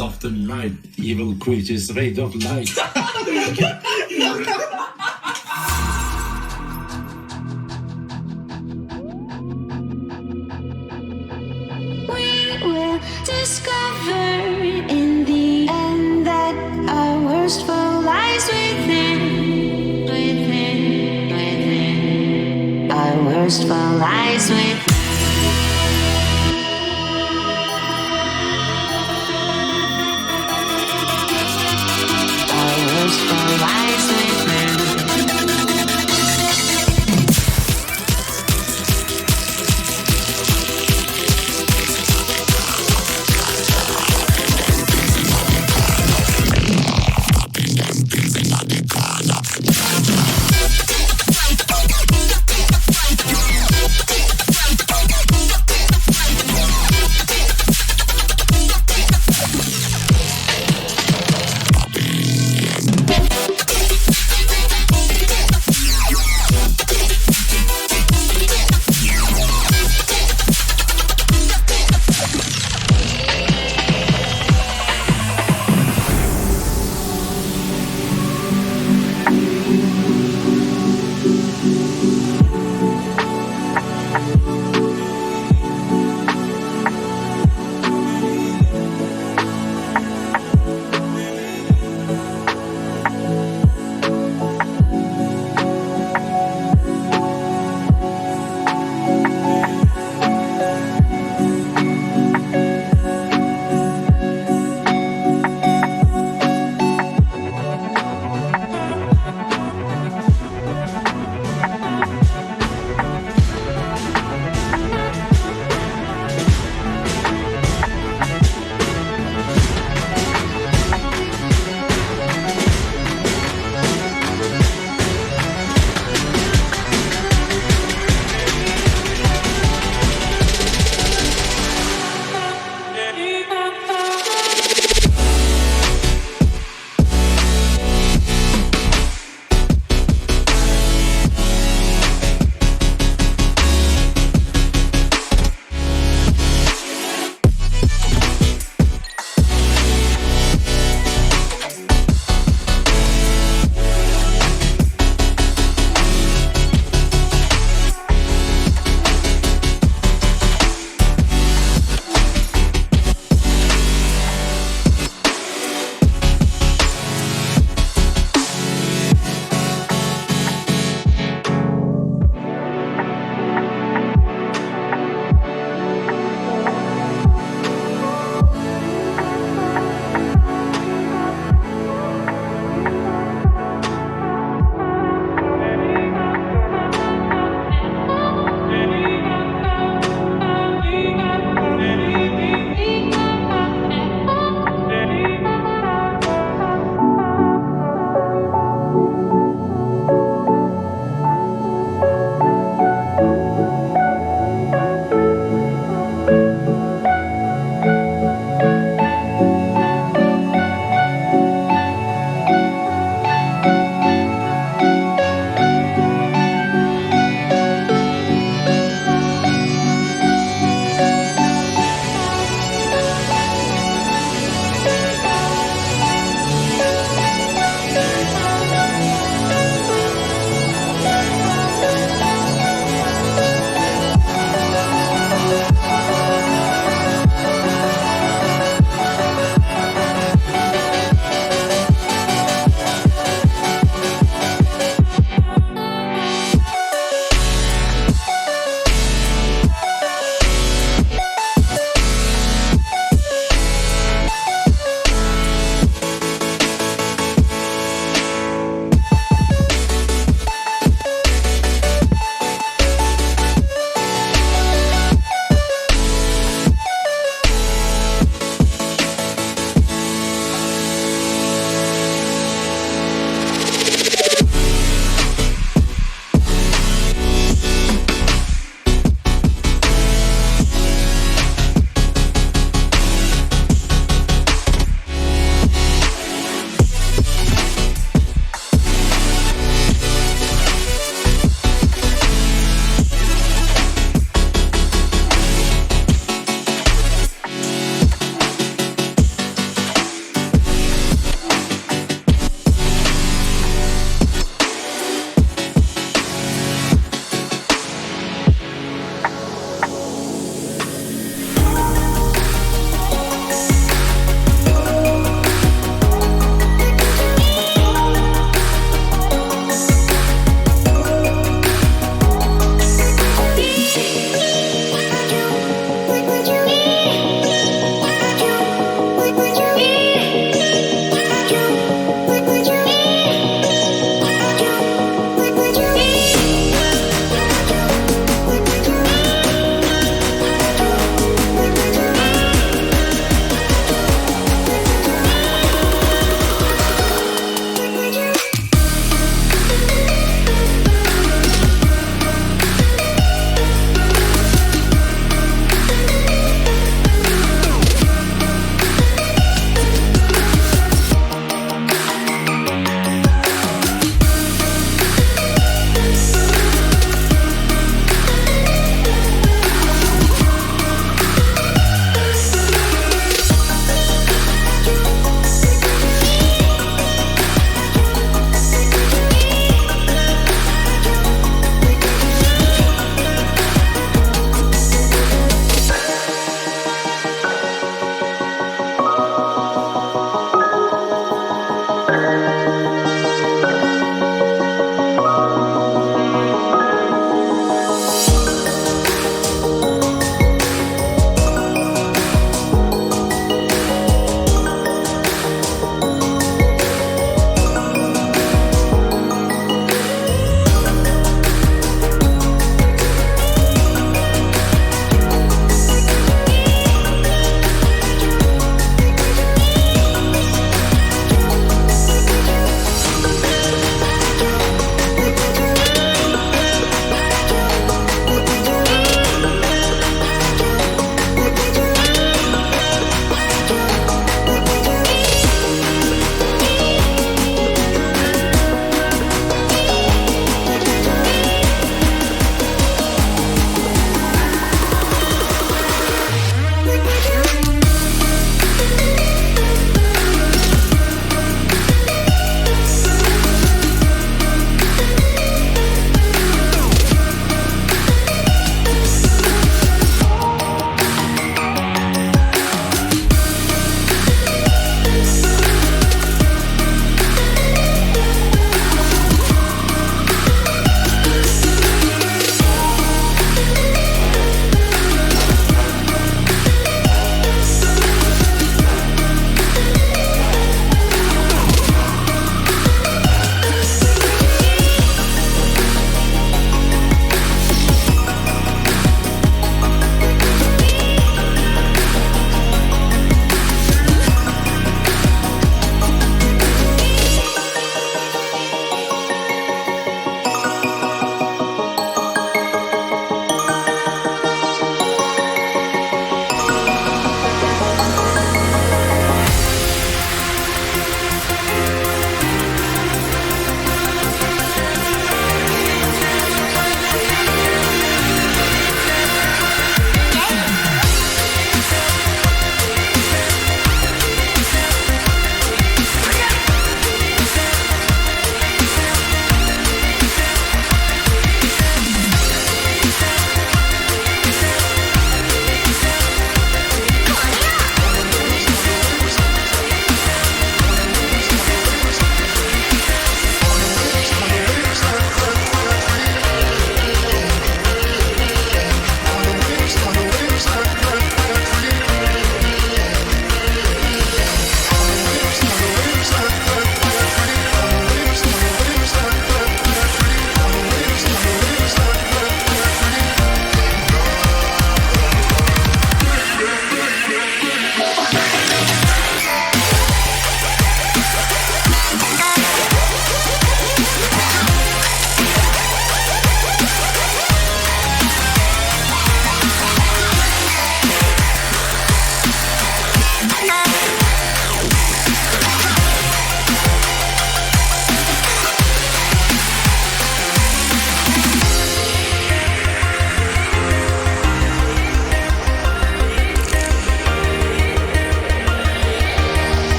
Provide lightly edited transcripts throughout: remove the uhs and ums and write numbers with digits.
of the night. Evil creatures, ray of light. Discover in the end that our worst foe lies within. Our worst foe lies within. Our worst foe lies within.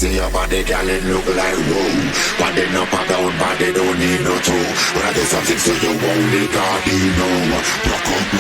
See your body, girl, it look like whoa. Body up and down, body don't need no toe. When I do something so you won't leave God, you know. Rock out,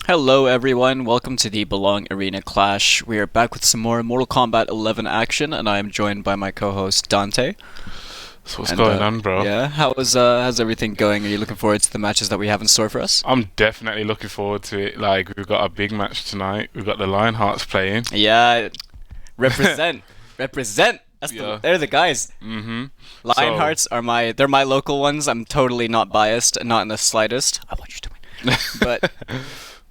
Hello everyone, welcome to the Belong Arena Clash. We are back with some more Mortal Kombat 11 action, and I am joined by my co-host Dante. So what's going on, bro? Yeah, how's everything going? Are you looking forward to the matches that we have in store for us? I'm definitely looking forward to it. Like, we've got a big match tonight. We've got the Lionhearts playing. Yeah, represent. They're the guys. Mm-hmm. Lionhearts are my local ones. I'm totally not biased, not in the slightest. I want you to win. But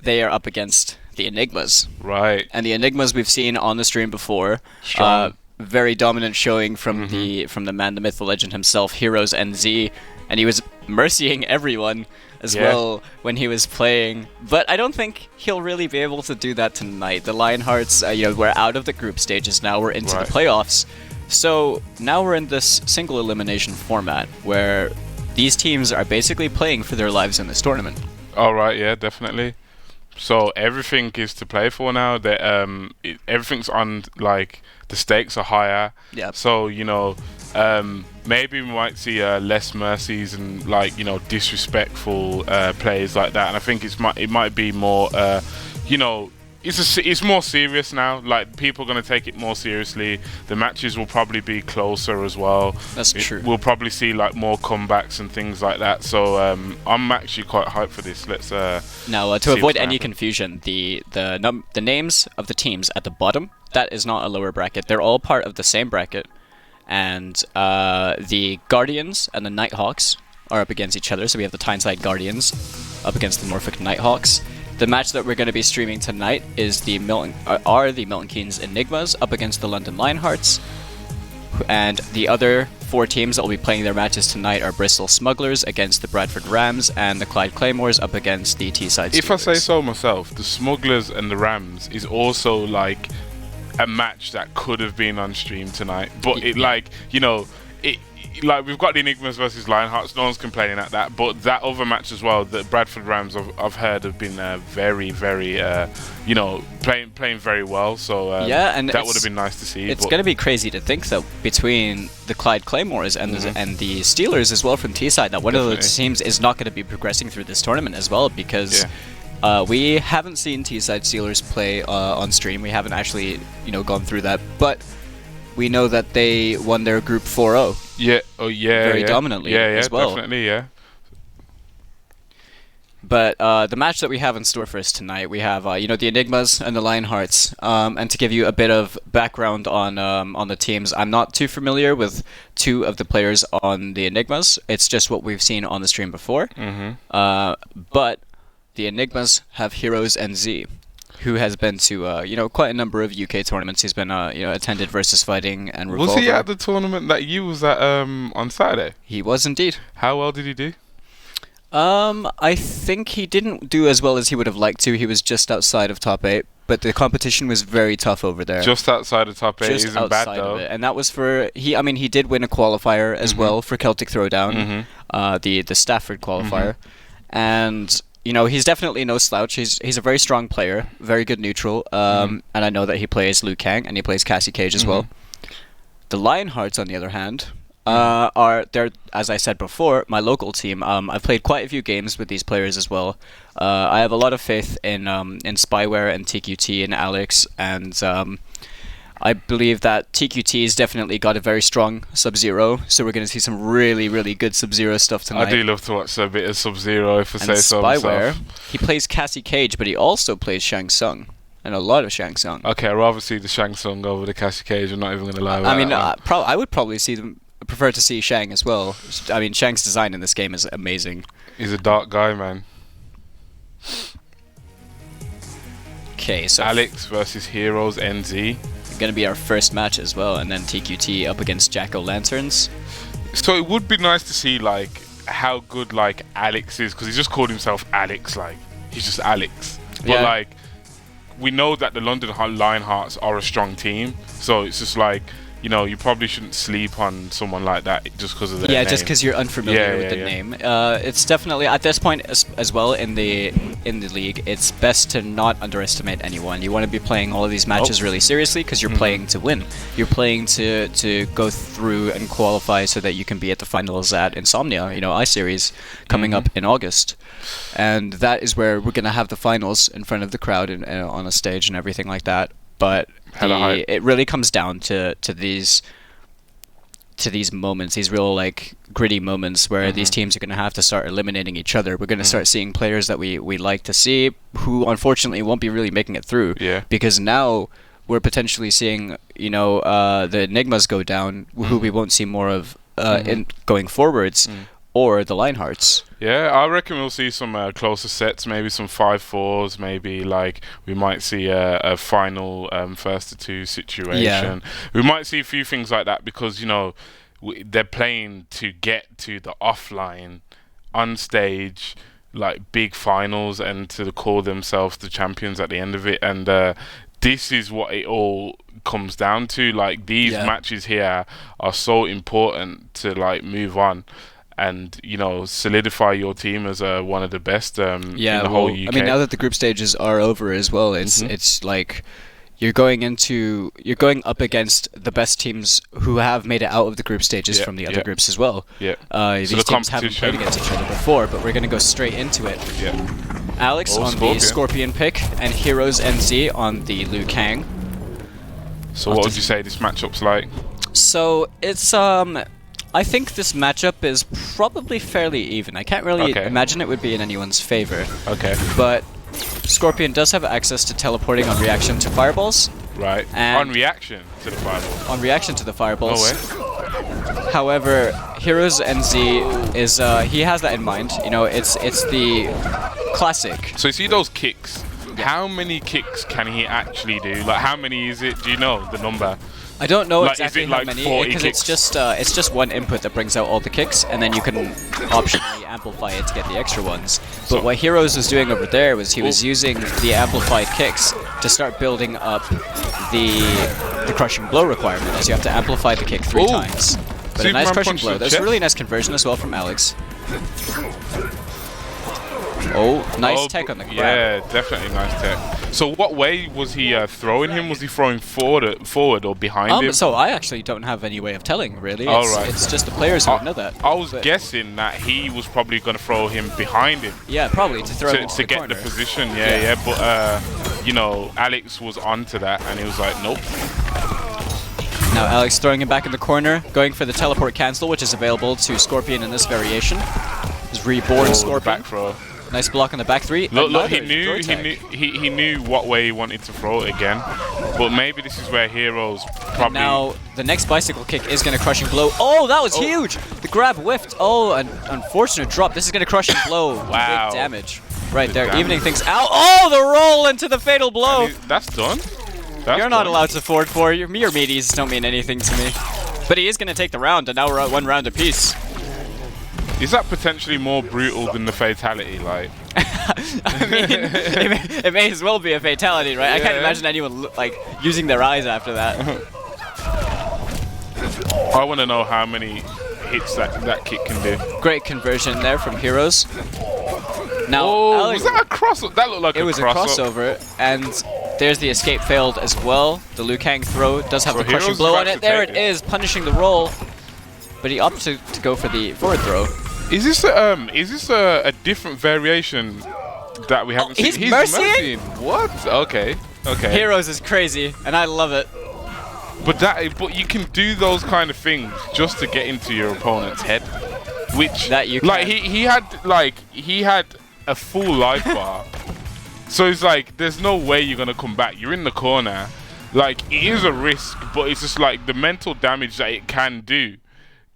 they are up against the Enigmas. Right. And the Enigmas we've seen on the stream before. Strong. Very dominant showing from the man, the myth, the legend himself, Heroes NZ, and he was mercying everyone as well when he was playing. But I don't think he'll really be able to do that tonight. The Lionhearts, we're out of the group stages now. We're into the playoffs. So now we're in this single elimination format where these teams are basically playing for their lives in this tournament. All right, yeah, definitely. So everything is to play for now. That everything's on, like, the stakes are higher. Yeah. So maybe we might see less mercies and, like, disrespectful plays like that. And I think it might be more it's more serious now. Like, people are going to take it more seriously. The matches will probably be closer as well. That's true. We'll probably see, like, more comebacks and things like that. So I'm actually quite hyped for this. Let's now to avoid any confusion, the names of the teams at the bottom, that is not a lower bracket. They're all part of the same bracket, and the Guardians and the Nighthawks are up against each other. So we have the Tyneside Guardians up against the Norfolk Nighthawks. The match that we're going to be streaming tonight is the Milton Keynes Enigmas up against the London Lionhearts. And the other four teams that will be playing their matches tonight are Bristol Smugglers against the Bradford Rams and the Clyde Claymores up against the Teesside Steelers. If I say so myself, the Smugglers and the Rams is also, like, a match that could have been on stream tonight. But we've got the Enigmas versus Lionhearts. No one's complaining at that. But that other match as well, the Bradford Rams, I've heard have been very, very, playing very well. So and that would have been nice to see. It's going to be crazy to think, though, between the Clyde Claymores and the Steelers as well from Teesside, that one of those teams is not going to be progressing through this tournament as well, because we haven't seen Teesside Steelers play on stream. We haven't actually, gone through that, but we know that they won their group 4-0. Very dominantly as well. Definitely, yeah. But the match that we have in store for us tonight, we have the Enigmas and the Lionhearts. And to give you a bit of background on the teams, I'm not too familiar with two of the players on the Enigmas. It's just what we've seen on the stream before. But the Enigmas have Heroes NZ, who has been to quite a number of UK tournaments. He's been attended Versus Fighting and Revolver. Was he at the tournament that you was at on Saturday? He was indeed. How well did he do? I think he didn't do as well as he would have liked to. He was just outside of top 8, but the competition was very tough over there. Just outside of top 8 just isn't bad, though. Of it. And that was for he did win a qualifier as well for Celtic Throwdown, the Stafford qualifier, and he's definitely no slouch. He's a very strong player, very good neutral, and I know that he plays Liu Kang and he plays Cassie Cage as well. The Lionhearts, on the other hand, they're, as I said before, my local team. I've played quite a few games with these players as well. I have a lot of faith in Spyware and TQT and Alex, and I believe that TQT's definitely got a very strong Sub-Zero, so we're going to see some really, really good Sub-Zero stuff tonight. I do love to watch a bit of Sub-Zero, if I say so Spyware, myself. He plays Cassie Cage, but he also plays Shang Tsung, and a lot of Shang Tsung. Okay, I'd rather see the Shang Tsung over the Cassie Cage, I'm not even going to lie about that. I would probably prefer to see Shang as well. I mean, Shang's design in this game is amazing. He's a dark guy, man. Okay, so Alex versus Heroes NZ. Going to be our first match as well, and then TQT up against Jack-O-Lanterns. So it would be nice to see like how good like Alex is, because he just called himself Alex. Like he's just Alex. But like we know that the London Lionhearts are a strong team, so it's just like, you know, you probably shouldn't sleep on someone like that just because of their name. Just because you're unfamiliar with the name. It's definitely at this point as well in the league. It's best to not underestimate anyone. You want to be playing all of these matches really seriously, because you're playing to win. You're playing to go through and qualify so that you can be at the finals at Insomnia. You know, I-Series coming up in August, and that is where we're gonna have the finals in front of the crowd and on a stage and everything like that. But it really comes down to these moments, these real like gritty moments where these teams are going to have to start eliminating each other. We're going to start seeing players that we like to see who unfortunately won't be really making it through. Because now we're potentially seeing, you know, the Enigmas go down, who we won't see more of in going forwards, or the Lionhearts. Yeah, I reckon we'll see some closer sets, maybe some 5-4s, maybe like we might see a final first to two situation. We might see a few things like that, because, you know, they're playing to get to the offline, on stage, like big finals, and to call themselves the champions at the end of it. And this is what it all comes down to. Like these matches here are so important to like move on and, you know, solidify your team as one of the best in the whole UK. I mean, now that the group stages are over as well, it's like you're going up against the best teams who have made it out of the group stages from the other groups as well. These teams haven't played against each other before, but we're going to go straight into it. Alex on the Scorpion pick, and Heroes NZ on the Liu Kang. So what would you say this matchup's like? So it's I think this matchup is probably fairly even. I can't really imagine it would be in anyone's favor. But Scorpion does have access to teleporting on reaction to fireballs. Right. And on reaction to the fireballs. On reaction to the fireballs. No way. However, Heroes NZ is he has that in mind. You know, it's the classic. So you see those kicks. How many kicks can he actually do? Like, how many is it? Do you know the number? I don't know like, exactly how many, because it's just one input that brings out all the kicks, and then you can optionally amplify it to get the extra ones. But what Heroes was doing over there was he was using the amplified kicks to start building up the crushing blow requirement, as you have to amplify the kick 3 times. But a nice crushing blow. There's a really nice conversion as well from Alex. Nice tech on the grab. Yeah, definitely nice tech. So what way was he throwing him? Was he throwing forward or behind him? So I actually don't have any way of telling, really. It's just the players who know that. I was guessing that he was probably going to throw him behind him. Yeah, probably, to throw him to get corner. the position. Yeah. But, you know, Alex was onto that, and he was like, nope. Now Alex throwing him back in the corner, going for the teleport cancel, which is available to Scorpion in this variation. His reborn Scorpion. Back throw. Nice block on the back 3. Look, he knew what way he wanted to throw it again. But maybe this is where Heroes probably... And now, the next bicycle kick is going to crushing blow. Oh, that was huge! The grab whiffed. Oh, an unfortunate drop. This is going to crushing blow. Wow. Big damage. Right there, evening things out. Oh, the roll into the fatal blow! That's done? You're not allowed to forward 4. Your meaties don't mean anything to me. But he is going to take the round, and now we're at 1 round apiece. Is that potentially more brutal than the fatality? Like, I mean, it may as well be a fatality, right? I can't imagine anyone like using their eyes after that. I want to know how many hits that kick can do. Great conversion there from Heroes. Now, was that a crossover? That looked like it was a crossover, and there's the escape failed as well. The Liu Kang throw does have the crushing blow on it. There it is, punishing the roll. But he opted to go for the forward throw. Is this a different variation that we haven't seen? He's mercying? What? Okay. Heroes is crazy, and I love it. But you can do those kind of things just to get into your opponent's head, which that you can. Like he had a full life bar, so it's like there's no way you're gonna come back. You're in the corner, like it is a risk, but it's just like the mental damage that it can do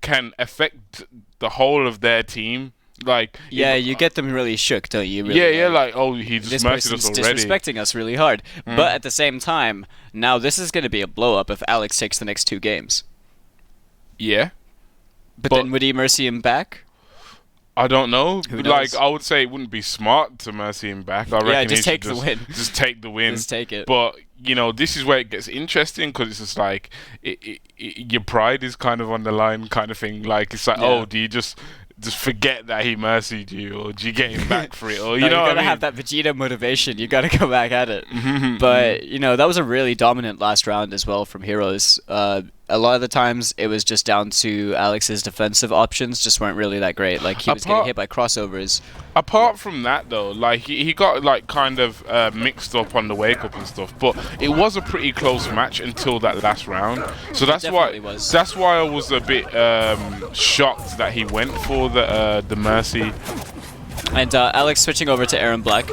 can affect the whole of their team. Like, you get them really shook, don't you? Really, like, oh, he just murdered us already. Disrespecting us really hard. But at the same time, now this is going to be a blow up if Alex takes the next 2 games. Yeah. But then would he mercy him back? I don't know. Who knows? I would say it wouldn't be smart to mercy him back. I reckon just take the win. Just take the win. Just take it. But this is where it gets interesting because it's just like your pride is kind of on the line, kind of thing. Like it's like, oh, do you just forget that he mercied you, or do you get him back for it, or you gotta have that Vegeta motivation. You gotta go back at it. But that was a really dominant last round as well from Heroes. A lot of the times it was just down to Alex's defensive options just weren't really that great. Like he was getting hit by crossovers. Apart from that though, like he got like kind of mixed up on the wake up and stuff, but it was a pretty close match until that last round. So that's why I was a bit shocked that he went for the mercy. And Alex switching over to Aaron Black.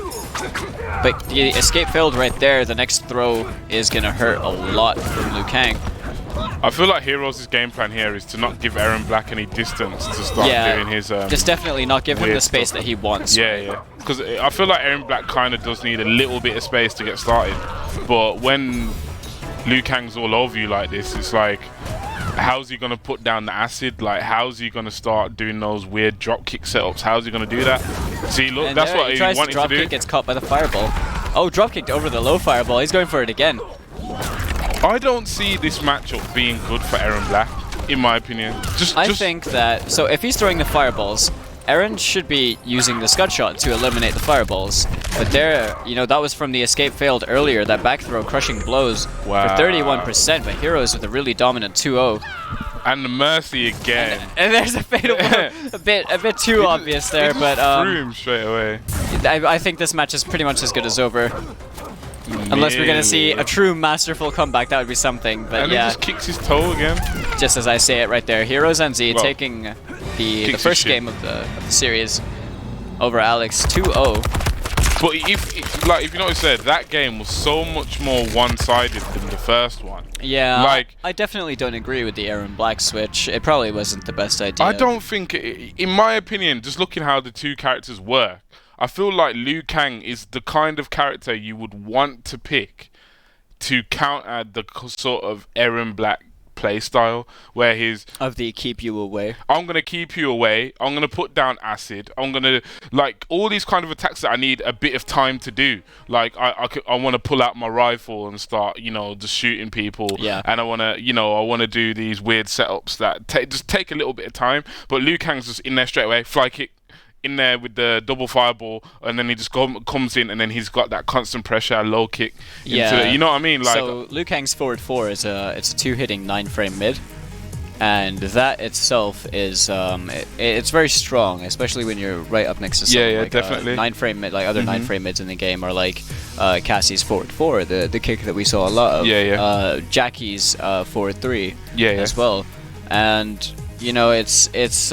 But the escape failed right there. The next throw is gonna hurt a lot from Liu Kang. I feel like Heroes' game plan here is to not give Aaron Black any distance to start doing his just definitely not give him the space that he wants. Yeah. Because I feel like Aaron Black kind of does need a little bit of space to get started. But when Liu Kang's all over you like this, it's like, how's he going to put down the acid? Like, how's he going to start doing those weird dropkick setups? How's he going to do that? See, look, and that's what he wanted to do. Gets caught by the fireball. Oh, dropkicked over the low fireball. He's going for it again. I don't see this matchup being good for Aaron Black, in my opinion. I think that, so if he's throwing the fireballs, Aaron should be using the scud shot to eliminate the fireballs. But there, that was from the escape failed earlier, that back throw crushing blows for 31%, but Heroes with a really dominant 2-0. And the mercy again. And there's a fatal blow. a bit too obvious there, but threw him straight away. I think this match is pretty much as good as over. Unless we're gonna see a true masterful comeback, that would be something. But and he just kicks his toe again. Just as I say it right there, Heroes NZ taking the first game of the series over Alex 2-0. But if you notice there, that game was so much more one-sided than the first one. Yeah, I definitely don't agree with the Aaron Black switch. It probably wasn't the best idea. I don't think, in my opinion, just looking how the two characters work, I feel like Liu Kang is the kind of character you would want to pick to counter the sort of Aaron Black playstyle, where he's of the keep you away. I'm gonna keep you away. I'm gonna put down acid. I'm gonna like all these kind of attacks that I need a bit of time to do. Like I want to pull out my rifle and start, just shooting people. Yeah. And I want to do these weird setups that just take a little bit of time. But Liu Kang's just in there straight away, fly kick. In there with the double fireball, and then he just comes in, and then he's got that constant pressure, low kick. You know what I mean? Like, so Liu Kang's forward 4 is it's a 2-hitting 9-frame mid, and that itself is it's very strong, especially when you're right up next to something definitely 9-frame mid, like other 9-frame mids in the game are like Cassie's forward 4, the kick that we saw a lot of. Jackie's forward 3 as well, and it's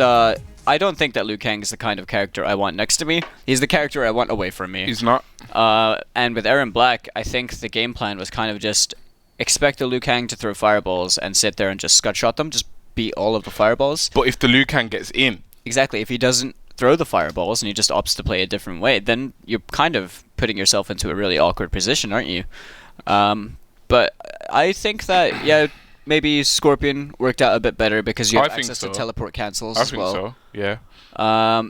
I don't think that Liu Kang is the kind of character I want next to me. He's the character I want away from me. He's not. And with Aaron Black, I think the game plan was kind of just expect the Liu Kang to throw fireballs and sit there and just scud shot them, just beat all of the fireballs. But if the Liu Kang gets in... Exactly. If he doesn't throw the fireballs and he just opts to play a different way, then you're kind of putting yourself into a really awkward position, aren't you? But I think that, maybe Scorpion worked out a bit better because you have access to teleport cancels as well. I think so, yeah.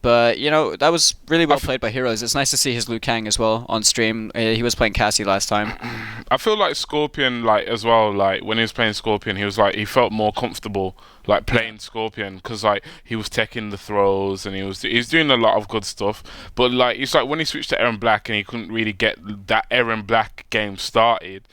But, that was really well played by Heroes. It's nice to see his Liu Kang as well on stream. He was playing Cassie last time. I feel like Scorpion, as well, when he was playing Scorpion, he was he felt more comfortable, playing Scorpion, because, he was taking the throws and he was doing a lot of good stuff. But, it's when he switched to Aaron Black and he couldn't really get that Aaron Black game started,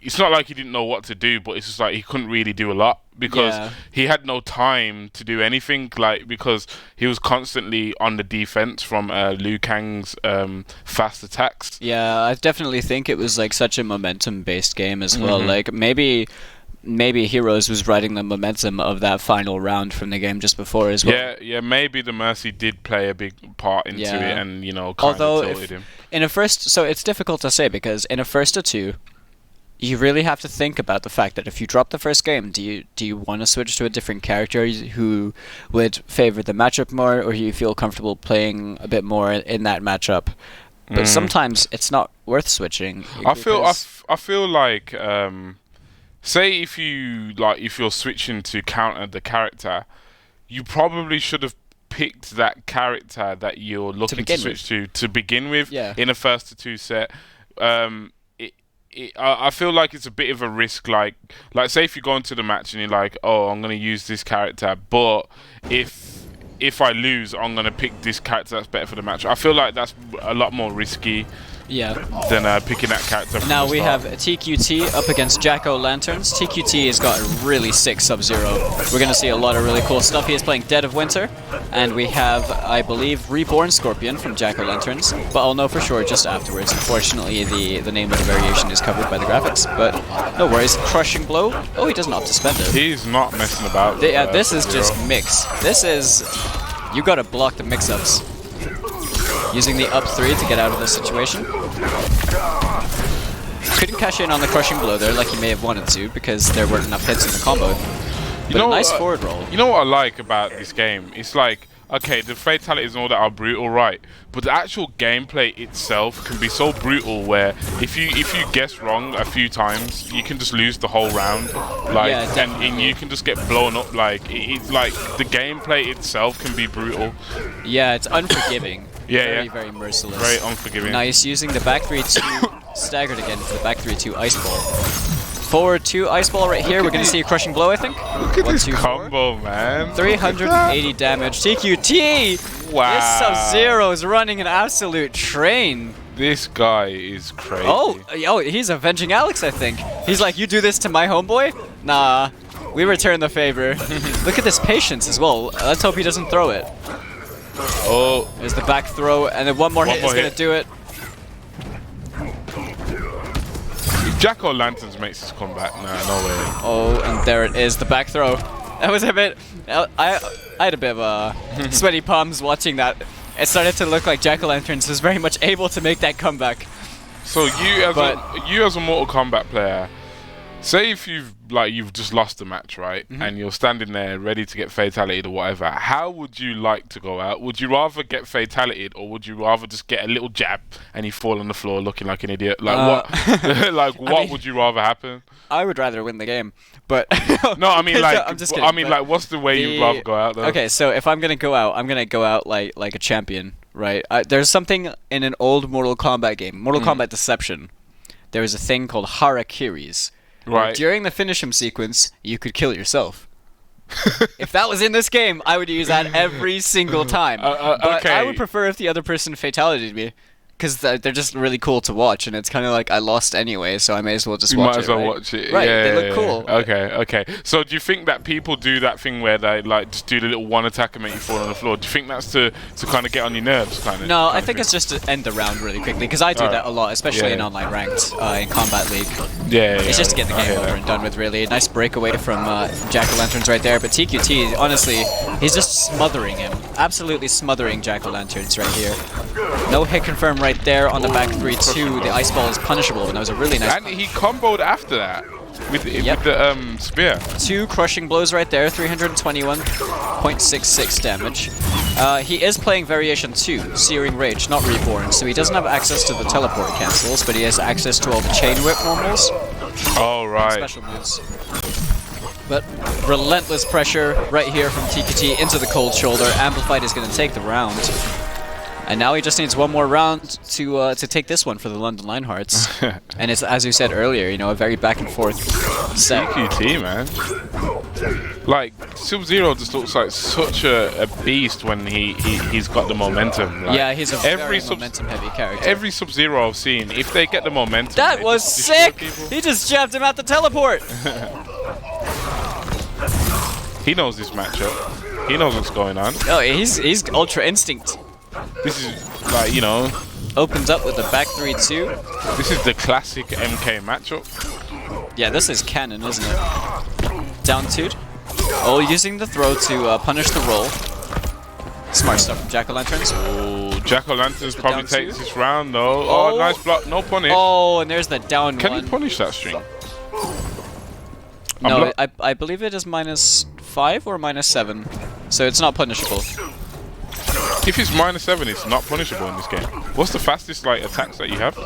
it's not like he didn't know what to do, but it's just he couldn't really do a lot because he had no time to do anything, because he was constantly on the defense from Liu Kang's fast attacks. Yeah, I definitely think it was such a momentum-based game as well. Maybe Heroes was riding the momentum of that final round from the game just before as well. Yeah, maybe the mercy did play a big part into it, and kind of tilted him. So it's difficult to say because in a first or two, you really have to think about the fact that if you drop the first game, do you want to switch to a different character who would favor the matchup more, or do you feel comfortable playing a bit more in that matchup? But sometimes it's not worth switching. I feel like say if you're switching to counter the character, you probably should have picked that character that you're looking to switch to begin with in a first to 2 set. I feel like it's a bit of a risk. Like say if you go into the match and you're like, oh, I'm going to use this character, but if I lose, I'm going to pick this character that's better for the match. I feel like that's a lot more risky than picking that character from Now the we start. have TQT up against Jack-O-Lanterns. TQT has got a really sick Sub-Zero. We're going to see a lot of really cool stuff. He is playing Dead of Winter. And we have, I believe, Reborn Scorpion from Jack-O-Lanterns. But I'll know for sure just afterwards. Unfortunately, the name of the variation is covered by the graphics. But no worries. Crushing Blow. Oh, he doesn't opt to spend it. He's not messing about. This is just mix. This is... You got to block the mix-ups. Using the up 3 to get out of this situation. Couldn't cash in on the Crushing Blow there like he may have wanted to because there weren't enough hits in the combo. But a nice forward roll. You know what I like about this game? It's like, okay, the fatalities and all that are brutal, right? But the actual gameplay itself can be so brutal where if you guess wrong a few times, you can just lose the whole round. Like, and you can just get blown up. Like, it's like the gameplay itself can be brutal. Yeah, it's unforgiving. Very merciless. Very unforgiving. Nice, using the back 3-2, staggered again for the back 3-2 Ice Ball. Forward 2 Ice Ball right here. We're going to see a Crushing Blow, I think. Look at this combo, man. 380 damage. TQT! Wow. This Sub-Zero is running an absolute train. This guy is crazy. Oh, he's avenging Alex, I think. He's like, you do this to my homeboy? Nah, we return the favor. Look at this patience as well. Let's hope he doesn't throw it. Oh. There's the back throw, and then one more hit is going to do it. If Jack-O-Lanterns makes his comeback, no way. Oh, and there it is, the back throw. That was a bit... I had a bit of sweaty palms watching that. It started to look like Jack-O-Lanterns was very much able to make that comeback. So you as a Mortal Kombat player, say if you've just lost the match, right? And you're standing there ready to get fatality'd or whatever, how would you like to go out? Would you rather get fatality'd or would you rather just get a little jab and you fall on the floor looking like an idiot? Like what like what would you rather happen? I would rather win the game. But no, I mean like I'm just kidding, what's the way you'd rather go out though? Okay, so if I'm going to go out, I'm going to go out like a champion, right? There's something in an old Mortal Kombat game, Mortal Kombat Deception. There was a thing called harakiris. Right. During the finish him sequence, you could kill yourself. If that was in this game, I would use that every single time. But I would prefer if the other person fatality'd me. Because they're just really cool to watch, and it's kind of like I lost anyway, so I may as well just watch it. You might as well watch it. Right, yeah, they look cool. Okay. So do you think that people do that thing where they like just do the little one attack and make you fall on the floor? Do you think that's to kind of get on your nerves, kind of? No, I think it's just to end the round really quickly, because I do that a lot, especially in online ranked, in Combat League. It's just to get the game over and done with, really. A nice breakaway from Jack-O-Lanterns right there, but TQT, honestly, he's just smothering him. Absolutely smothering Jack-O-Lanterns right here. No hit confirmed right there on the back 3-2. The Ice Ball is punishable, and that was a really nice... And he comboed after that with the spear. 2 crushing blows right there, 321.66 damage. He is playing Variation 2, Searing Rage, not Reborn, so he doesn't have access to the teleport cancels, but he has access to all the Chain Whip normals. Oh, right. Special moves. But relentless pressure right here from TQT into the cold shoulder. Amplified is going to take the round. And now he just needs one more round to take this one for the London Lionhearts. And it's, as you said earlier, a very back and forth set. TQT, man. Like, Sub-Zero just looks like such a beast when he's got the momentum. Like, yeah, he's a very momentum-heavy character. Every Sub-Zero I've seen, if they get the momentum... That was sick! He just jabbed him at the teleport! He knows this matchup. He knows what's going on. Oh, he's Ultra Instinct. This is, like, opens up with the back 3-2. This is the classic MK matchup. Yeah, this is canon, isn't it? Down 2. Oh, using the throw to punish the roll. Smart stuff from Jack-O-Lanterns. Oh, Jack-O-Lanterns probably takes this round, though. Oh, nice block. No punish. Oh, and there's the down one. Can he punish that string? No, I believe it is -5 or -7. So it's not punishable. If it's -7, it's not punishable in this game. What's the fastest like attacks that you have?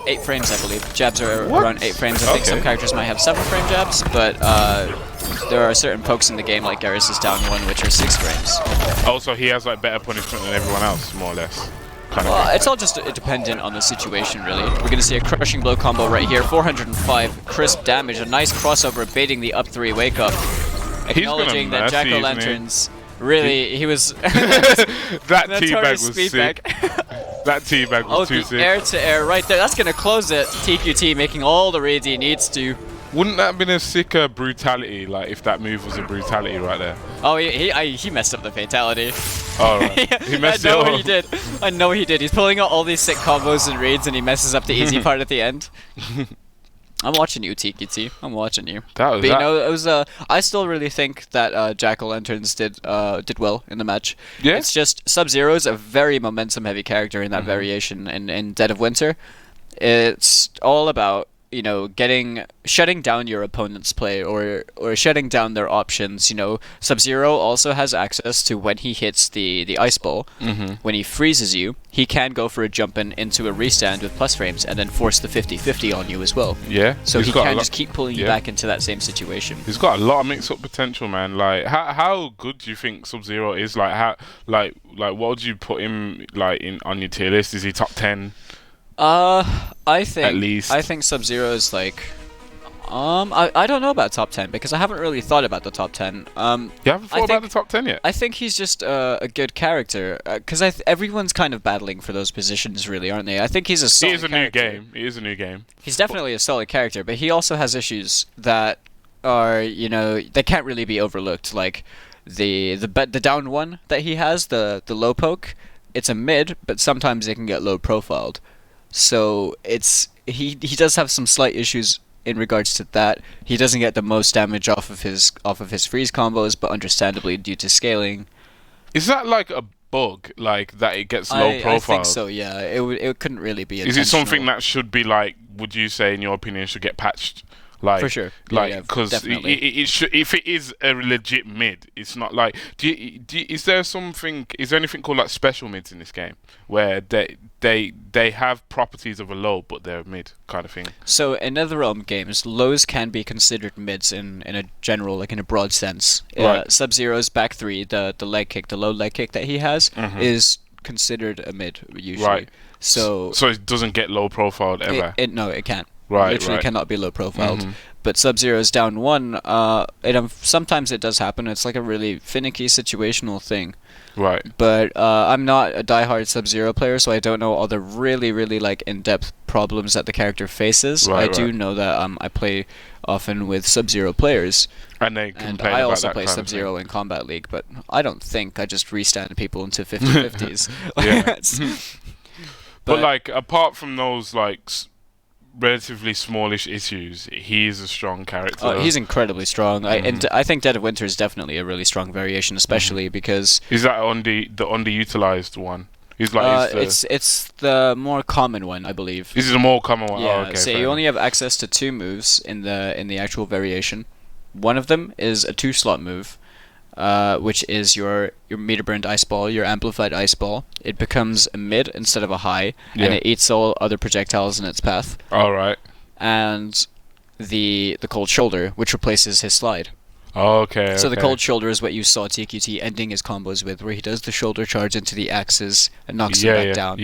8 frames, I believe. Jabs are around 8 frames. I think some characters might have 7-frame jabs, but there are certain pokes in the game, like Garrus' down 1, which are 6 frames. Oh, so he has like better punishment than everyone else, more or less. Well, it's all just dependent on the situation, really. We're going to see a crushing blow combo right here. 405 crisp damage. A nice crossover baiting the up 3 wake up. Acknowledging that Jack-o'-lanterns... Really, he was... that teabag was sick. That teabag was too sick. Air to air right there. That's going to close it. TQT making all the raids he needs to. Wouldn't that have been a sicker brutality, like if that move was a brutality right there? Oh, he messed up the fatality. Oh, right. He messed it up. He did. I know he did. He's pulling out all these sick combos and raids, and he messes up the easy part at the end. I'm watching you, TQT. I'm watching you. But you know, it was. I still really think that Jack-o'-lanterns did well in the match. Yeah. It's just Sub-Zero is a very momentum-heavy character in that variation in Dead of Winter. It's all about, you know, shutting down your opponent's play or shutting down their options. You know, Sub-Zero also has access to when he hits the ice ball. When he freezes you, he can go for a jump in into a restand with plus frames and then force the 50-50 on you as well. Yeah. So he can just keep pulling you back into that same situation. He's got a lot of mix-up potential, man. Like, how good do you think Sub-Zero is? Like, how what would you put him like on your tier list? Is he top 10? I think at least. I think Sub-Zero is like, I don't know about top 10 because I haven't really thought about the top 10. You haven't thought about the top 10 yet? I think he's just a good character because everyone's kind of battling for those positions, really, aren't they? I think he's a solid character. He is a new game. He's definitely a solid character, but he also has issues that are, you know, they can't really be overlooked. Like the down 1 that he has, the low poke. It's a mid, but sometimes it can get low profiled. So he does have some slight issues in regards to that. He doesn't get the most damage off of his freeze combos, but understandably due to scaling. Is that like a bug, like that it gets low profile? I think so. Yeah, it couldn't really be. Is it something that should be like? Would you say, in your opinion, should get patched? Like, for sure, like because it should. If it is a legit mid, it's not like. Is there anything called like special mids in this game where they have properties of a low but they're mid kind of thing? So in NetherRealm games, lows can be considered mids in a general, like in a broad sense. Right. Sub-Zero's back 3, the leg kick, the low leg kick that he has is considered a mid usually. Right. So it doesn't get low profiled ever. No, it can't. Right, literally cannot be low profiled. But Sub-Zero's down 1, sometimes it does happen. It's like a really finicky situational thing. Right. But I'm not a diehard Sub-Zero player, so I don't know all the really, really like in-depth problems that the character faces. I do know that I play often with Sub-Zero players. And they complain about that. I also play Sub-Zero in Kombat League, but I don't think I just restand people into 50-50s. Yeah. But like, apart from those like relatively smallish issues, he is a strong character. Oh, he's incredibly strong. And I think Dead of Winter is definitely a really strong variation, especially because... Is that the underutilized one? He's like it's the more common one, I believe. This is the more common one. Yeah, oh, okay, so you only have access to 2 moves in the actual variation. One of them is a 2-slot move, which is your meter burned ice ball, your amplified ice ball. It becomes a mid instead of a high, and it eats all other projectiles in its path. All right. And the cold shoulder, which replaces his slide. Okay. So the cold shoulder is what you saw TQT ending his combos with, where he does the shoulder charge into the axes and knocks him back down.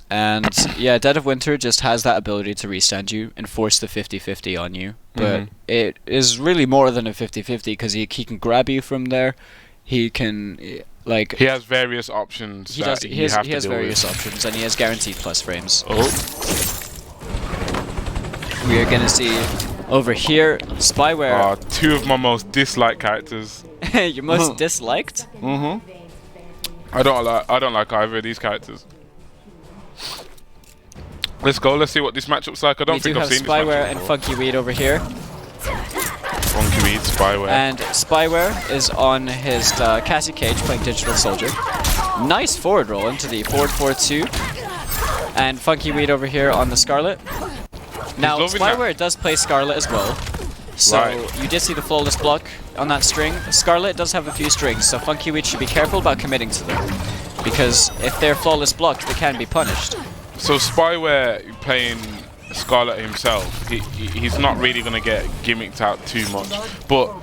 And yeah, Dead of Winter just has that ability to restand you and force the 50-50 on you. But it is really more than a 50-50 because he can grab you from there. He can like he has various options. He has various options, and he has guaranteed plus frames. Oh. We are gonna see over here Spyware. 2 of my most disliked characters. Your most disliked? I don't like either of these characters. Let's go. Let's see what this matchup's like. I don't think I've seen this matchup. We do have Spyware and Funky Weed over here. Funky Weed, Spyware. And Spyware is on his Cassie Cage playing Digital Soldier. Nice forward roll into the forward 4-2. And Funky Weed over here on the Scarlet. Now, Spyware does play Scarlet as well. So Right. you did see the flawless block on that string. Scarlet does have a few strings, so Funky Weed should be careful about committing to them. Because if they're flawless blocked, they can be punished. So Spyware playing Scarlet himself, he's not really going to get gimmicked out too much. But,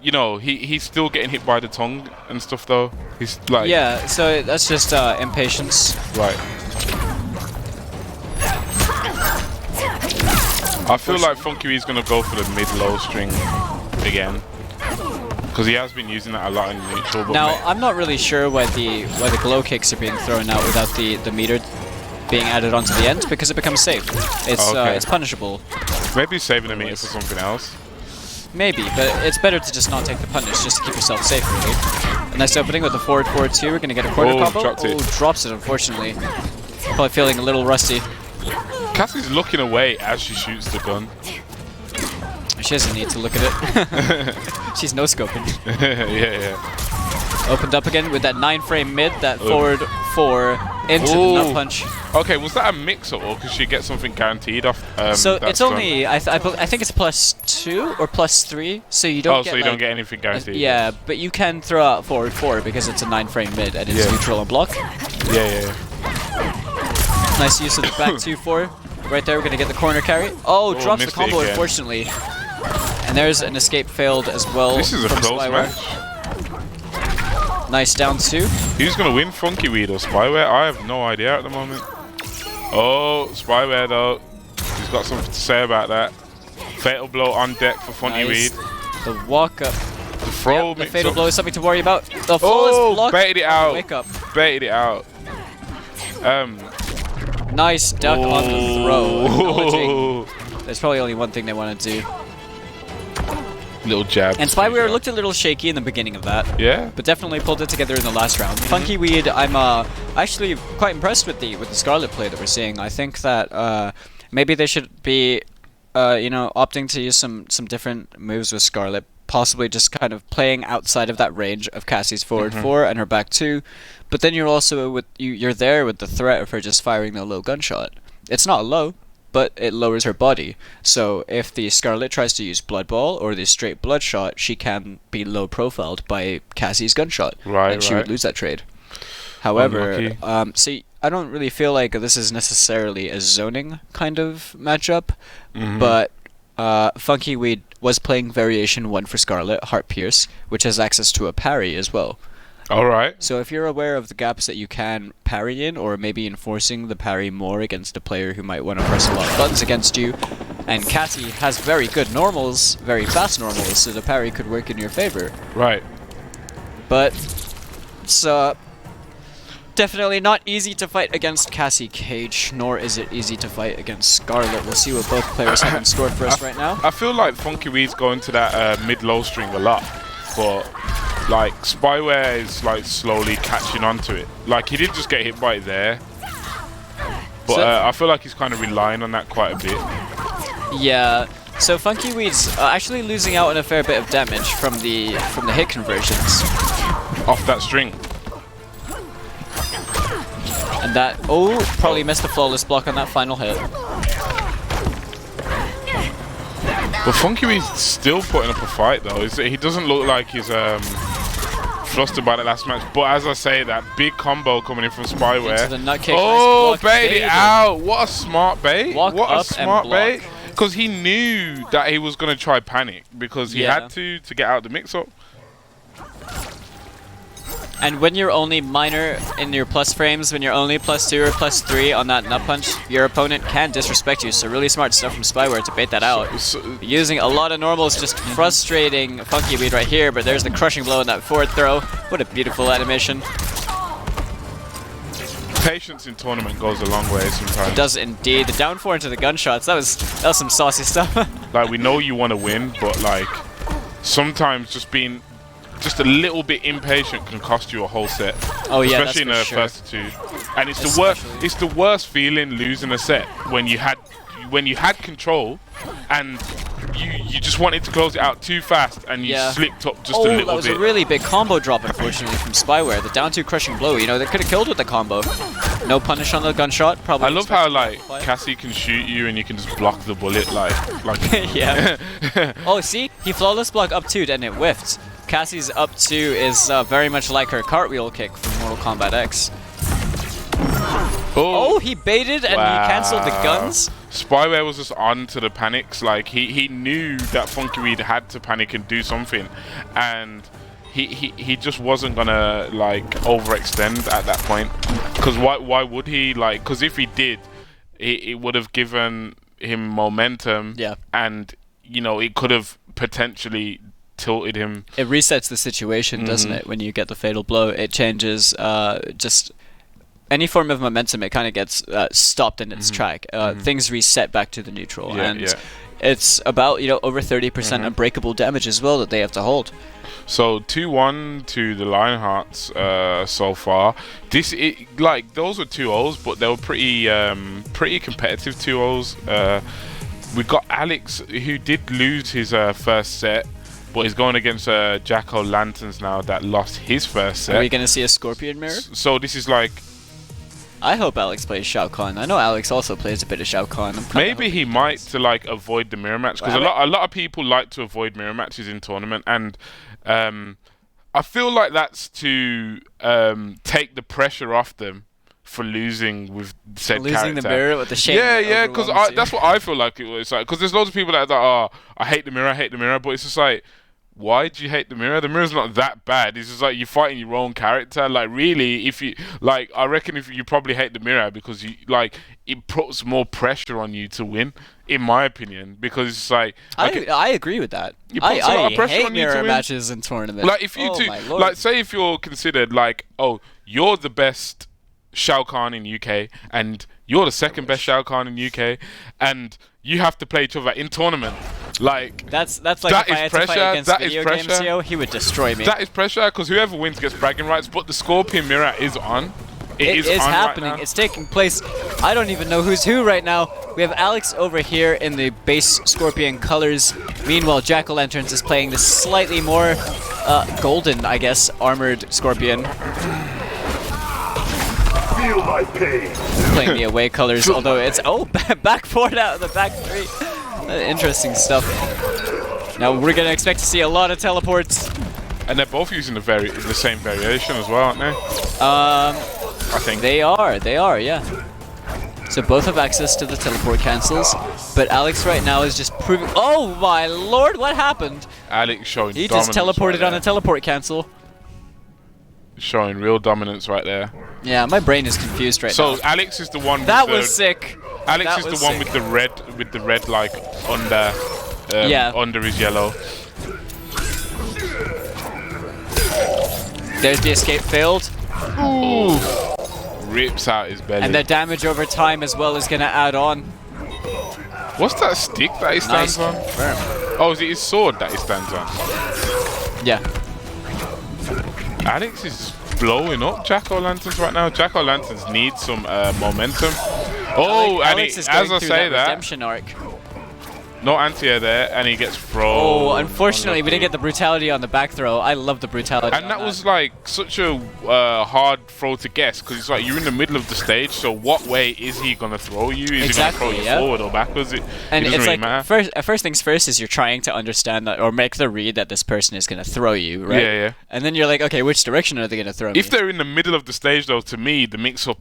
you know, he's still getting hit by the tongue and stuff, though. He's like... Yeah, so that's just impatience. Right. I feel like Funky Weed's going to go for the mid-low string again. Because he has been using that a lot in neutral. But now, I'm not really sure why the glow kicks are being thrown out without the meter being added onto the end, because it becomes safe. It's punishable. Maybe saving a meter for something else. Maybe, but it's better to just not take the punish, just to keep yourself safe, really. A nice opening with the forward 4-2. We're going to get a quarter combo. Drops it, unfortunately. Probably feeling a little rusty. Cassie's looking away as she shoots the gun. She doesn't need to look at it. She's no-scoping. Yeah. Opened up again with that 9-frame mid, that forward 4 into the nut punch. Okay, was that a mix-up, or could she get something guaranteed off? So it's only, I think it's +2 or +3, so you don't get so you don't get anything guaranteed. Yeah, but you can throw out forward 4 because it's a 9-frame mid and it's neutral on block. Yeah. Nice use of the back 2-4. Right there, we're going to get the corner carry. Oh, drops the combo, unfortunately. And there's an escape failed as well. This is a close match. Nice down 2. Who's going to win, Funky Weed or Spyware? I have no idea at the moment. Oh, Spyware though. He's got something to say about that. Fatal blow on deck for Funky Weed. The walk up. The throw the fatal blow is something to worry about. The flawless block. Baited it out. Wake up. Baited it out. Nice duck on the throw. Acknowledging there's probably only one thing they want to do. Little jab. And Spyware looked a little shaky in the beginning of that. Yeah. But definitely pulled it together in the last round. Funky Weed, I'm actually quite impressed with the Scarlet play that we're seeing. I think that maybe they should be opting to use some different moves with Scarlet. Possibly just kind of playing outside of that range of Cassie's forward 4 and her back 2. But then you're also you're there with the threat of her just firing the low gunshot. It's not low, but it lowers her body. So if the Scarlet tries to use Blood Ball or the straight Bloodshot, she can be low profiled by Cassie's gunshot. Right, and she would lose that trade. However, see, I don't really feel like this is necessarily a zoning kind of matchup, but Funky Weed was playing Variation 1 for Scarlet, Heart Pierce, which has access to a parry as well. Alright. So if you're aware of the gaps that you can parry in, or maybe enforcing the parry more against a player who might want to press a lot of buttons against you, and Cassie has very good normals, very fast normals, so the parry could work in your favor. Right. But it's definitely not easy to fight against Cassie Cage, nor is it easy to fight against Scarlet. We'll see what both players have in store for us right now. I feel like Funky Weed's going to that mid-low string a lot, but like Spyware is like slowly catching on to it. Like he did just get hit by it there, but I feel like he's kind of relying on that quite a bit. Yeah. So Funky Weed's actually losing out on a fair bit of damage from the hit conversions off that string. And that probably missed the flawless block on that final hit. But Funky Weed's still putting up a fight though. He doesn't look like he's flustered by the last match. But as I say, that big combo coming in from Spyware. Into the nut kick. Oh, nice bait it out! What a smart bait! Walk what up a smart and block. bait! Because he knew that he was going to try panic because he had to get out the mix-up. And when you're only minor in your plus frames, when you're only +2 or +3 on that nut punch, your opponent can disrespect you. So really smart stuff from Spyware to bait that out. Using a lot of normals, just frustrating Funky Weed right here, but there's the crushing blow in that forward throw. What a beautiful animation. Patience in tournament goes a long way sometimes. It does indeed. The down 4 into the gunshots, that was some saucy stuff. Like, we know you want to win, but like sometimes just being just a little bit impatient can cost you a whole set. Oh yeah, especially in the first two. And it's the worst. It's the worst feeling losing a set when you had control and you just wanted to close it out too fast, and you slipped up just a little bit. That was a really big combo drop, unfortunately, from Spyware. The down 2 crushing blow, you know, they could have killed with the combo. No punish on the gunshot, probably. I love how, like, Cassie can shoot you and you can just block the bullet, like yeah. Oh, see? He flawless block up 2 and it whiffed. Cassie's up 2 is very much like her cartwheel kick from Mortal Kombat X. Oh, he baited and he cancelled the guns. Spyware was just on to the panics. Like, he knew that Funky Weed had to panic and do something, and he just wasn't gonna like overextend at that point. Because why would he? Like, because if he did, it would have given him momentum. Yeah. And you know, it could have potentially tilted him. It resets the situation, doesn't it? When you get the fatal blow, it changes just any form of momentum. It kind of gets stopped in its track. Things reset back to the neutral, and it's about, you know, over 30% unbreakable damage as well that they have to hold. So 2-1 to the Lionhearts so far. Like, those were 2-0s, but they were pretty competitive 2-0s. We got Alex, who did lose his first set, but he's going against Jack-O-Lanterns now that lost his first set. Are we going to see a Scorpion mirror? So this is like... I hope Alex plays Shao Kahn. I know Alex also plays a bit of Shao Kahn. Maybe he might to like avoid the mirror match, because a lot of people like to avoid mirror matches in tournament, and I feel like that's to take the pressure off them for losing with said character. Losing the mirror with the shame. Yeah, because that's what I feel like it was. Like, because there's loads of people that are like, oh, I hate the mirror, but it's just like, why do you hate the mirror? The mirror's not that bad. It's just like you're fighting your own character. Like, really, if you like, I reckon if you probably hate the mirror because you like, it puts more pressure on you to win, in my opinion. Because it's like I agree with that. I hate mirror matches in tournaments. Like, if you like, say if you're considered like, oh, you're the best Shao Kahn in UK and you're the second best Shao Kahn in UK, and you have to play each other in tournament. Like, that's like that if I had to fight against video game CEO, he would destroy me. That is pressure, because whoever wins gets bragging rights. But the Scorpion mirror is on. It is on happening. Right now. It's taking place. I don't even know who's who right now. We have Alex over here in the base Scorpion colors. Meanwhile, Jack-O-Lanterns is playing the slightly more golden, I guess, armored Scorpion. Feel my pain. Playing the away colors, although it's back 4 out of the back 3. Interesting stuff. Now we're gonna expect to see a lot of teleports. And they're both using the same variation as well, aren't they? I think they are, yeah. So both have access to the teleport cancels, but Alex right now is just proving. Oh my lord, what happened? Alex showing. He just teleported on a teleport cancel. Showing real dominance right there. Yeah, my brain is confused right now. So Alex is the one. That was sick. Alex is the one with the red like under under his yellow. There's the escape failed. Ooh. Rips out his belly. And the damage over time as well is gonna add on. What's that stick that he stands on? Firm. Oh, is it his sword that he stands on? Yeah. Alex is blowing up Jack-O-Lanterns right now. Jack-O-Lanterns need some momentum. Oh, Alex and is going through that redemption arc. No anti-air there, and he gets thrown. Oh, unfortunately, we didn't get the brutality on the back throw. I love the brutality. And that was like such a hard throw to guess, because it's like you're in the middle of the stage. So what way is he gonna throw you? Is he gonna throw you forward or backwards? It doesn't really matter. First things first is you're trying to understand that or make the read that this person is gonna throw you, right? Yeah. And then you're like, okay, which direction are they gonna throw me? If they're in the middle of the stage, though, to me, the mix-up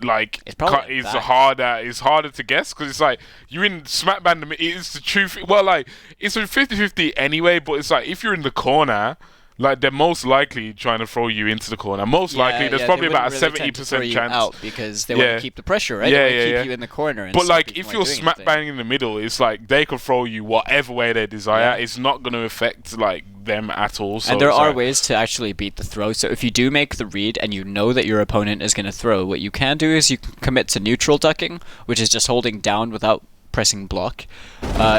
like is harder to guess, because it's like you're in smack bang. It's the truth. Well, like it's a 50-50 anyway, but it's like if you're in the corner, like they're most likely trying to throw you into the corner. Most likely, there's probably about a 70% chance out because they want to keep the pressure, right? Yeah, they want to keep you in the corner. But like if you're smack bang in the middle, it's like they could throw you whatever way they desire. It's not going to affect like them at all. So and there are ways to actually beat the throw. So if you do make the read and you know that your opponent is going to throw, what you can do is you can commit to neutral ducking, which is just holding down without pressing block.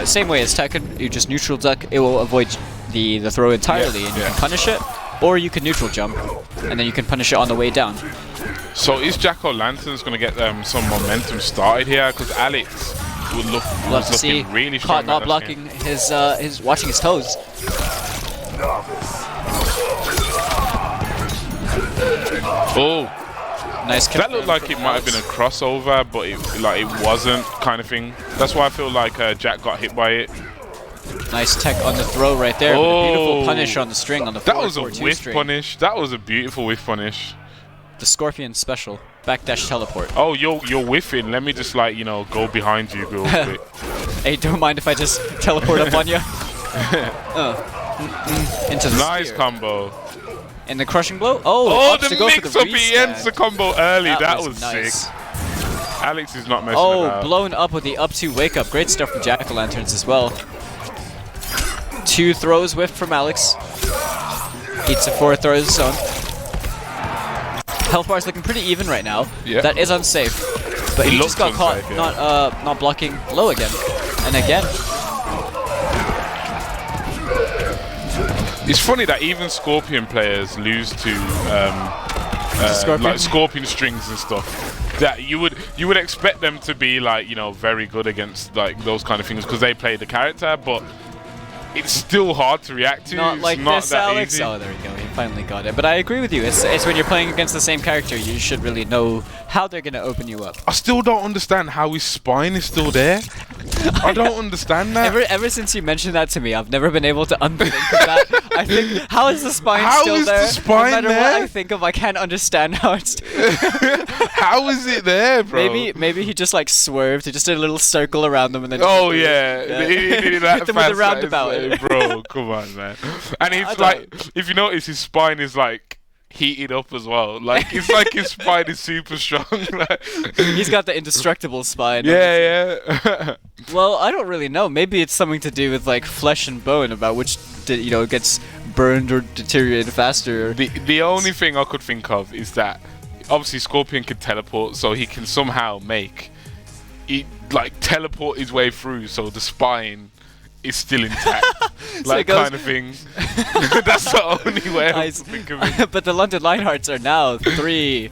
Same way as Tekken, you just neutral duck, it will avoid the throw entirely, and you can punish it, or you can neutral jump, and then you can punish it on the way down. So is Jack-O-Lanterns going to get some momentum started here? Because Alex Love to see really Caught strong. not blocking his watching his toes. Oh, nice. That looked like it might have been a crossover, but it wasn't, kind of thing. That's why I feel like Jack got hit by it. Nice tech on the throw right there. With a beautiful punish on the string on the 4-4-2 That was a whiff string. punish. That was a beautiful whiff punish. The Scorpion special backdash teleport. Oh, you're whiffing. Let me just go behind you real quick. Hey, don't mind if I just teleport up on you. Into the nice spear. combo. And the crushing blow. Oh, the mix-up. He ends the combo early. That was nice. sick. Alex is not messing about. Blown up with the up-2 wake-up. Great stuff from Jack-o'-lanterns as well. 2 throws whiffed from Alex. Eats a 4 throws his own. Health bar is looking pretty even right now. Yeah. That is unsafe. But he just got caught yeah. not blocking low again. And again. It's funny that even Scorpion players lose to like Scorpion strings and stuff. That you would expect them to be very good against those kind of things because they play the character, but it's still hard to react to. Not like this, Alex. Easy. Oh, there we go. He finally got it. But I agree with you. It's when you're playing against the same character, you should really know how they're gonna open you up. I still don't understand how his spine is still there. I don't understand that. Ever since you mentioned that to me, I've never been able to unthink of that. I think, how is the spine still there? How is the spine no matter there? what I think of, I can't understand how it's... How is it there, bro? Maybe he just swerved. He just did a little circle around them and then... Oh, yeah. He did that hit them with a roundabout. Bro, come on, man. And it's if you notice, his spine is heated up as well. It's like his spine is super strong. He's got the indestructible spine. Yeah. Well, I don't really know. Maybe it's something to do with flesh and bone, about which gets burned or deteriorated faster. The only thing I could think of is that obviously Scorpion can teleport, so he can somehow teleport his way through, so the spine is still intact. Kind of thing. That's the only way I think of it. But the London Lionhearts are now 3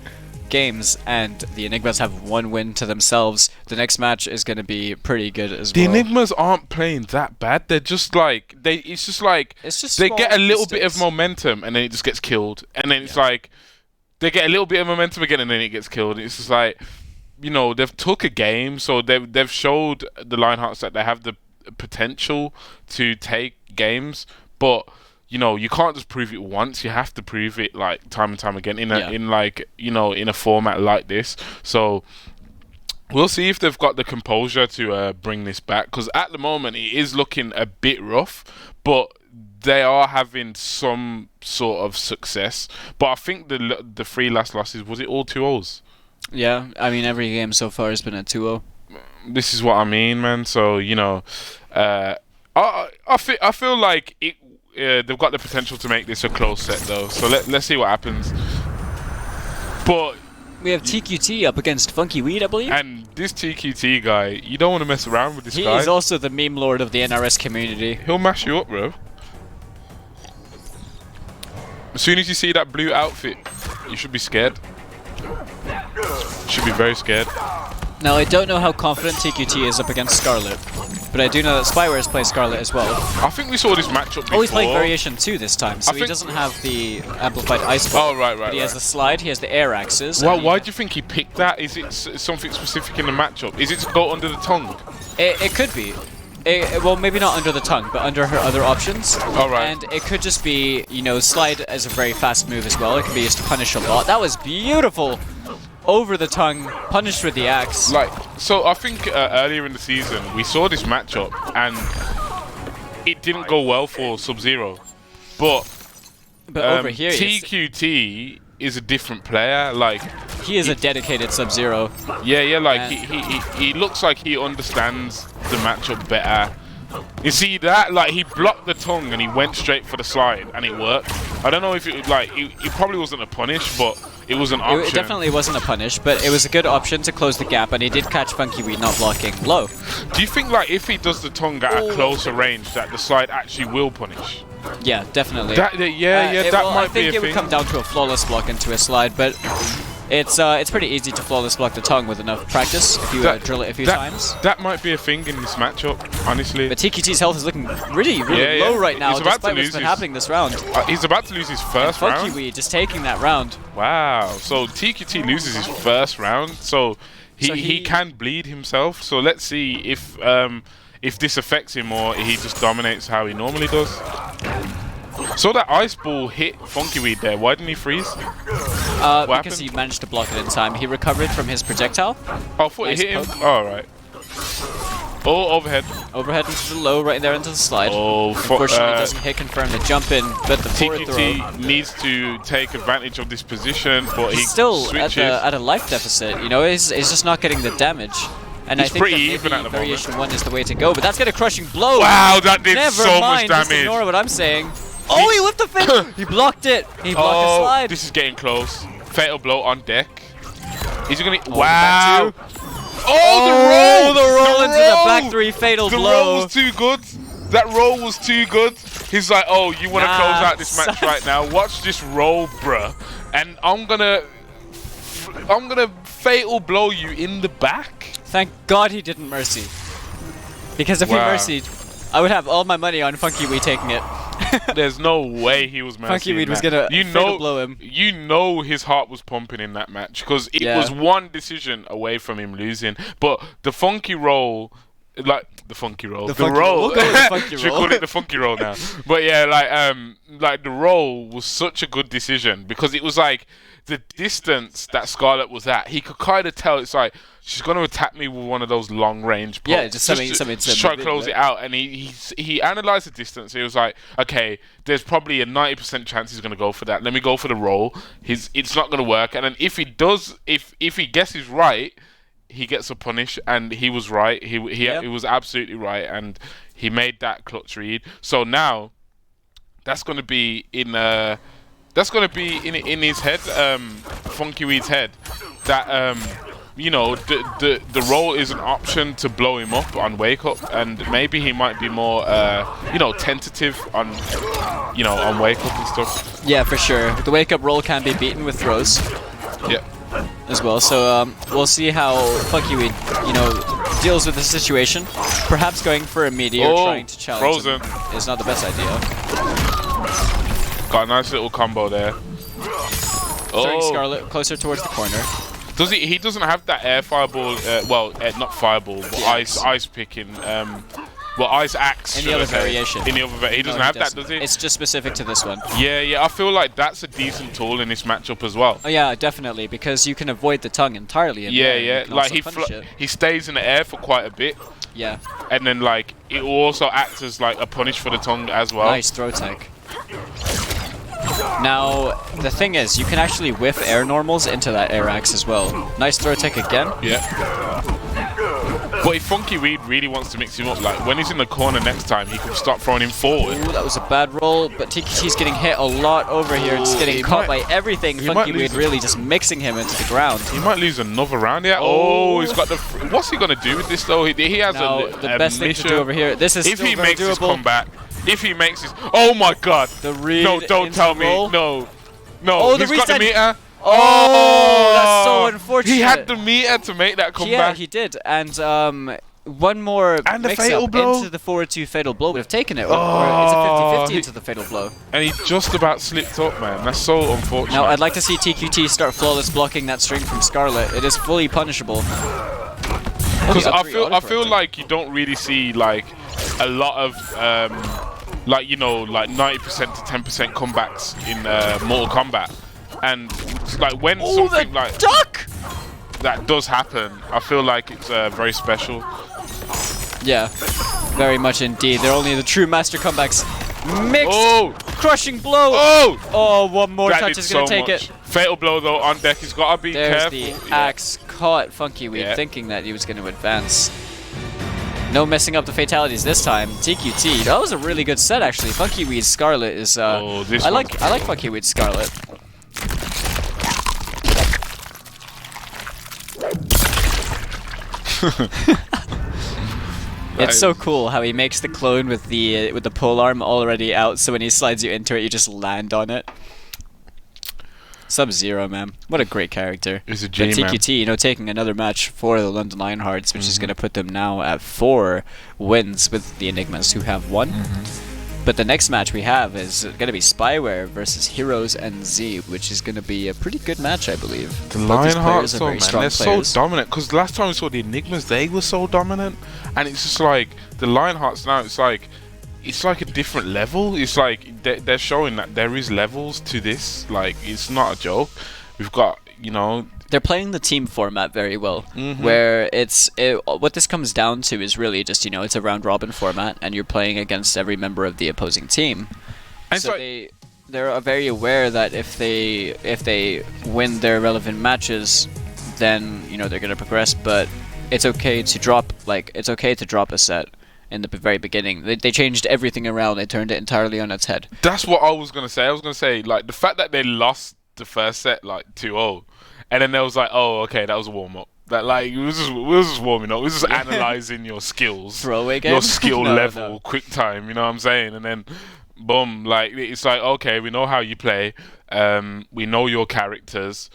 games, and the Enigmas have 1 win to themselves. The next match is going to be pretty good as well. The Enigmas aren't playing that bad. They're just they get a little bit of momentum and then it just gets killed. And then it's they get a little bit of momentum again and then it gets killed. It's just they've took a game, so they've showed the Lionhearts that they have the potential to take games, but you can't just prove it once. You have to prove it time and time again in a format like this. So we'll see if they've got the composure to bring this back, because at the moment it is looking a bit rough, but they are having some sort of success. But I think the 3 last losses, was it all 2-0s? Yeah, I mean every game so far has been a 2-0. This is what I mean, man. So I feel like they've got the potential to make this a close set, though. So let's see what happens. But we have TQT up against Funky Weed, I believe. And this TQT guy, you don't want to mess around with this guy. He is also the meme lord of the NRS community. He'll mash you up, bro. As soon as you see that blue outfit, you should be scared. You should be very scared. Now, I don't know how confident TQT is up against Scarlet, but I do know that Spyware is playing Scarlet as well. I think we saw this matchup before. Oh, he's playing Variation 2 this time, so he doesn't have the amplified ice ball. Oh, right. But he has the slide, he has the air axes. Well, why do you think he picked that? Is it something specific in the matchup? Is it to go under the tongue? It could be. Well, maybe not under the tongue, but under her other options. All right. And it could just be, slide as a very fast move as well. It can be used to punish a lot. That was beautiful. Over the tongue, punished with the axe. So I think earlier in the season we saw this matchup and it didn't go well for Sub-Zero, but over here, TQT is a different player. He is a dedicated Sub-Zero. Yeah. He looks like he understands the matchup better. You see that? He blocked the tongue and he went straight for the slide and it worked. I don't know if it probably wasn't a punish, but it was an option. It definitely wasn't a punish, but it was a good option to close the gap, and he did catch Funky Weed not blocking low. Do you think if he does the tongue at a closer range, that the slide actually will punish? Yeah, definitely. That might be a thing. I think it would come down to a flawless block into a slide, but It's pretty easy to flawless block the tongue with enough practice if you drill it a few times. That might be a thing in this matchup, honestly. But TQT's health is looking really low right now, despite what's been happening this round. He's about to lose his first round. Funky Weed just taking that round. Wow. So TQT loses his first round, so he can bleed himself. So let's see if this affects him or he just dominates how he normally does. So that ice ball hit Funky Weed there. Why didn't he freeze? Because he managed to block it in time. He recovered from his projectile. Oh, I thought it hit him. Oh, right. Oh, overhead. Overhead into the low, right there into the slide. Oh, unfortunately, doesn't hit confirm the jump in, but the forward throw. TQT needs to take advantage of this position, but he's he still switches. at a life deficit. You know, he's just not getting the damage. And he's I think pretty that even at the variation moment. 1 is the way to go, but that's got a crushing blow. Wow, that did Never so mind, much damage. Just ignore what I'm saying. Oh, he whipped the fin! He blocked it. He blocked the slide. This is getting close. Fatal blow on deck. Is he gonna? Wow! Oh, the roll into the back 3 fatal blow. The roll was too good. That roll was too good. He's like, oh, you want to close out this match right now? Watch this roll, bruh. And I'm gonna fatal blow you in the back. Thank God he didn't mercy. Because if he mercied, I would have all my money on Funky Weed taking it. There's no way he was mercying. Funky Weed was gonna fatal blow him. You know his heart was pumping in that match because it was one decision away from him losing. But the funky roll, like the funky roll, the roll. We'll go with the funky Should roll. call it the funky roll now. But yeah, like the roll was such a good decision because it was like the distance that Scarlet was at. He could kind of tell it's like she's going to attack me with one of those long range pokes. Yeah, just something to try to close it out. And he analyzed the distance. He was like, okay, there's probably a 90% chance he's going to go for that. Let me go for the roll. It's not going to work. And then if he does, if he guesses right, he gets a punish. And he was right. He was absolutely right. And he made that clutch read. So now that's going to be in his head, Funky Weed's head, that you know, the roll is an option to blow him up on wake up, and maybe he might be more you know, tentative on on wake up and stuff. Yeah, for sure. The wake up roll can be beaten with throws. Yeah. As well, so we'll see how Funky Weed, deals with the situation. Perhaps going for a meteor, trying to challenge him is not the best idea. Got a nice little combo there. Throwing Scarlet closer towards the corner. Does he? He doesn't have that air fireball. Not fireball, but ice picking. Ice axe. In the other variation. He doesn't have that, does he? It's just specific to this one. Yeah. I feel like that's a decent tool in this matchup as well. Oh yeah, definitely, because you can avoid the tongue entirely. Yeah. Like he stays in the air for quite a bit. Yeah. And then like it will also act as like a punish for the tongue as well. Nice throw tech. Now, the thing is, you can actually whiff air normals into that air axe as well. Nice throw tech again. Yeah. But if Funky Weed really wants to mix him up, like when he's in the corner next time, he can start throwing him forward. Ooh, that was a bad roll, but TQT's getting hit a lot over here. Just getting caught by everything. Funky Weed really just mixing him into the ground. He might lose another round here. Oh, he's got the... What's he going to do with this though? He has the best thing to do over here. This is if still he very makes doable. his comeback. If he makes his... Oh my god. The read. No, don't tell me. No. Oh, he's got the meter. Oh, that's so unfortunate. He had the meter to make that comeback. Yeah, he did. And one more mix-up into the forward 2 fatal blow would have taken it. Or it's a 50-50 into the fatal blow. And he just about slipped up, man. That's so unfortunate. Now, I'd like to see TQT start flawless blocking that string from Scarlet. It is fully punishable. Because I feel like you don't really see like a lot of like 90% to 10% comebacks in Mortal Kombat, and like when something like duck that does happen, I feel like it's very special. Yeah, very much indeed. They're only the true master comebacks. Mixed crushing blow. One more touch is gonna take it. Fatal blow though on deck. He's gotta be careful. There's the axe caught Funky Weed, thinking that he was gonna advance. No messing up the fatalities this time. TQT. That was a really good set actually. Funky Weed's Scarlet is I like Funky Weed's Scarlet. It's so cool how he makes the clone with the polearm already out, so when he slides you into it, you just land on it. Sub-Zero, man. What a great character. He's a G, but man. TQT, you know, taking another match for the London Lionhearts, which is going to put them now at 4 wins with the Enigmas, who have 1. But the next match we have is going to be Spyware versus Heroes and Z, which is going to be a pretty good match, I believe. The Lionhearts, though, man, they're so dominant. Because last time we saw the Enigmas, they were so dominant. And it's just like, the Lionhearts now, it's like a different level. It's like, they're showing that there is levels to this. Like, it's not a joke. We've got, you know... They're playing the team format very well, where what this comes down to is really just, you know, it's a round-robin format, and you're playing against every member of the opposing team. And so they're very aware that if they win their relevant matches, then, you know, they're going to progress, but it's okay to drop a set in the very beginning. They changed everything around. They turned it entirely on its head. That's what I was going to say. I was going to say, like, the fact that they lost the first set, like, 2-0, and then there was like, oh, okay, that was a warm-up. That, like, we was just warming up. We was just analysing your skills. Throwaway game? Your skill level, quick time, you know what I'm saying? And then, boom, like, it's like, okay, we know how you play. We know your characters.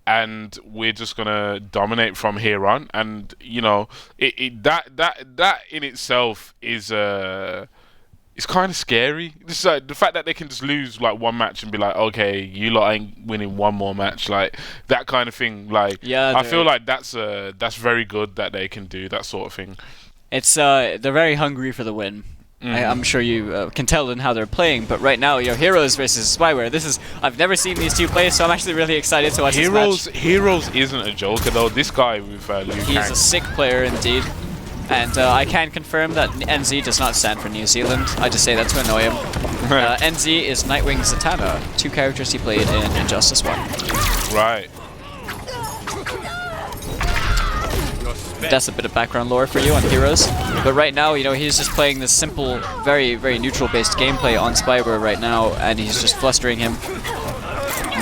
And we're just gonna dominate from here on, and you know, that in itself is it's kind of scary. It's like the fact that they can just lose like one match and be like, okay, you lot ain't winning one more match, like that kind of thing. Like, yeah, I feel like that's very good that they can do that sort of thing. It's they're very hungry for the win. I'm sure you can tell in how they're playing, but right now, Heroes versus Spyware. I've never seen these two play, so I'm actually really excited to watch this match. Heroes isn't a joker though. This guy with Liu Kang. He's a sick player indeed, and I can confirm that NZ does not stand for New Zealand. I just say that to annoy him. NZ is Nightwing Zatanna, 2 characters he played in Injustice 1. Right. That's a bit of background lore for you on Heroes. But right now, you know, he's just playing this simple, very, very neutral-based gameplay on Spyware right now, and he's just flustering him.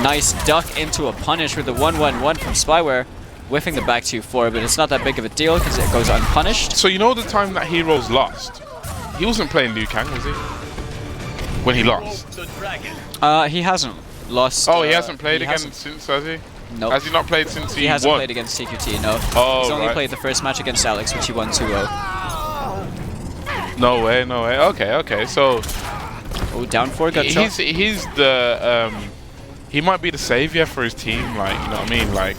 Nice duck into a punish with the 1-1-1 from Spyware, whiffing the back 2-4, but it's not that big of a deal because it goes unpunished. So you know the time that Heroes lost? He wasn't playing Liu Kang, was he? When he lost? He hasn't lost. Oh, he hasn't played again since, has he? Nope. Has he not played since he hasn't won? Played against TQT, no. Oh, he's only played the first match against Alex, which he won 2-0. No way, no way. Okay, so... Oh, down 4, got shot. He's the... he might be the savior for his team, like, you know what I mean? Like,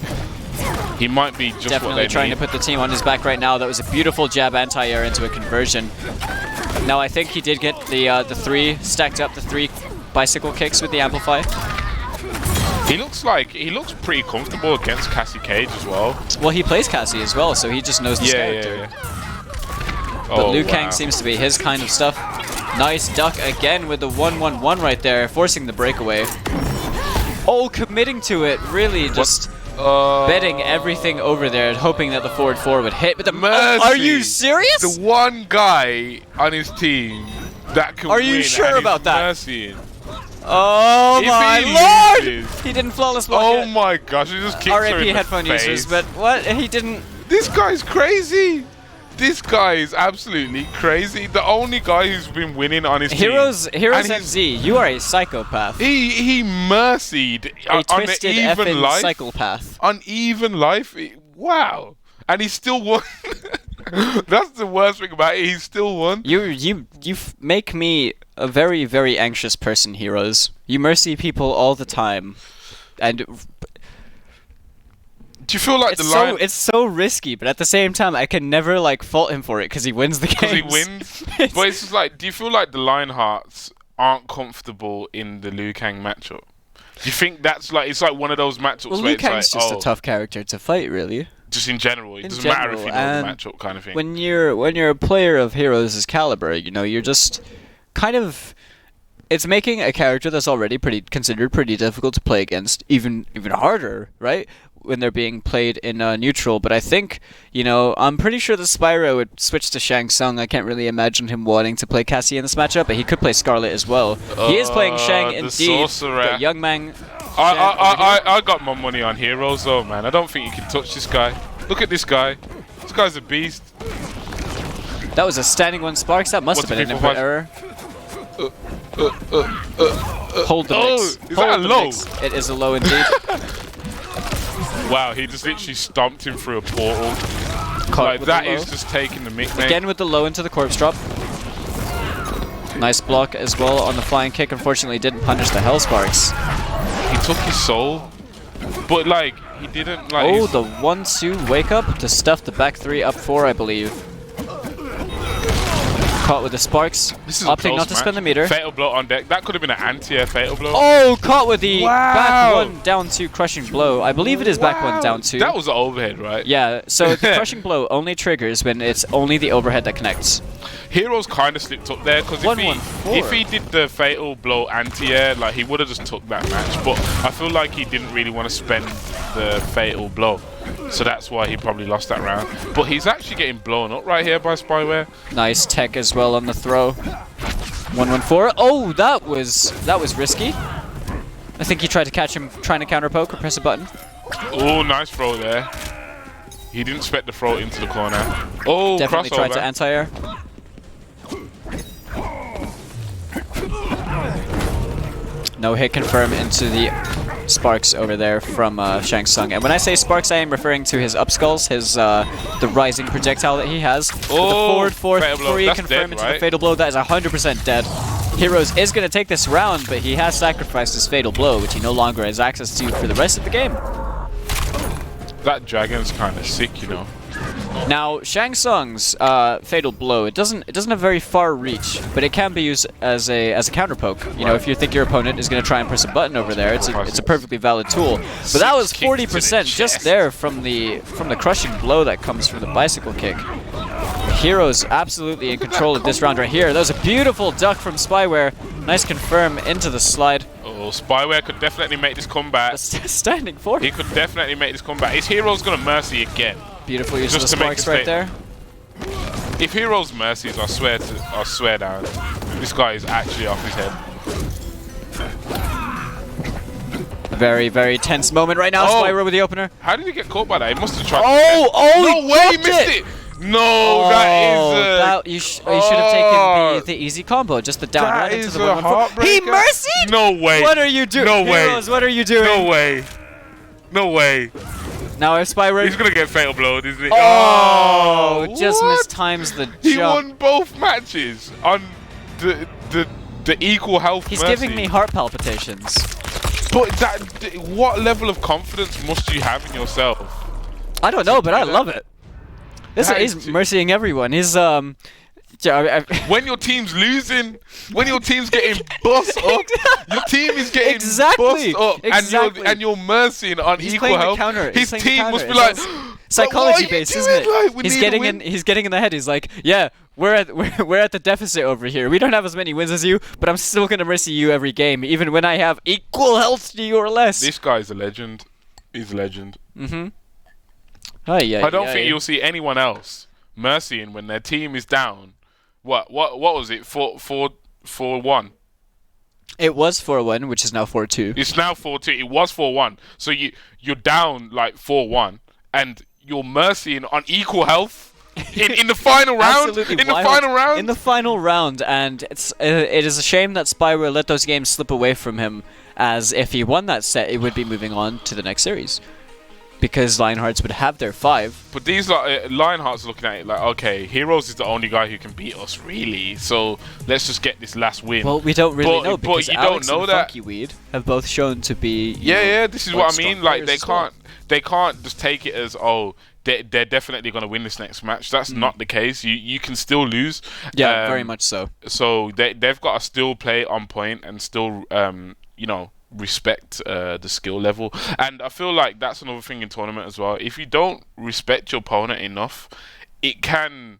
he might be just definitely what they trying need. to put the team on his back right now. That was a beautiful jab anti-air into a conversion. Now, I think he did get the 3 stacked up, the 3 bicycle kicks with the Amplify. He looks pretty comfortable against Cassie Cage as well. Well, he plays Cassie as well, so he just knows this character. Yeah. But Liu Kang seems to be his kind of stuff. Nice duck again with the 1-1-1 right there, forcing the breakaway. Oh, committing to it, really just betting everything over there and hoping that the forward 4 would hit. But are you serious? The one guy on his team that can win. Are you sure about that? Mercying. Oh my lord! He didn't flawless block Oh it. my gosh, he just kicked her in the headphone face. users, but what? He didn't... This guy's crazy! This guy is absolutely crazy. The only guy who's been winning on his team. Heroes MZ, you are a psychopath. He mercied a on twisted an even life. Psychopath. On even life. Wow. And he still won. That's the worst thing about it. He still won. You make me a very, very anxious person, Heroes. You mercy people all the time. And... Do you feel like it's so risky, but at the same time, I can never like fault him for it because he wins the game. Because he wins. But it's just like, do you feel like the Lionhearts aren't comfortable in the Liu Kang matchup? Do you think that's like it's like one of those matchups where Liu Kang's it's like, just a tough character to fight, really. Just in general, it doesn't matter if you know the matchup kind of thing. When you're a player of Heroes' caliber, you know, you're just kind of. It's making a character that's already considered pretty difficult to play against even harder, right? When they're being played in neutral, but I think, you know, I'm pretty sure the Spyro would switch to Shang Tsung. I can't really imagine him wanting to play Cassie in this matchup, but he could play Scarlet as well. He is playing Shang indeed, but young man... I got my money on Heroes though, man. I don't think you can touch this guy. Look at this guy. This guy's a beast. That was a standing 1 Sparks. That must have been an input error. Hold the mix. Is Hold that a the low? mix. It is a low indeed. Wow, he just literally stomped him through a portal. Caught Like, with that the low. is just taking the mic, mate. Again with the low into the corpse drop. Nice block as well on the flying kick. Unfortunately, didn't punish the Hell Sparks. He took his soul, but like he didn't like. Oh, the 1-2 wake up to stuff the back 3 up 4, I believe. Caught with the sparks. This is opting not to spin the meter. Fatal blow on deck. That could have been an anti-air fatal blow. Oh, caught with the back Wow. 1 down 2 crushing blow. I believe it is back 1 down 2. That was the overhead, right? Yeah, so the crushing blow only triggers when it's only the overhead that connects. Heroes kind of slipped up there because if he did the fatal blow anti-air, like he would have just took that match. But I feel like he didn't really want to spend the fatal blow, so that's why he probably lost that round. But he's actually getting blown up right here by Spyware. Nice tech as well on the throw. 1-1-4. Oh, that was risky. I think he tried to catch him trying to counter poke or press a button. Oh, nice throw there. He didn't expect the throw into the corner. Oh, definitely crossover. tried to anti-air. No hit confirm into the sparks over there from Shang Tsung. And when I say sparks, I am referring to his up skulls, his the rising projectile that he has. Oh, with the forward 4-3 That's confirm dead, into right? the fatal blow. That is 100% dead. Heroes is going to take this round, but he has sacrificed his fatal blow, which he no longer has access to for the rest of the game. That dragon's kind of sick, you know. Now, Shang Tsung's fatal blow, it doesn't have very far reach, but it can be used as a counter poke. You know, if you think your opponent is going to try and press a button over there, it's a perfectly valid tool. But that was 40% just there from the crushing blow that comes from the bicycle kick. Heroes absolutely in control of this round right here. That was a beautiful duck from Spyware. Nice confirm into the slide. Oh, Spyware could definitely make this comeback. Standing 4. He could definitely make this comeback. His Hero's gonna Mercy again. Beautiful use of the Just to make sparks right there. If Hero's Mercies, I swear down, this guy is actually off his head. Very, very tense moment right now. Spyro with the opener. How did he get caught by that? He must have tried. Oh, no way, he missed it. No, that is. You should have taken the easy combo, just the down run into the 1-1-4. He mercied? No way. What are you doing? No way. Heroes, what are you doing? No way. No way. Now if Spyro... He's gonna get fatal blowed, isn't he? Oh, just mistimes the jump. He won both matches on the equal health. He's Mercy. giving me heart palpitations. But what level of confidence must you have in yourself? I don't know, but I love it. He's mercying everyone. He's when your team's losing, when your team's getting bossed up, your team is getting bossed up, and you're mercying on equal health. His team must be like psychology based, isn't it? Like, he's getting in the head. He's like, yeah, we're at the deficit over here. We don't have as many wins as you, but I'm still gonna mercy you every game, even when I have equal health to you or less. This guy's a legend. He's a legend. Mm-hmm. I don't think you'll see anyone else mercying when their team is down. What was it? 4-1. It was 4-1, which is now 4-2. It's now 4-2. It was 4-1. So you're down like 4-1, and you're mercying on equal health in the final round. Absolutely in the final round. In the final round, and it is a shame that Spyro let those games slip away from him. As if he won that set, it would be moving on to the next series. Because Lionhearts would have their 5. But these Lionhearts are looking at it like, okay, Heroes is the only guy who can beat us, really. So let's just get this last win. Well, we don't really know because but you Alex don't know and that. Funky Weed have both shown to be. Yeah. This is what I mean. Like they they can't just take it as they're definitely going to win this next match. That's not the case. You can still lose. Yeah, very much so. So they've got to still play on point and still respect the skill level. And I feel like that's another thing in tournament as well. If you don't respect your opponent enough, it can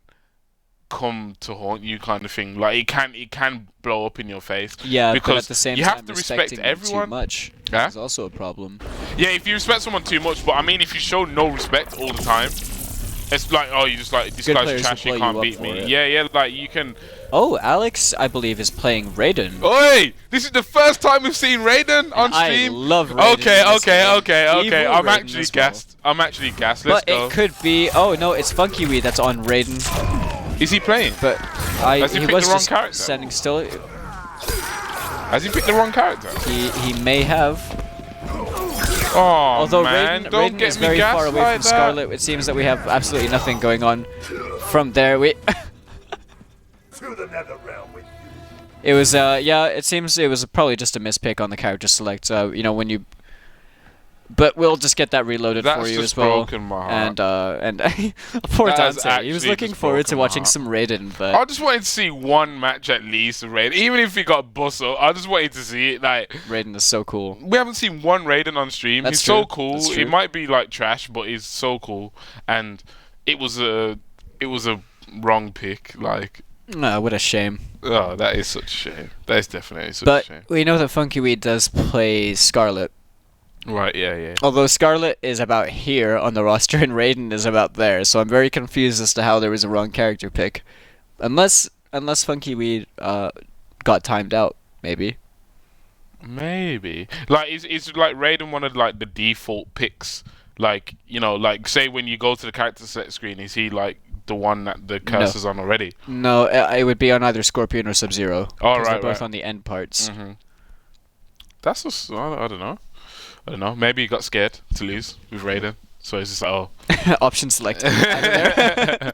come to haunt you, kind of thing. Like it can blow up in your face. Yeah, because but at the same you time, have to respect everyone. Too much is also a problem. Yeah, if you respect someone too much, but I mean, if you show no respect all the time, it's like, oh, you just like, this guy's trash, he can't beat me. Yeah, like you can. Oh, Alex, I believe, is playing Raiden. Oi! This is the first time we've seen Raiden on stream. I love Raiden. Okay. I'm actually gassed. Let's go. But it could be. Oh no, it's Funky Weed that's on Raiden. Is he playing? But Has he picked was the wrong just character? standing still. Has he picked the wrong character? He may have. Oh, Although man, Raiden is very far away from Scarlet, it seems that we have absolutely nothing going on. From there, we. It was, yeah, it seems it was probably just a mispick on the character select. You know, when you. But we'll just get that reloaded for you as well. Broken my heart. And poor Dante. He was looking forward to watching some Raiden, but I just wanted to see one match at least of Raiden, even if he got bust up. I just wanted to see it. Like Raiden is so cool. We haven't seen one Raiden on stream. That's he's true. so cool. That's true. It might be like trash, but he's so cool. And it was a wrong pick. Like. No, what a shame. Oh, that is such a shame. That is definitely such a shame. But we know that Funky Weed does play Scarlet. Right, yeah. Although Scarlet is about here on the roster and Raiden is about there, so I'm very confused as to how there was a wrong character pick. Unless Funky Weed got timed out, maybe. Maybe. Like, it's like Raiden wanted, like, the default picks. Like, you know, like, say when you go to the character select screen, is he, like, the one that the curse is on already? No, it would be on either Scorpion or Sub-Zero. Oh, right, they're both on the end parts. Mm-hmm. That's just, I don't know. I don't know. Maybe he got scared to lose with Raiden, so he's just like, oh. Option selected. Like,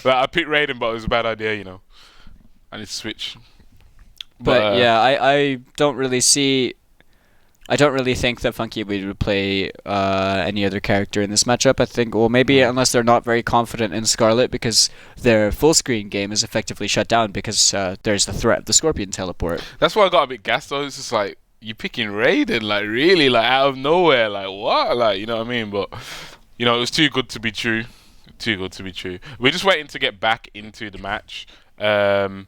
I picked Raiden, but it was a bad idea, you know. I need to switch. But yeah, I don't really see. I don't really think that Funky Weed would play any other character in this matchup. I think, well, maybe unless they're not very confident in Scarlet, because their full screen game is effectively shut down because there's the threat of the Scorpion teleport. That's why I got a bit gassed though. It's just like, you picking Raiden, like, really, like, out of nowhere, like, what? Like, you know what I mean? But, you know, it was too good to be true. Too good to be true. We're just waiting to get back into the match. So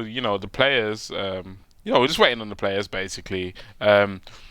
you know, the players, you know, we're just waiting on the players, basically.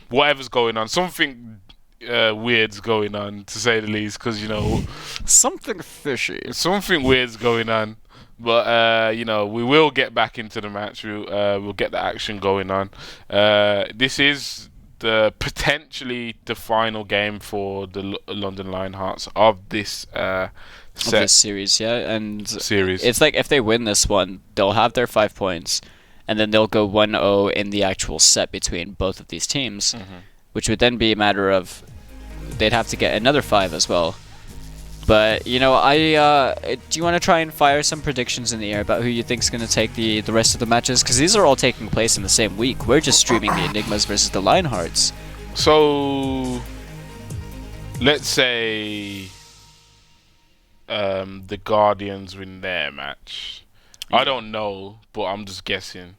Whatever's going on, something weird's going on, to say the least, because, you know... Something fishy. Something weird's going on. But, you know, we will get back into the match. We'll get the action going on. This is potentially the final game for the London Lionhearts of this set. Of this series, yeah. And series. It's like if they win this one, they'll have their 5 points, and then they'll go 1-0 in the actual set between both of these teams, which would then be a matter of they'd have to get another 5 as well. But, you know, do you want to try and fire some predictions in the air about who you think's going to take the rest of the matches? Because these are all taking place in the same week. We're just streaming the Enigmas versus the Lionhearts. So, let's say the Guardians win their match. Yeah. I don't know, but I'm just guessing.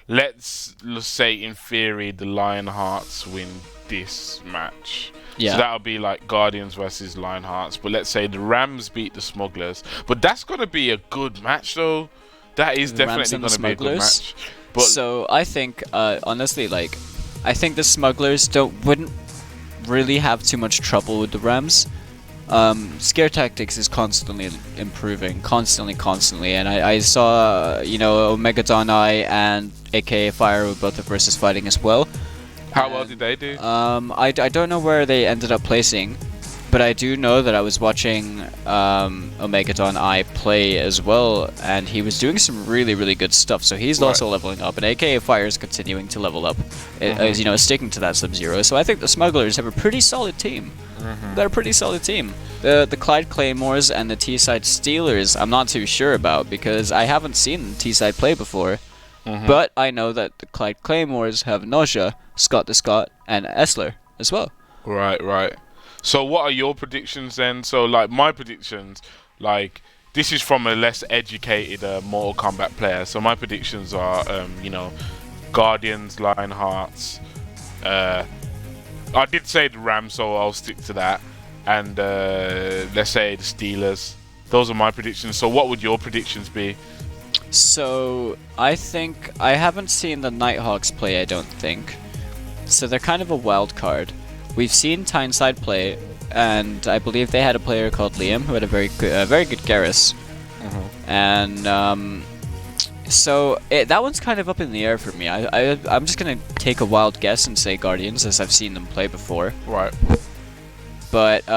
Let's say, in theory, the Lionhearts win this match. Yeah. So that'll be like Guardians versus Lionhearts. But let's say the Rams beat the Smugglers. But that's going to be a good match, though. That is definitely going to be a good match. But so I think, honestly, like, I think the Smugglers wouldn't really have too much trouble with the Rams. Scare tactics is constantly improving, constantly, and I saw, you know, Omega Donai and AKA Fire were both the versus fighting as well. How well did they do? I don't know where they ended up placing, but I do know that I was watching Omega Donai play as well, and he was doing some really good stuff. So he's also leveling up, and AKA Fire is continuing to level up, as you know, sticking to that Sub-Zero. So I think the Smugglers have a pretty solid team. They're a pretty solid team. The Clyde Claymores and the T-Side Steelers, I'm not too sure about because I haven't seen the T-Side play before. But I know that the Clyde Claymores have Nausea, Scott the Scott, and Essler as well. Right. So what are your predictions then? So, like, my predictions, like, this is from a less educated Mortal Kombat player. So my predictions are, you know, Guardians, Lionhearts. I did say the Rams, so I'll stick to that. And let's say the Steelers. Those are my predictions. So what would your predictions be? So I think I haven't seen the Nighthawks play, I don't think. So they're kind of a wild card. We've seen Tyneside play, and I believe they had a player called Liam who had a very good Garrus. And so that one's kind of up in the air for me. I'm just gonna take a wild guess and say Guardians, as I've seen them play before. Right. But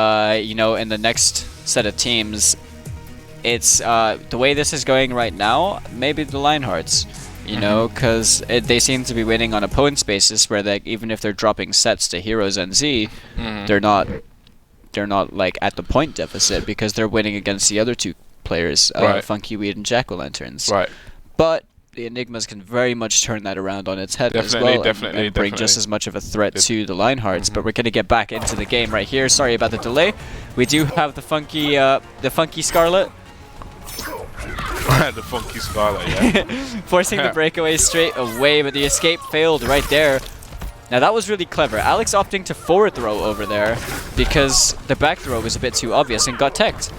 you know, in the next set of teams, it's the way this is going right now, maybe the Lionhearts. You know, because they seem to be winning on opponent's basis, where they, even if they're dropping sets to Heroes and Z, they're not like at the point deficit because they're winning against the other two players, Funky Weed and Jack-O-Lanterns. Right. But the Enigmas can very much turn that around on its head as well, and bring just as much of a threat to the Lionhearts. But we're gonna get back into the game right here. Sorry about the delay. We do have the Funky Scarlet. The Funky Scarlet, yeah. Forcing the breakaway straight away, but the escape failed right there. Now that was really clever. Alex opting to forward throw over there because the back throw was a bit too obvious and got teched.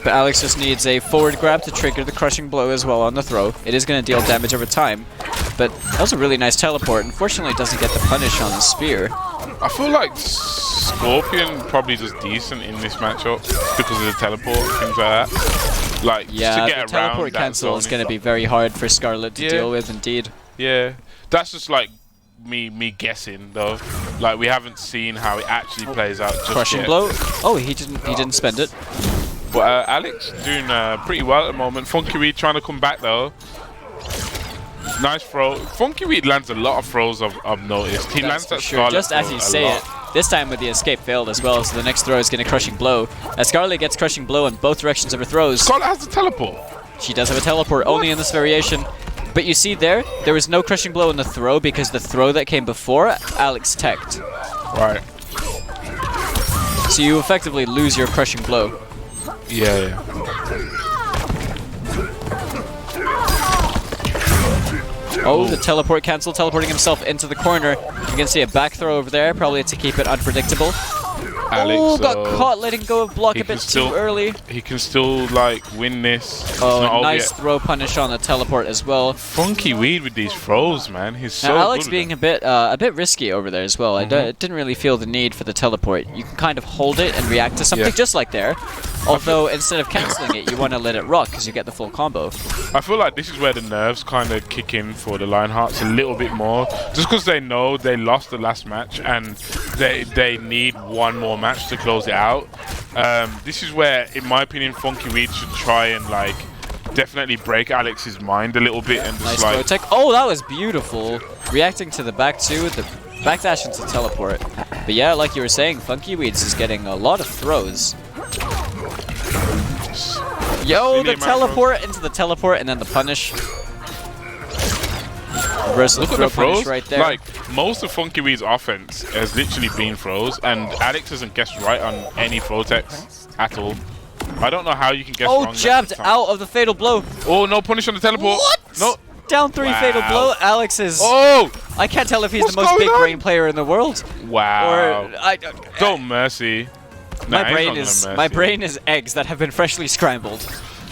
But Alex just needs a forward grab to trigger the crushing blow as well on the throw. It is going to deal damage over time, but that was a really nice teleport. Unfortunately, it doesn't get the punish on the spear. I feel like Scorpion probably does decent in this matchup because of the teleport and things like that. Like, yeah, to get the teleport cancel is going to be very hard for Scarlet to deal with, indeed. Yeah, that's just like me guessing though. Like, we haven't seen how it actually plays out just Crushing yet. blow. Oh, he didn't spend it. But Alex doing pretty well at the moment. Funky Weed trying to come back though. Nice throw. Funky Weed lands a lot of throws I've noticed. He lands that Scarlet just as you say it. This time with the escape failed as well, so the next throw is going to Crushing Blow. As Scarlet gets Crushing Blow in both directions of her throws. Scarlet has the teleport. She does have a teleport, only in this variation. But you see there was no Crushing Blow in the throw because the throw that came before, Alex teched. Right. So you effectively lose your Crushing Blow. Yeah. Oh, the teleport cancel, teleporting himself into the corner. You can see a back throw over there, probably to keep it unpredictable. Alex, got caught letting go of block a bit too early. He can still like win this. Oh, nice throw punish on the teleport as well. Funky Weed with these throws, man. He's so now, Alex good being a bit risky over there as well. I didn't really feel the need for the teleport. You can kind of hold it and react to something just like there. Although instead of cancelling it, you want to let it rock because you get the full combo. I feel like this is where the nerves kind of kick in for the Lionhearts a little bit more, just because they know they lost the last match and they need one more match to close it out. This is where, in my opinion, Funky Weed should try and like definitely break Alex's mind a little bit and just nice tech. Oh, that was beautiful. Reacting to the back two, the backdash into teleport. But yeah, like you were saying, Funky Weeds is getting a lot of throws. Yo, the teleport into the teleport and then the punish. Reversal throw punish right there. Like, most of Funky Weed's offense has literally been throws, and Alex hasn't guessed right on any throw techs at all. I don't know how you can guess wrong. Oh, jabbed out of the fatal blow. Oh, no punish on the teleport. What? No. Down 3 fatal blow. Alex is... Oh! I can't tell if he's the most big brain player in the world. Wow. Or... Don't mercy. My brain is eggs that have been freshly scrambled.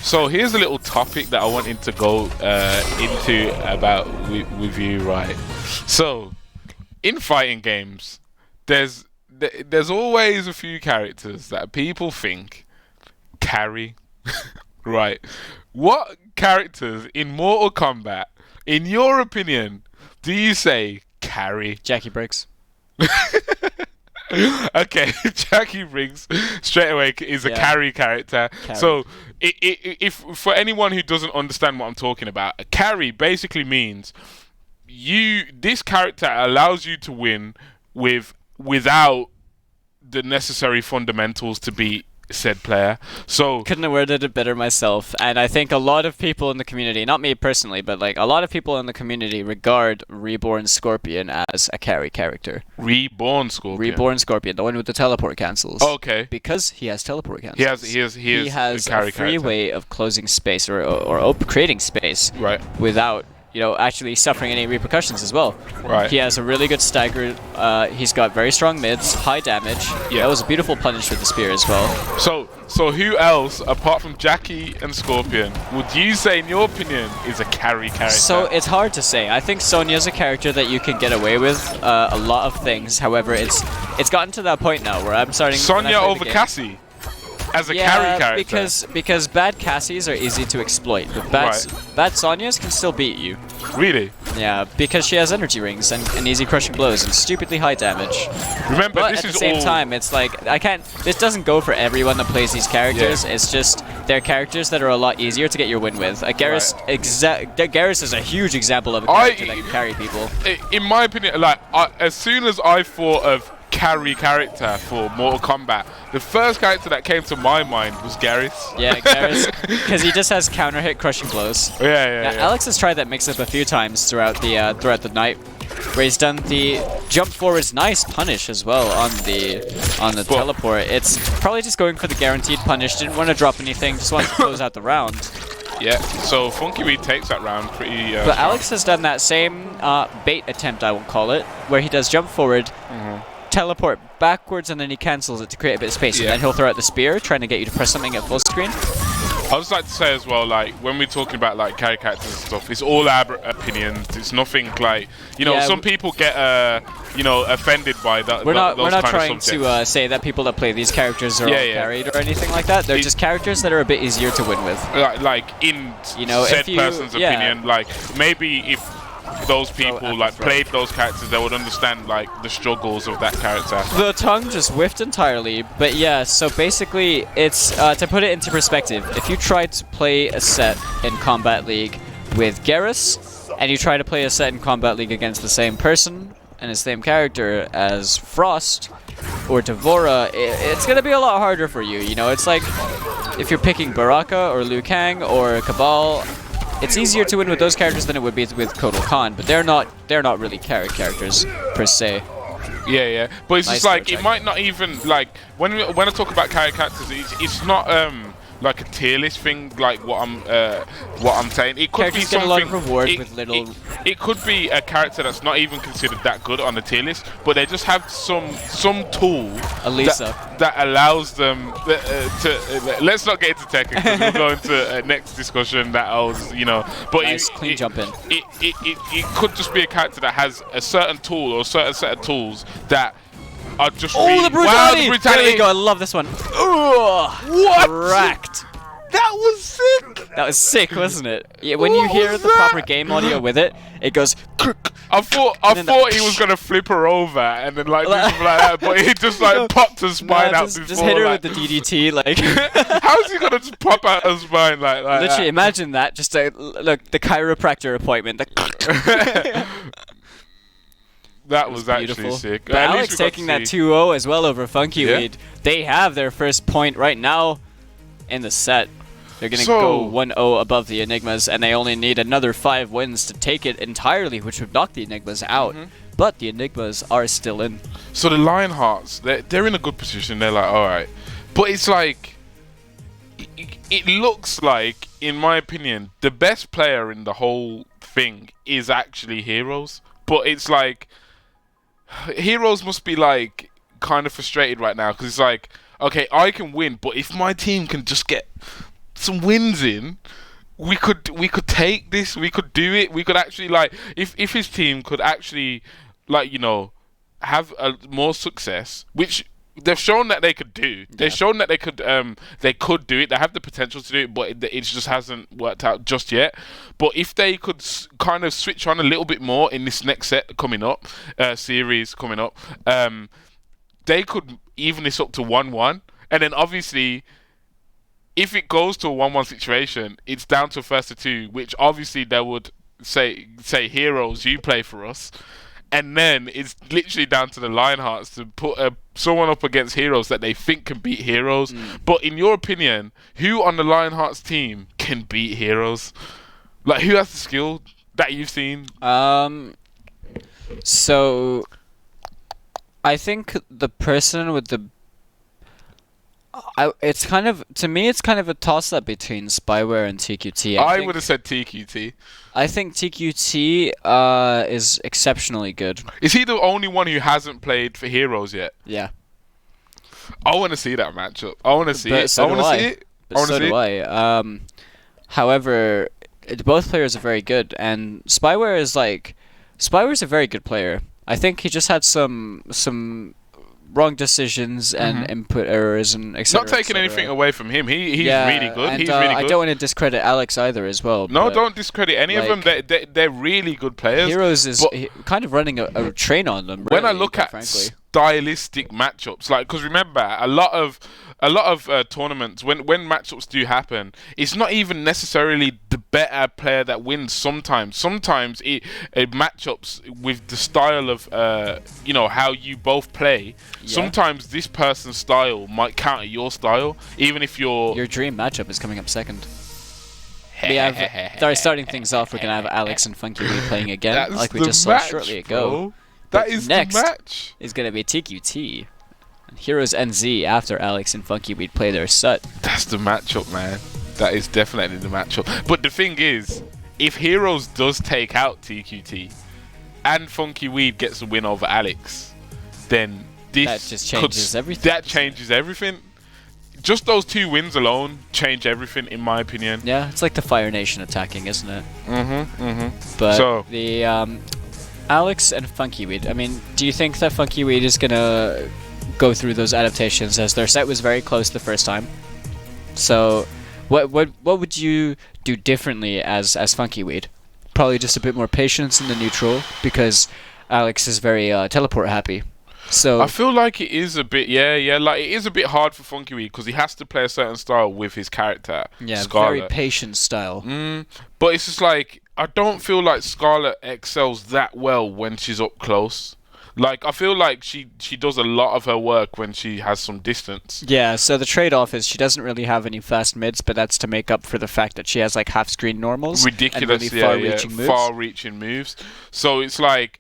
So here's a little topic that I wanted to go into about with you, right? So in fighting games, there's always a few characters that people think carry, right? What characters in Mortal Kombat, in your opinion, do you say carry? Jackie Briggs. Okay, Jackie Briggs straight away is a carry character. So, if for anyone who doesn't understand what I'm talking about, a carry basically means this character allows you to win without the necessary fundamentals to be said player. So couldn't have worded it better myself, and I think a lot of people in the community, not me personally, but like a lot of people in the community regard Reborn Scorpion as a carry character. Reborn Scorpion, the one with the teleport cancels. Okay. Because he has teleport cancels. He has a free way of closing space or creating space without actually suffering any repercussions as well. Right. He has a really good stagger. He's got very strong mids, high damage. Yeah. That was a beautiful punish with the spear as well. So who else, apart from Jackie and Scorpion, would you say, in your opinion, is a carry character? So it's hard to say. I think Sonya's a character that you can get away with a lot of things. However, it's gotten to that point now where I'm starting... Sonya over Cassie? As a carry character. because bad Cassies are easy to exploit, but bad Sonyas can still beat you. Really? Yeah, because she has energy rings and easy crushing blows and stupidly high damage. Remember, but this at is the same all... time, it's like, I can't... This doesn't go for everyone that plays these characters. Yeah. It's just, they're characters that are a lot easier to get your win with. Garrus, Garrus is a huge example of a character that can carry people. In my opinion, like, as soon as I thought of carry character for Mortal Kombat, the first character that came to my mind was Garrus. Yeah, Garrus, because he just has counter hit crushing blows. Yeah. Alex has tried that mix-up a few times throughout the night, where he's done the jump forward's nice punish as well on the teleport. It's probably just going for the guaranteed punish. Didn't want to drop anything, just wanted to close out the round. Yeah, so Funky Reed takes that round pretty But Alex has done that same bait attempt, I will call it, where he does jump forward, teleport backwards, and then he cancels it to create a bit of space, and then he'll throw out the spear, trying to get you to press something at full screen. I would just like to say as well, like, when we're talking about like carry characters and stuff, it's all our opinions. It's nothing like, you know, some people get you know, offended by that. We're not trying to say that people that play these characters are all carried or anything like that. They're just characters that are a bit easier to win with. Like in said person's opinion, like maybe if those people like played those characters, they would understand like the struggles of that character. The tongue just whiffed entirely, but yeah, so basically it's to put it into perspective, if you try to play a set in Kombat League with Garrus and you try to play a set in Kombat League against the same person and the same character as Frost or Devora, it's gonna be a lot harder for you. You know, it's like if you're picking Baraka or Liu Kang or Cabal, it's easier to win with those characters than it would be with Kotal Khan, but they're not really carry characters per se. Yeah, but it's just like it might not even like when I talk about carry characters, it's not like a tier list thing, like what I'm saying. It could be something. Get a lot of reward with little. It could be a character that's not even considered that good on the tier list, but they just have some tool that allows them to. Let's not get into tech because we'll go into a next discussion that I was, you know. But nice clean jump in. It could just be a character that has a certain tool or a certain set of tools that are just the brutality! Wow, the brutality! There we go, I love this one. Ugh, what? Cracked. That was sick! That was sick, wasn't it? Yeah, when you hear the proper game audio with it, it goes... I thought he was going to flip her over and then like do something like that, but he just like popped her spine out before. Just hit her like, with the DDT, like... How's he going to just pop out her spine like that? Literally, imagine that. Just look, the chiropractor appointment. That was actually sick. But Alex taking that 2-0 as well over Funky Weed. They have their first point right now in the set. They're going to go 1-0 above the Enigmas, and they only need another 5 wins to take it entirely, which would knock the Enigmas out. But the Enigmas are still in. So the Lionhearts, they're in a good position. They're like, all right. But it's like, it looks like, in my opinion, the best player in the whole thing is actually Heroes. But it's like, Heroes must be like kind of frustrated right now because it's like, okay, I can win, but if my team can just get some wins in, we could take this, we could do it, we could actually like if his team could actually like, you know, have more success, which they've shown that they could do. They've shown that they could do it. They have the potential to do it, but it just hasn't worked out just yet. But if they could kind of switch on a little bit more in this next set coming up, series coming up, they could even this up to 1-1. And then obviously, if it goes to a 1-1 situation, it's down to a first to 2, which obviously they would say Heroes, you play for us. And then it's literally down to the Lionhearts to put someone up against Heroes that they think can beat Heroes. But in your opinion, who on the Lionhearts team can beat Heroes? Like, who has the skill that you've seen? So I think the person with the it's kind of, to me, it's kind of a toss-up between Spyware and TQT. I would have said TQT. I think TQT is exceptionally good. Is he the only one who hasn't played for Heroes yet? Yeah. I want to see that matchup. I want to see it. So do I. However, both players are very good, and Spyware's a very good player. I think he just had some wrong decisions and input errors and etc. Not taking anything away from him. He's really good. And, he's really good. I don't want to discredit Alex either as well. No, don't discredit any of them. They're really good players. Heroes is kind of running a train on them. Really, when I look at stylistic matchups, like, because remember, a lot of tournaments, when matchups do happen, it's not even necessarily the better player that wins. Sometimes it matchups with the style of how you both play. Sometimes this person's style might counter your style, even if your dream matchup is coming up second. Starting things off, we're gonna have Alex and Funky Wee playing again, That's like we the just match, saw shortly ago. Bro. That is next the match. Is gonna be TQT. Heroes NZ after Alex and Funky Weed play their set. That's the matchup, man. That is definitely the matchup. But the thing is, if Heroes does take out TQT and Funky Weed gets a win over Alex, then that just changes everything. That changes everything. Just those 2 wins alone change everything, in my opinion. Yeah, it's like the Fire Nation attacking, isn't it? But so, the Alex and Funky Weed. I mean, do you think that Funky Weed is gonna go through those adaptations, as their set was very close the first time? So, what would you do differently as Funky Weed? Probably just a bit more patience in the neutral, because Alex is very teleport happy. So I feel like it is a bit, like it is a bit hard for Funky Weed because he has to play a certain style with his character. Yeah, Scarlet. very patient style. But it's just like, I don't feel like Scarlet excels that well when she's up close. Like, I feel like she does a lot of her work when she has some distance. Yeah, so the trade-off is she doesn't really have any fast mids, but that's to make up for the fact that she has like half-screen normals. Ridiculous, and really far-reaching moves. So it's like,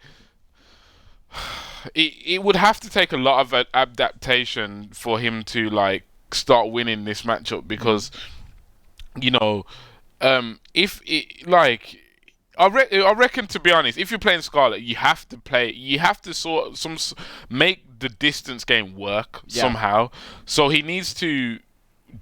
it would have to take a lot of adaptation for him to like start winning this matchup, because if it like I reckon, to be honest, if you're playing Scarlet, you have to make the distance game work somehow. So he needs to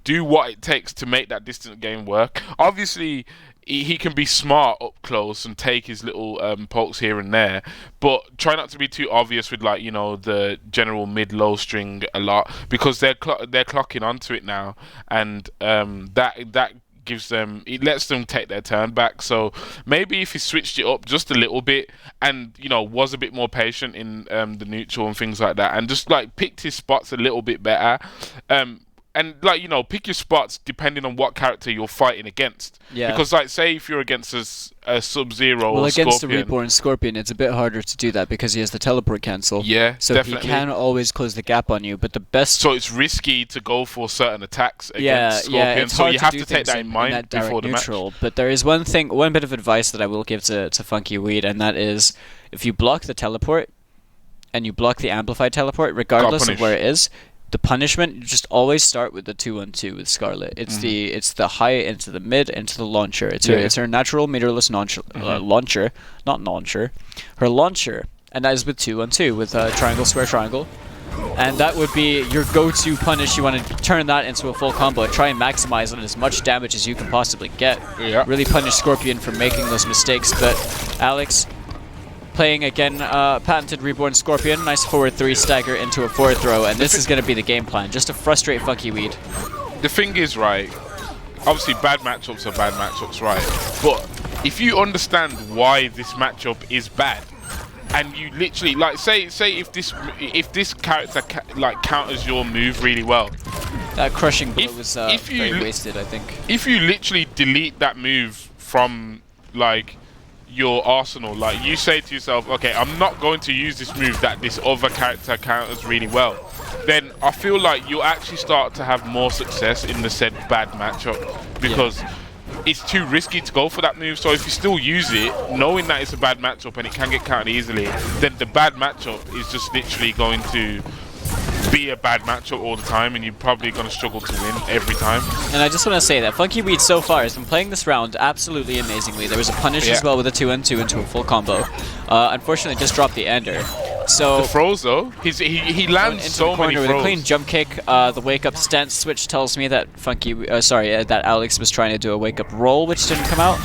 do what it takes to make that distance game work. Obviously, he can be smart up close and take his little pokes here and there, but try not to be too obvious with, like, the general mid-low string a lot, because they're clocking onto it now, and that it lets them take their turn back. So maybe if he switched it up just a little bit and was a bit more patient in the neutral and things like that, and just like picked his spots a little bit better, and like pick your spots depending on what character you're fighting against. Yeah. Because like, say if you're against a Sub-Zero or against Scorpion. the Reborn Scorpion, it's a bit harder to do that because he has the teleport cancel. Yeah, so definitely. he can always close the gap on you. But the best. So it's risky to go for certain attacks against Scorpion. It's so hard you to have do to take that in mind before the neutral. match. But there is one bit of advice that I will give to Funky Weed, and that is, if you block the teleport and you block the amplified teleport, regardless of where it is, the punishment, you just always start with the 2-on-2 with Scarlet. It's the high into the mid into the launcher. It's her natural meterless launcher, not launcher, her launcher, and that is with 2-on-2 with triangle, square, triangle. And that would be your go-to punish. You want to turn that into a full combo and try and maximize on as much damage as you can possibly get. Yeah. Really punish Scorpion for making those mistakes. But Alex, playing again, patented Reborn Scorpion, nice forward 3 stagger into a forward throw, and this is going to be the game plan, just to frustrate Funky Weed. The thing is, right, obviously bad matchups are bad matchups, right? But if you understand why this matchup is bad, and you literally, like, say if this character counters your move really well, that crushing blow was very wasted, I think. If you literally delete that move from like your arsenal, like you say to yourself, okay, I'm not going to use this move that this other character counters really well, then I feel like you'll actually start to have more success in the said bad matchup, because it's too risky to go for that move. So if you still use it, knowing that it's a bad matchup and it can get countered easily, then the bad matchup is just literally going to be a bad matchup all the time, and you're probably going to struggle to win every time. And I just want to say that Funky Weed so far has been playing this round absolutely amazingly. There was a punish as well with a 2-on-2 into a full combo. Unfortunately, just dropped the ender. So the throws though, he lands so many throws. With a clean jump kick. The wake up stance switch tells me that that Alex was trying to do a wake up roll, which didn't come out.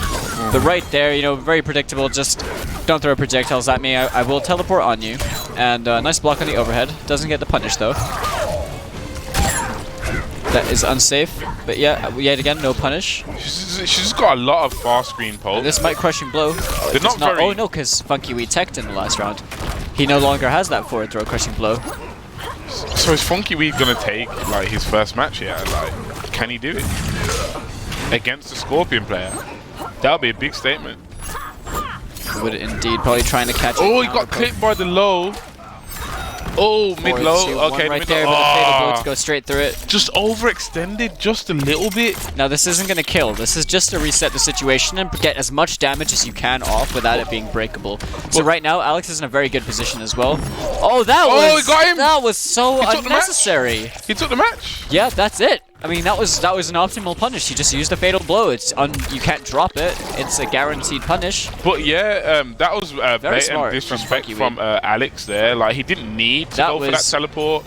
But right there, very predictable. Just don't throw projectiles at me. I will teleport on you. And nice block on the overhead. Doesn't get the punish though. That is unsafe. But yeah, yet again, no punish. She's got a lot of fast screen poke. This might crushing blow. They're not very... Oh no, because Funky Wee teched in the last round. He no longer has that forward throw crushing blow. So is Funky Wee gonna take like his first match here? Like, can he do it against the Scorpion player? That would be a big statement. Would it indeed, probably trying to catch it. Oh, he got clipped by the low. Oh, mid low. Okay, right there, but a fatal blow to go straight through it. Just overextended just a little bit. Now this isn't gonna kill. This is just to reset the situation and get as much damage as you can off without it being breakable. So right now, Alex is in a very good position as well. Oh, he got him. That was so unnecessary. He took the match. Yeah, that's it. I mean, that was an optimal punish. He just used a fatal blow. You can't drop it. It's a guaranteed punish. But yeah, that was very bait smart and disrespect from Alex there. Like, he didn't need to go for that teleport.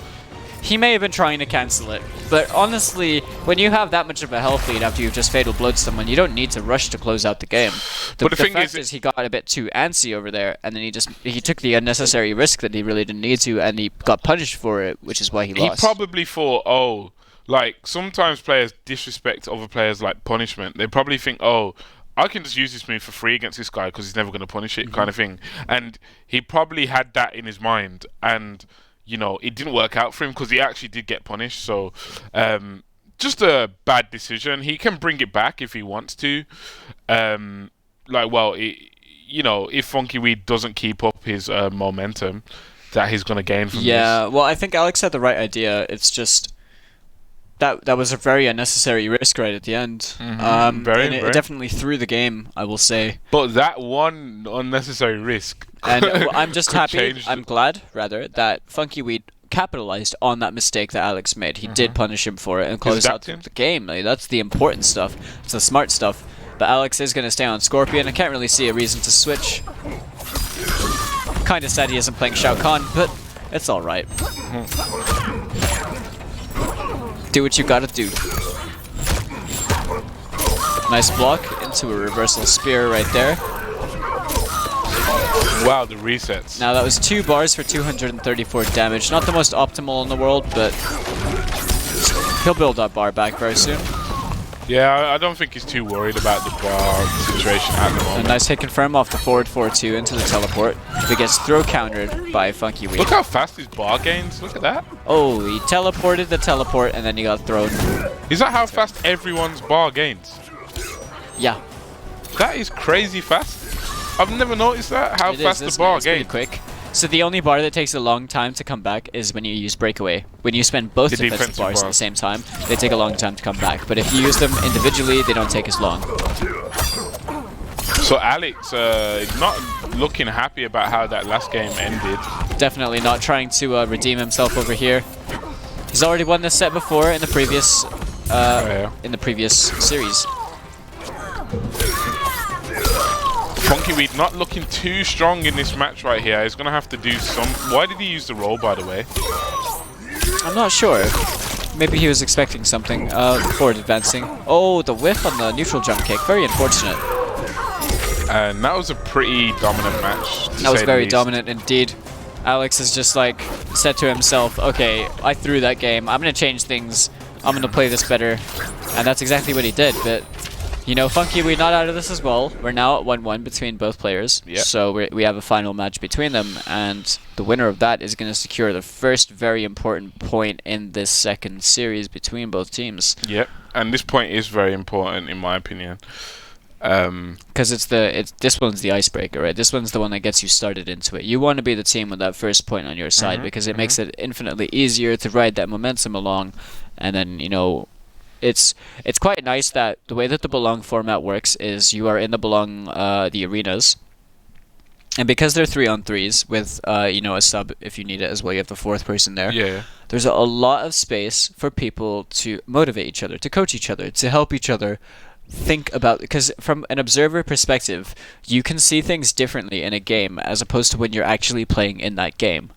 He may have been trying to cancel it, but honestly, when you have that much of a health lead after you've just fatal blowed someone, you don't need to rush to close out the game. The thing is he got a bit too antsy over there, and then he took the unnecessary risk that he really didn't need to, and he got punished for it, which is why he lost. He probably thought, oh, like, sometimes players disrespect other players like punishment. They probably think, oh, I can just use this move for free against this guy because he's never going to punish it, kind of thing. And he probably had that in his mind, and you know, it didn't work out for him because he actually did get punished. So, just a bad decision. He can bring it back if he wants to. You know, if Funky Wee doesn't keep up his momentum that he's going to gain from this. Yeah, well, I think Alex had the right idea. It's just that was a very unnecessary risk right at the end. It definitely threw the game, I will say. But that one unnecessary risk. And I'm just happy. I'm glad, rather, that Funky Wee capitalized on that mistake that Alex made. He did punish him for it and close out the game. Like, that's the important stuff. It's the smart stuff. But Alex is going to stay on Scorpion. I can't really see a reason to switch. Kind of sad he isn't playing Shao Kahn, but it's all right. Do what you gotta do. Nice block into a reversal spear right there. Wow, the resets. Now that was 2 bars for 234 damage. Not the most optimal in the world, but he'll build that bar back very soon. Yeah, I don't think he's too worried about the bar situation at the moment. A nice hit confirm off the forward 4-2 into the teleport. He gets throw countered by Funky Wee. Look how fast his bar gains. Look at that. Oh, he teleported the teleport and then he got thrown. Is that how fast everyone's bar gains? Yeah. That is crazy fast. I've never noticed that, how fast the bar gains. Pretty quick. So the only bar that takes a long time to come back is when you use breakaway. When you spend both defensive bars at the same time, they take a long time to come back. But if you use them individually, they don't take as long. So Alex is not looking happy about how that last game ended. Definitely not trying to redeem himself over here. He's already won this set before in the previous series. Funky Wee not looking too strong in this match right here. He's going to have to do some... Why did he use the roll, by the way? I'm not sure. Maybe he was expecting something. Forward advancing. Oh, the whiff on the neutral jump kick. Very unfortunate. And that was a pretty dominant match. That was very dominant indeed. Alex has just like said to himself, okay, I threw that game. I'm going to change things. I'm going to play this better. And that's exactly what he did. But... you know, Funky Wee not out of this as well. We're now at 1-1 between both players. Yep. So we have a final match between them, and the winner of that is going to secure the first very important point in this second series between both teams. Yep, and this point is very important in my opinion. Because this one's the icebreaker, right? This one's the one that gets you started into it. You want to be the team with that first point on your side because it makes it infinitely easier to ride that momentum along, and then, you know... It's quite nice that the way that the Belong format works is you are in the Belong the arenas, and because they're 3-on-3s with you know, a sub if you need it as well, you have the 4th person there. Yeah. There's a lot of space for people to motivate each other, to coach each other, to help each other think about, because from an observer perspective, you can see things differently in a game as opposed to when you're actually playing in that game.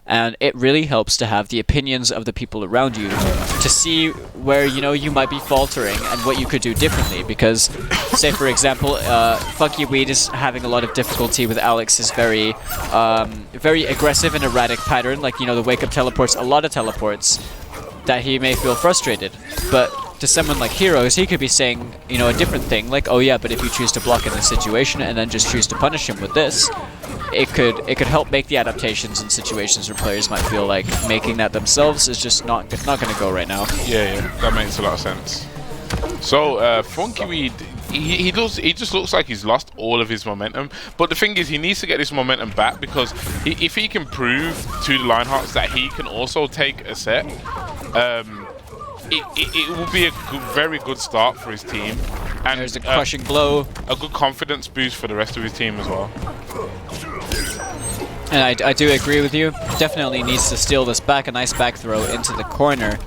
And it really helps to have the opinions of the people around you to see where, you know, you might be faltering and what you could do differently. Because, say for example, Funky Weed is having a lot of difficulty with Alex's very aggressive and erratic pattern, like, you know, the wake-up teleports, a lot of teleports, that he may feel frustrated. But to someone like Heroes, he could be saying, you know, a different thing, like, oh yeah, but if you choose to block in this situation and then just choose to punish him with this, it could help make the adaptations in situations where players might feel like making that themselves is just not going to go right now. Yeah, that makes a lot of sense. So Funky Weed, he just looks like he's lost all of his momentum. But the thing is, he needs to get this momentum back, because if he can prove to the Lionhearts that he can also take a set, it will be a very good start for his team. And there's a crushing blow. A good confidence boost for the rest of his team as well. And I do agree with you. Definitely needs to steal this back. A nice back throw into the corner.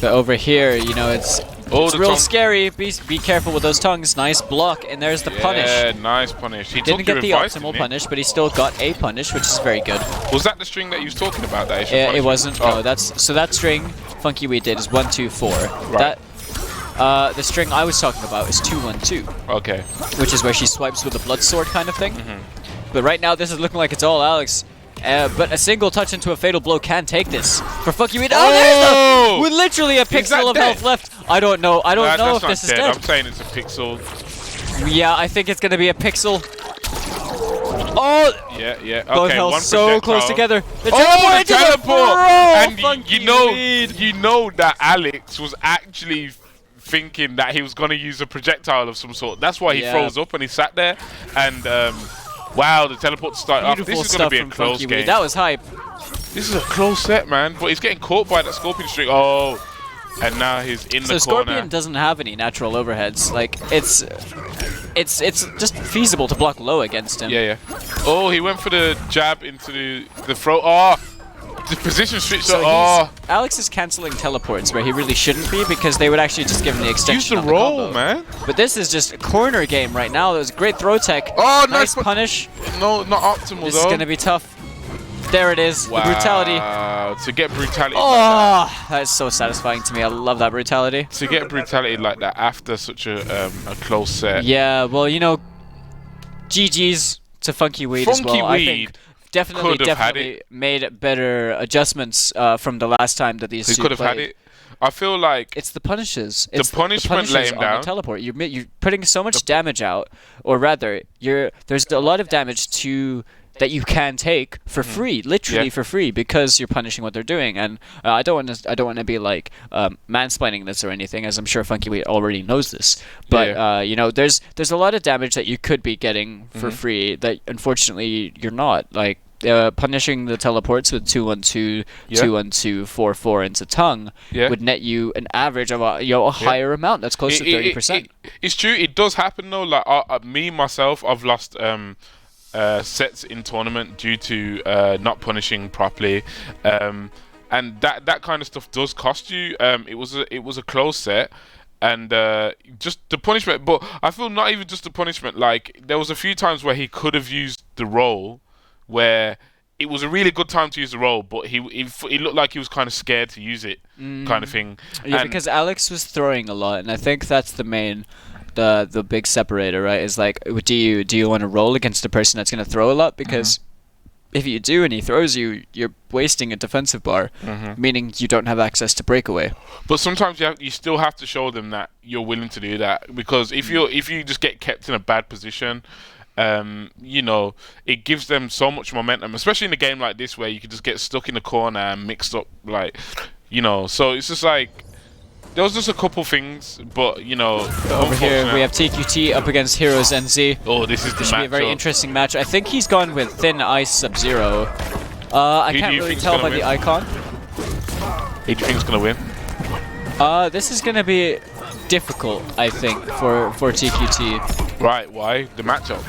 But over here, you know, it's real scary. Be careful with those tongues. Nice block, and there's the punish. Yeah, nice punish. He didn't get the optimal punish, but he still got a punish, which is very good. Was that the string that he was talking about? It wasn't. Oh. No, so that string Funky Weed did is 1-2-4. Right. The string I was talking about is 2-1-2. Okay. Which is where she swipes with a blood sword kind of thing. But right now, this is looking like it's all Alex. But a single touch into a fatal blow can take this for Funky Weed. Oh, there's with literally a pixel of health left. I don't know. I don't know if this is dead. I'm saying it's a pixel. Yeah, I think it's gonna be a pixel. Oh! Yeah. Okay, both health so close together. The teleport! And you know that Alex was actually thinking that he was gonna use a projectile of some sort. That's why he froze up and he sat there. And wow, the teleport started off. This is gonna be a close game. That was hype. This is a close set, man. But he's getting caught by that Scorpion streak. Oh. And now he's in the corner. So Scorpion doesn't have any natural overheads. Like, it's just feasible to block low against him. Yeah. Oh, he went for the jab into the throw. Oh, the position switch. Alex is canceling teleports where he really shouldn't be, because they would actually just give him the extension. Use the roll, man. But this is just a corner game right now. That was great throw tech. Oh, nice punish. No, not optimal. This is gonna be tough. There it is, the brutality. To get brutality like that is so satisfying to me. I love that brutality. To get brutality like that after such a close set. Yeah, well, you know, GG's to Funky Weed as well. I think definitely made better adjustments from the last time that these two could have had it. I feel like it's the punishes. The punishment let him down. The teleport. You're putting so much damage out, or rather, there's a lot of damage that you can take for free, literally for free, because you're punishing what they're doing. And I don't want to be like mansplaining this or anything, as I'm sure Funky Weed already knows this. But you know, there's a lot of damage that you could be getting for free that unfortunately you're not. Like punishing the teleports with 2-1-2, 2-1-2, 4-4 into tongue would net you an average of a higher amount. That's close to 30%. It's true. It does happen though. Like me myself, I've lost sets in tournament due to not punishing properly, and that kind of stuff does cost you. It was a close set, and just the punishment. But I feel not even just the punishment. Like, there was a few times where he could have used the roll, where it was a really good time to use the roll, but he looked like he was kind of scared to use it, kind of thing. Yeah, because Alex was throwing a lot, and I think that's the main. The big separator, right, is like, do you want to roll against a person that's going to throw a lot? Because if you do and he throws you, you're wasting a defensive bar, meaning you don't have access to breakaway. But sometimes you still have to show them that you're willing to do that, because if you just get kept in a bad position, you know, it gives them so much momentum, especially in a game like this where you could just get stuck in the corner and mixed up, like, you know. So it's just like, there was just a couple things, but, you know... Over here, we have TQT up against Heroes NZ. Oh, this is the match. Should be a very interesting match. I think he's gone with Thin Ice Sub-Zero. I can't really tell by the icon. Who do you think is going to win? This is going to be difficult, I think, for TQT. Right, why? The matchup?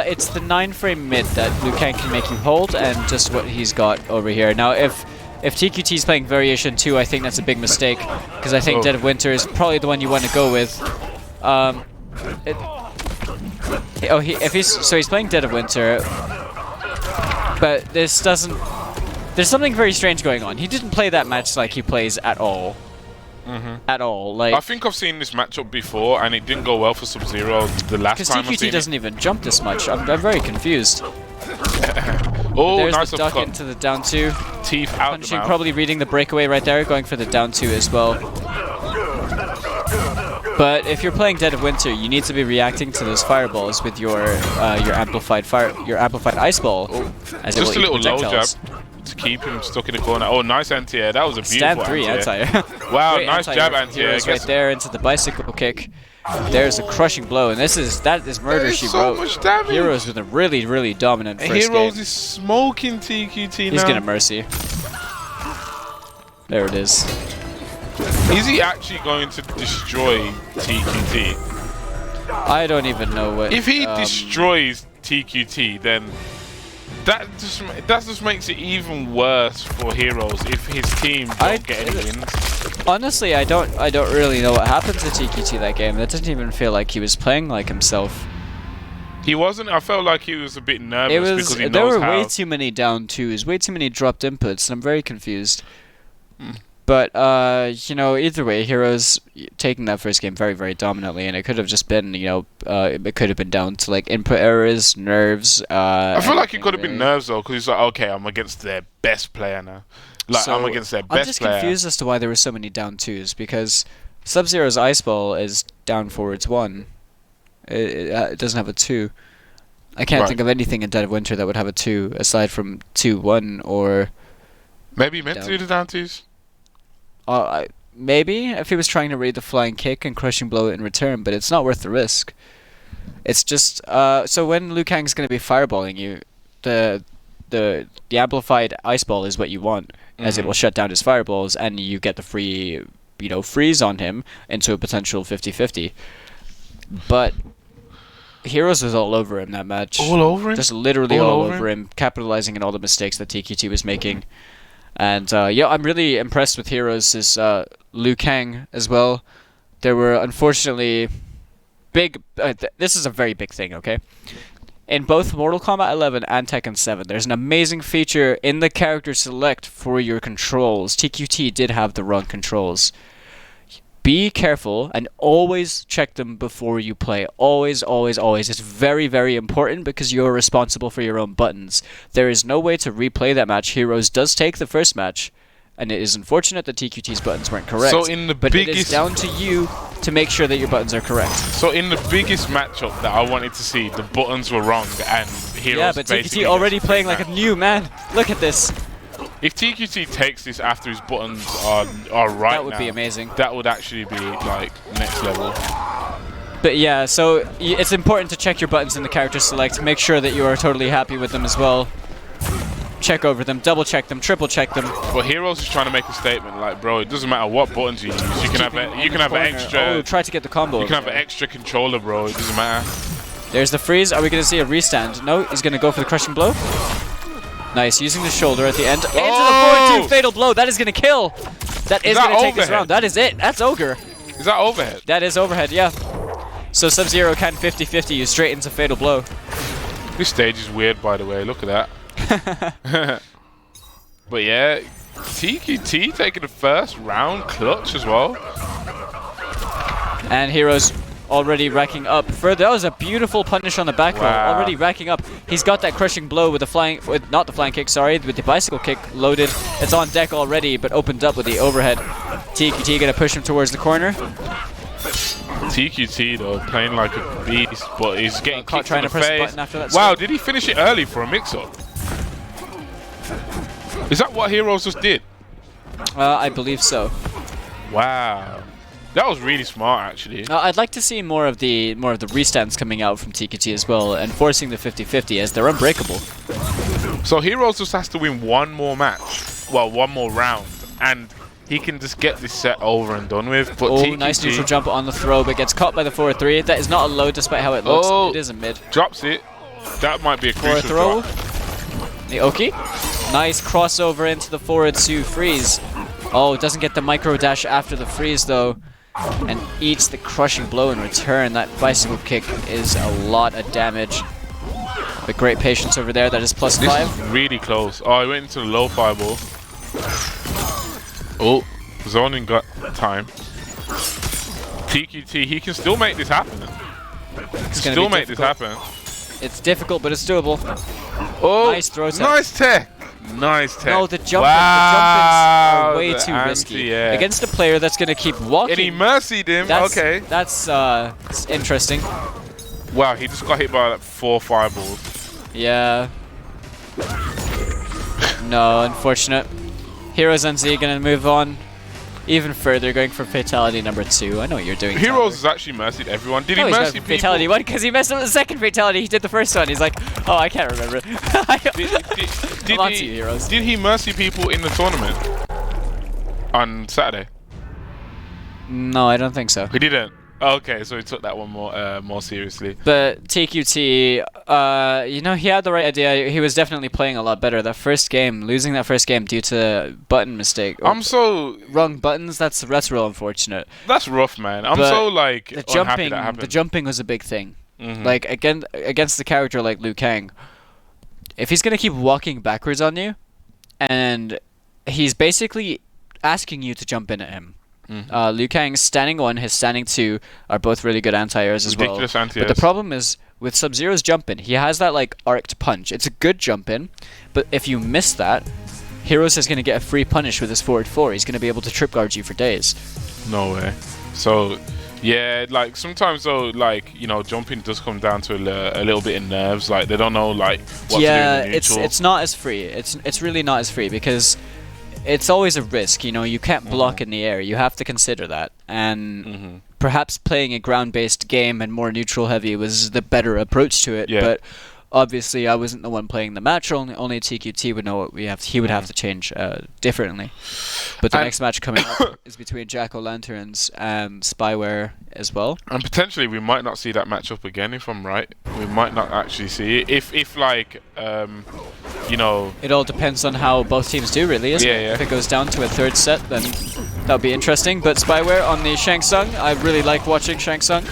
It's the 9-frame mid that Liu Kang can make you hold, and just what he's got over here. Now, if TQT is playing Variation 2, I think that's a big mistake, because I think Dead of Winter is probably the one you want to go with. He's playing Dead of Winter, but this doesn't there's something very strange going on. He didn't play that match like he plays at all. At all. Like, I think I've seen this matchup before, and it didn't go well for Sub-Zero the last time I've seen it. Because TQT doesn't even jump this much. I'm very confused. Oh, there's nice the duck uppercut. into the down 2. Teeth out Punching, the mouth. probably reading the breakaway right there, going for the down 2 as well. But if you're playing Dead of Winter, you need to be reacting to those fireballs with your amplified ice ball. As Just a little low jab projectiles. to keep him stuck in the corner. Oh, nice anti-air. That was a beautiful Stand 3 anti-air. Wow, Great nice jab anti-air. Right there into the bicycle kick. There's a crushing blow, and that is murder she so wrote. much damage. Heroes with a really, really dominant first Heroes game. is smoking TQT now. He's gonna mercy. There it is. Is he actually going to destroy TQT? I don't even know what. If he destroys TQT, then that just makes it even worse for Heroes if his team don't get any wins. Honestly, I don't really know what happened to TQT that game. That didn't even feel like he was playing like himself. He wasn't. I felt like he was a bit nervous because he knows there were how. way too many down 2s, way too many dropped inputs, and I'm very confused. But you know, either way, Heroes taking that first game very, very dominantly, and it could have just been, you know, it could have been down to like input errors, nerves. I feel like it could have been nerves though, because he's like, okay, I'm against their best player now. Like, I'm against their best player. I'm just confused as to why there were so many down 2s, because Sub-Zero's ice ball is down forwards 1. It doesn't have a 2. I can't think of anything in Dead of Winter that would have a 2 aside from 2-1 or. Maybe he meant to do the down 2s. Maybe if he was trying to read the flying kick and crushing blow in return, but it's not worth the risk. It's just so when Liu Kang's going to be fireballing you, the amplified ice ball is what you want, as it will shut down his fireballs, and you get the free, you know, freeze on him into a potential 50-50. But Heroes was all over him that match. All over him? Just literally all over him, capitalizing on all the mistakes that TQT was making. And yeah, I'm really impressed with Heroes' Liu Kang as well. There were unfortunately big. This is a very big thing, okay? In both Mortal Kombat 11 and Tekken 7, there's an amazing feature in the character select for your controls. TQT did have the wrong controls. Be careful and always check them before you play. Always, always, always. It's very, very important because you're responsible for your own buttons. There is no way to replay that match. Heroes does take the first match, and it is unfortunate that TQT's buttons weren't correct. So in the but it is down to you to make sure that your buttons are correct. So in the biggest matchup that I wanted to see, the buttons were wrong, and Heroes. Yeah, but TQT already playing like a new man. Look at this. If TQT takes this after his buttons are right, that would be amazing. That would actually be like next level. But yeah, so it's important to check your buttons in the character select. Make sure that you are totally happy with them as well. Check over them, double check them, triple check them. But Heroes is trying to make a statement like, bro, it doesn't matter what buttons you use. You can have an extra. Oh, try to get the combo. You can have an extra controller, bro. It doesn't matter. There's the freeze. Are we going to see a restand? No, he's going to go for the crushing blow. Nice, using the shoulder at the end. Into the 4-2 fatal blow. That is going to kill. That is going to take this round. That is it. That's Ogre. Is that overhead? That is overhead, yeah. So Sub-Zero can 50-50 you straight into fatal blow. This stage is weird, by the way. Look at that. But yeah, TQT taking the first round clutch as well. And Heroes already racking up further. That was a beautiful punish on the back row. Already racking up. He's got that crushing blow with the not the flying kick, sorry, with the bicycle kick loaded. It's on deck already, but opened up with the overhead. TQT gonna push him towards the corner. TQT though, playing like a beast, but he's getting kicked trying in to the press face. the button after that. Wow, did he finish it early for a mix-up? Is that what Heroes just did? I believe so. Wow. That was really smart, actually. I'd like to see more of the restands coming out from TQT as well, and forcing the 50-50 as they're unbreakable. So Heroes just has to win one more match, well, one more round, and he can just get this set over and done with. But oh, TQT, nice neutral jump on the throw, but gets caught by the 4-3. That is not a low despite how it looks. Oh, it is a mid. Drops it. That might be a crucial throw. drop. The Oki. Nice crossover into the forward 2 freeze. Oh, doesn't get the micro dash after the freeze though. And eats the crushing blow in return. That bicycle kick is a lot of damage. But great patience over there. That is plus This 5. is really close. Oh, he went into the low fireball. Oh, zoning got time. TQT, he can still make this happen. Still make this happen. It's difficult, but it's doable. Oh, nice throw tech. Nice tech. Nice tech. No, the jumpins are way too risky against a player that's going to keep walking. And he mercied him. Okay. That's interesting. Wow, he just got hit by like 4 fireballs. Yeah. No, unfortunate. Heroes and Z going to move on even further, going for fatality number 2. I know what you're doing. Heroes has actually mercied everyone. Did he mercy people? Fatality 1 because he messed up the second fatality. He did the first one. He's like, oh, I can't remember. Did he mercy people in the tournament on Saturday? No, I don't think so. He didn't. Okay, so he took that one more seriously. But TQT, you know, he had the right idea. He was definitely playing a lot better. That first game, losing that first game due to button mistake. I'm so wrong buttons. That's real unfortunate. That's rough, man. I'm so like the unhappy that happened. The jumping was a big thing. Like against the character like Liu Kang, if he's gonna keep walking backwards on you, and he's basically asking you to jump in at him. Liu Kang's standing 1, his standing 2 are both really good anti-airs as well. But the problem is, with Sub-Zero's jump-in, he has that like arced punch. It's a good jump-in, but if you miss that, Heroes is going to get a free punish with his forward 4. He's going to be able to trip guard you for days. No way. So, yeah, like sometimes though, like, you know, jumping does come down to a little bit of nerves. Like they don't know like what to do in the neutral. it's not as free. It's really not as free because it's always a risk, you know. You can't block in the air. You have to consider that. And perhaps playing a ground-based game and more neutral-heavy was the better approach to it. But obviously, I wasn't the one playing the match. Only TQT would know what he would have to change differently. But the next match coming up is between Jack-O-Lanterns and Spyware as well. And potentially, we might not see that matchup again. If I'm right, we might not actually see it. If like, you know, it all depends on how both teams do, really, isn't it? If it goes down to a 3rd set, then that would be interesting. But Spyware on the Shang Tsung, I really like watching Shang Tsung.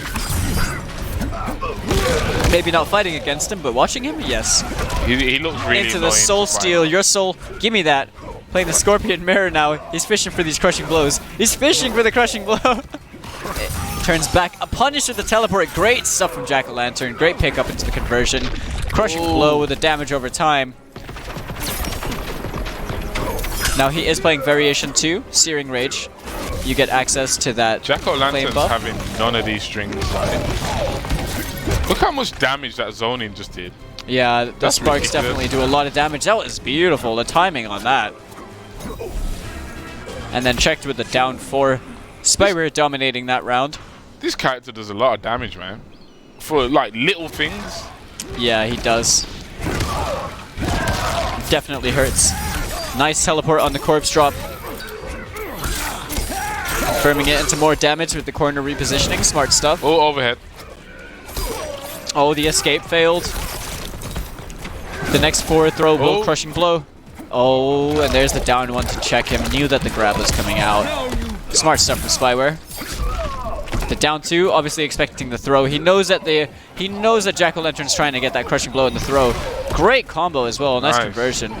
Maybe not fighting against him, but watching him, yes. He looks really into the soul steal. Your soul, give me that. Playing the Scorpion Mirror now. He's fishing for these crushing blows. He's fishing for the crushing blow. Turns back. A punish with the teleport. Great stuff from Jack-O-Lantern. Great pickup into the conversion. Crushing blow with the damage over time. Now he is playing Variation 2, Searing Rage. You get access to that. Jack-O-Lantern's having none of these strings. Look how much damage that zoning just did. Yeah, the sparks definitely do a lot of damage. That was beautiful, the timing on that. And then checked with the down 4. Spyware dominating that round. This character does a lot of damage, man. For like little things. Yeah, he does. Definitely hurts. Nice teleport on the corpse drop. Confirming it into more damage with the corner repositioning. Smart stuff. Oh, overhead. Oh, the escape failed. The next forward throw will crushing blow. Oh, and there's the down 1 to check him. Knew that the grab was coming out. Smart stuff from Spyware. The down 2, obviously expecting the throw. He knows that Jack-O-Lantern's trying to get that crushing blow in the throw. Great combo as well. Nice conversion.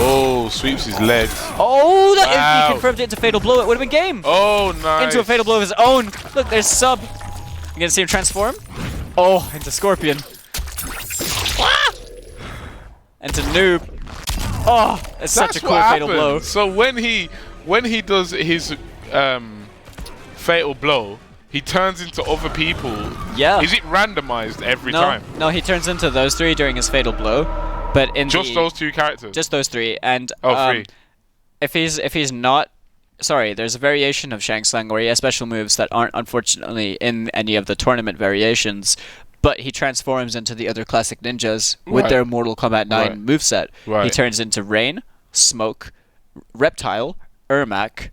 Oh, sweeps his legs. Oh, if he confirmed it into fatal blow, it would have been game. Oh, nice. Into a fatal blow of his own. Look, there's Sub. You gonna see him transform? Oh, into Scorpion. Into Noob. Oh, it's such a cool fatal blow. So when he does his fatal blow, he turns into other people. Yeah. Is it randomized every time? No, he turns into those 3 during his fatal blow. But in just those 2 characters. Just those 3. And 3. If he's not, sorry, there's a variation of Shang Tsung where he has special moves that aren't unfortunately in any of the tournament variations. But he transforms into the other classic ninjas with their Mortal Kombat 9 moveset. He turns into Rain, Smoke, Reptile, Ermac,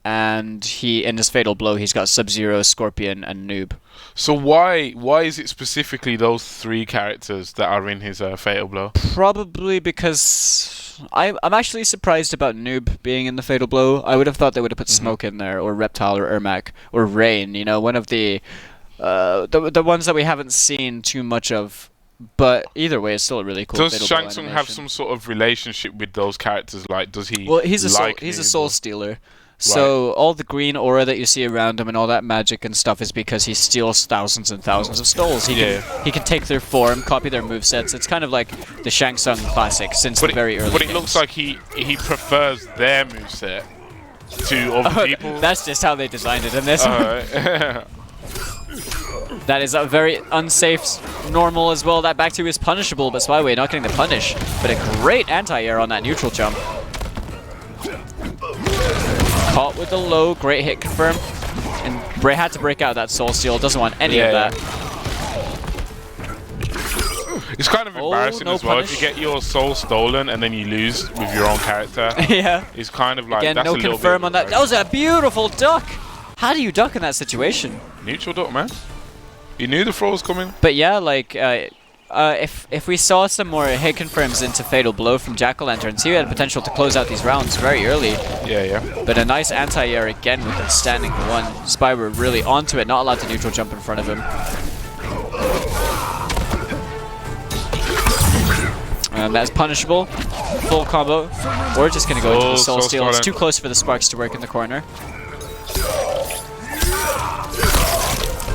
and in his fatal blow he's got Sub-Zero, Scorpion, and Noob. So why is it specifically those 3 characters that are in his fatal blow? Probably because I'm actually surprised about Noob being in the fatal blow. I would have thought they would have put Smoke in there, or Reptile, or Ermac, or Rain. You know, one of the the ones that we haven't seen too much of. But either way, it's still a really cool. Does Shang Tsung have some sort of relationship with those characters? Like, does he? Well, he's a soul stealer. So all the green aura that you see around him and all that magic and stuff is because he steals thousands and thousands of souls. He can take their form, copy their movesets. It's kind of like the Shang Tsung classic since the very early But it games. looks like he prefers their moveset to other people. That's just how they designed it in this one. That is a very unsafe normal as well. That back two is punishable, but Spyway not getting the punish. But a great anti-air on that neutral jump. Caught with the low, great hit confirm. And Bray had to break out that soul steal. Doesn't want any of that. It's kind of embarrassing as well if you get your soul stolen and then you lose with your own character. Yeah. It's kind of like again, that's no a little confirm bit on that. That was a beautiful duck. How do you duck in that situation? Neutral duck, man. You knew the throw was coming. But yeah, like if we saw some more hit confirms into Fatal Blow from Jack-O-Lanterns, he had potential to close out these rounds very early. Yeah. But a nice anti-air again with a standing one. Spyware really onto it, not allowed to neutral jump in front of him. That's punishable. Full combo. We're just going to go into the soul steal. It's too close for the sparks to work in the corner.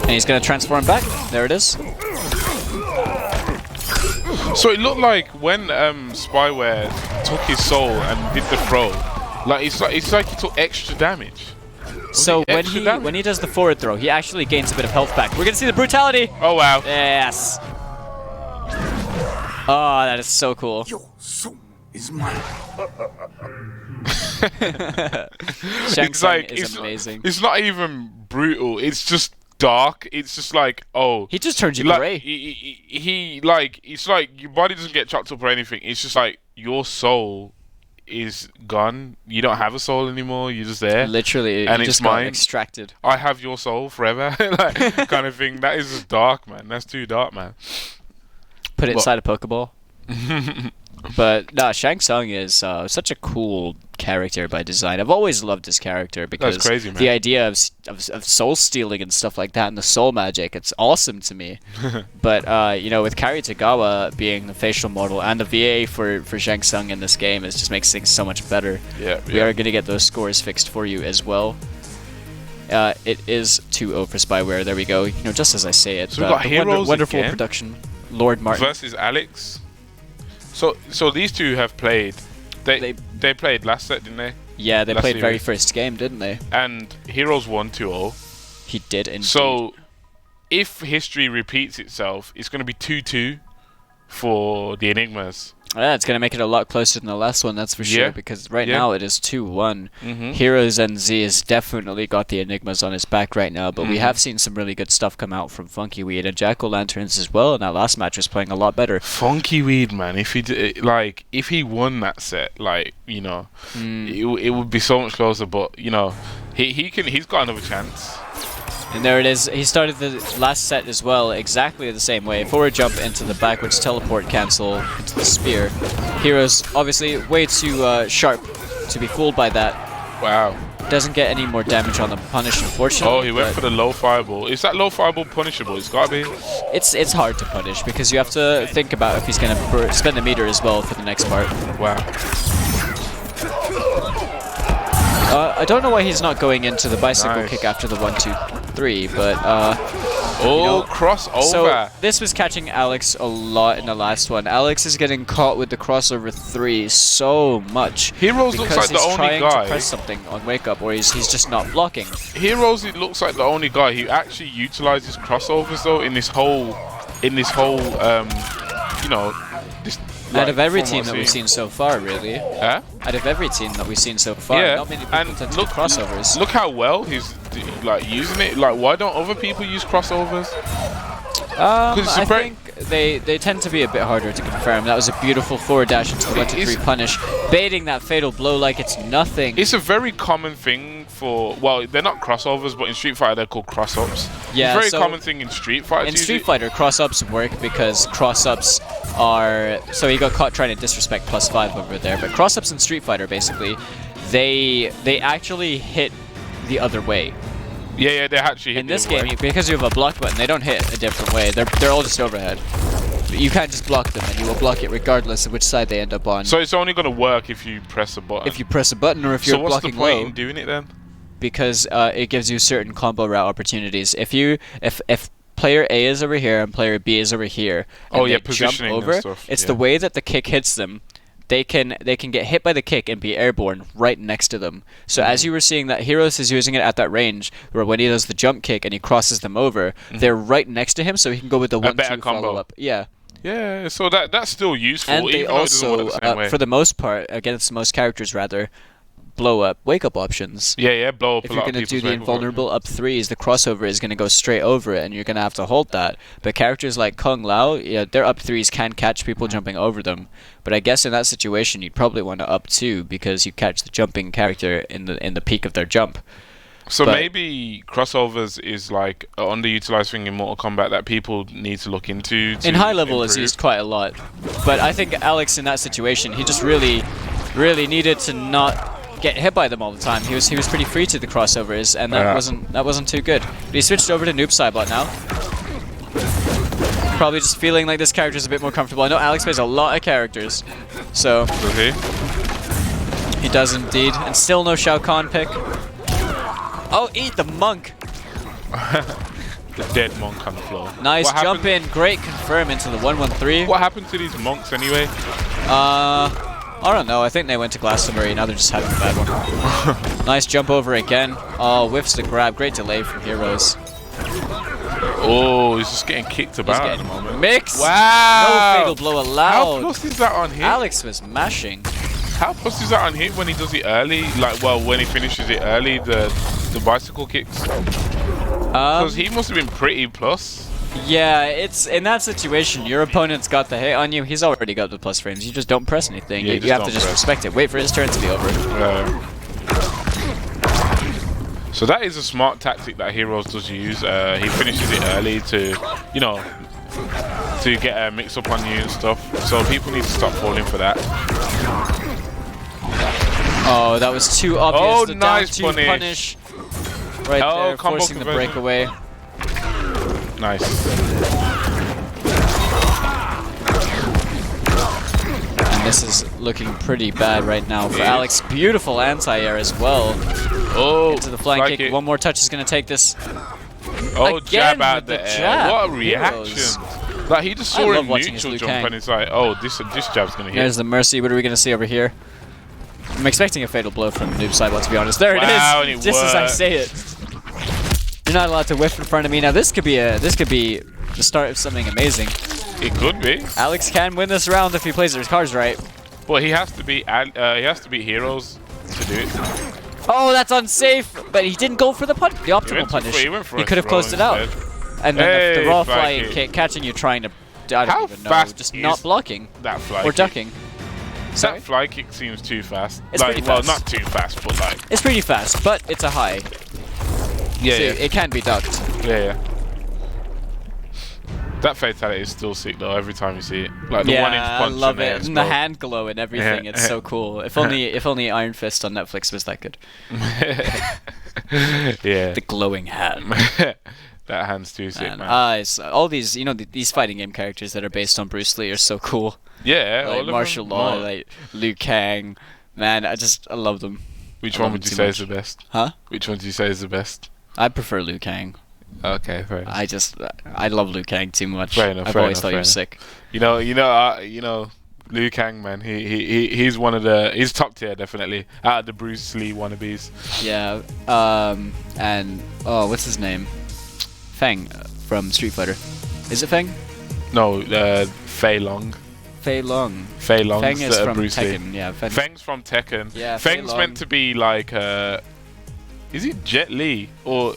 And he's going to transform back. There it is. So it looked like when Spyware took his soul and did the throw, like it's like he took extra damage. So when he does the forward throw, he actually gains a bit of health back. We're going to see the brutality. Oh, wow. Yes. Oh, that is so cool. Your soul is mine. Shang Tsung is amazing. It's not even brutal. It's just dark. It's just like, oh, he just turns you gray. gray. He like, it's like your body doesn't get chopped up or anything. It's just like your soul is gone. You don't have a soul anymore. You're just there. Literally, and it's just mine. Extracted. I have your soul forever, like kind of thing. That is just dark, man. That's too dark, man. Put it inside a Pokeball. But nah, Shang Tsung is such a cool character by design. I've always loved his character because that's crazy, man. The idea of soul stealing and stuff like that and the soul magic, it's awesome to me. But you know, with Kari Tagawa being the facial model and the VA for Shang Tsung in this game, it just makes things so much better. Yeah, we are going to get those scores fixed for you as well. It is 2-0 for Spyware. There we go. You know, just as I say it. So we got Heroes wonderful again? production. Lord Martin versus Alex. So these two have played. They played last set, didn't they? Yeah, they played series. very first game, didn't they? And Heroes won 2-0. He did indeed. So if history repeats itself, it's going to be 2-2 for the Enigmas. Yeah, it's going to make it a lot closer than the last one, that's for sure, because right now it is 2-1. Heroes NZ has definitely got the Enigmas on his back right now, but we have seen some really good stuff come out from Funky Weed and Jack-O-Lanterns as well, and that last match was playing a lot better. Funky Weed, man, if he won that set, like, you know, it would be so much closer, but, you know, he's got another chance. And there it is. He started the last set as well exactly the same way. Forward jump into the backwards teleport cancel into the spear. Heroes obviously way too sharp to be fooled by that. Wow. Doesn't get any more damage on the punish, unfortunately. Oh, he went for the low fireball. Is that low fireball punishable? It's gotta be. It's hard to punish because you have to think about if he's going to spend the meter as well for the next part. Wow. I don't know why he's not going into the bicycle kick after the 1-2-3, but crossover. So this was catching Alex a lot in the last one. Alex is getting caught with the crossover 3 so much. Heroes looks like the only guy. He's trying to press something on wake up, or he's just not blocking. Heroes, it looks like the only guy who actually utilizes crossovers though in this whole, you know. Out of every team that we've seen so far, really. Huh? Out of every team that we've seen so far, not many people tend to do crossovers. Look how well he's like using it. Like, why don't other people use crossovers? I think they tend to be a bit harder to confirm. That was a beautiful forward dash into the 1-2-3 punish, baiting that fatal blow like it's nothing. It's a very common thing for, well, they're not crossovers, but in Street Fighter they're called cross-ups. Yeah, it's a very common thing in Street Fighter. In Street Fighter, cross-ups work because cross-ups are... So he got caught trying to disrespect +5 over there, but cross-ups in Street Fighter, basically, they actually hit the other way. Yeah, they actually hit in this game, because you have a block button, they don't hit a different way. They're all just overhead. You can't just block them, and you will block it regardless of which side they end up on. So it's only going to work if you press a button. If you press a button, or if you're blocking low. So what's the point in doing it then? Because it gives you certain combo route opportunities. If player A is over here and player B is over here, and they jump over, and stuff. It's the way that the kick hits them. They can get hit by the kick and be airborne right next to them. So as you were seeing that Heroes is using it at that range, where when he does the jump kick and he crosses them over, they're right next to him, so he can go with the 1-2 follow up. Yeah. Yeah, so that's still useful. And they also, for the most part, against most characters rather, blow up wake up options. Yeah, blow up. If you're going to do the invulnerable up threes, the crossover is going to go straight over it, and you're going to have to hold that. But characters like Kung Lao, yeah, their up threes can catch people jumping over them. But I guess in that situation, you'd probably want to up two because you catch the jumping character in the peak of their jump. So maybe crossovers is like an underutilized thing in Mortal Kombat that people need to look into. In high level, it's used quite a lot. But I think Alex in that situation, he just really needed to not get hit by them all the time. He was pretty free to the crossovers, and that wasn't too good. But he switched over to Noob Saibot now. Probably just feeling like this character is a bit more comfortable. I know Alex plays a lot of characters, so he does indeed. And still no Shao Kahn pick. Oh, eat the monk! The dead monk on the floor. Nice jump in, great confirm into the 1-1-3. What happened to these monks anyway? I don't know. I think they went to Glastonbury. Now they're just having a bad one. Nice jump over again. Oh, whiffs the grab. Great delay from Heroes. Oh, he's just getting kicked about at the moment. Mix! Wow! No fatal blow allowed. How plus is that on hit? Alex was mashing. How plus is that on hit when he does it early? Like, well, when he finishes it early, the bicycle kicks? Because he must have been pretty plus. Yeah, it's in that situation, your opponent's got the hit on you, he's already got the plus frames, you just don't press anything, you have to just respect it, wait for his turn to be over. So that is a smart tactic that Heroes does use. He finishes it early to, you know, to get a mix up on you and stuff, so people need to stop falling for that. Oh, that was too obvious. Oh, the nice down punish. Right there, forcing the breakaway. Nice. And this is looking pretty bad right now for Alex. Beautiful anti-air as well. Oh, into the flying kick. One more touch is going to take this. Oh, again jab out the air. What a reaction. Heroes. Like, he just saw him neutral jump and it's like, oh, this jab's going to hit. There's the mercy. What are we going to see over here? I'm expecting a fatal blow from Noob Saibot, to be honest. There it is. Just as I say it. You're not allowed to whiff in front of me. Now this could be the start of something amazing. It could be. Alex can win this round if he plays his cards right. But he has to beat Heroes to do it. Oh, that's unsafe. But he didn't go for the optimal punish. He could have closed it out. And then the raw flying kick, catching you trying to, I don't even know, just not blocking that fly or ducking. That fly kick seems too fast. It's pretty fast. Well, not too fast, but like... It's pretty fast, but it's a high. Yeah, so it can be ducked. Yeah. That fatality is still sick though. Every time you see it, like the 1-inch punch. I love it. And the hand glow and everything. It's so cool. If only Iron Fist on Netflix was that good. Yeah. The glowing hand. That hand's too sick, man. All these, these fighting game characters that are based on Bruce Lee are so cool. Yeah, like martial law, like Liu Kang. Man, I love them. Which one would you say is the best? Huh? Which one do you say is the best? I prefer Liu Kang. Okay, fair enough. I love Liu Kang too much. Fair enough. I've always thought he was sick. You know, Liu Kang, man. He's one of he's top tier definitely out of the Bruce Lee wannabes. Yeah. And what's his name? Feng from Street Fighter. Is it Feng? No, Fei Long. Fei Long. Fei Long. Feng is from Bruce Tekken. Lee. Yeah. Feng's from Tekken. Yeah. Feng's meant to be like is it Jet Li or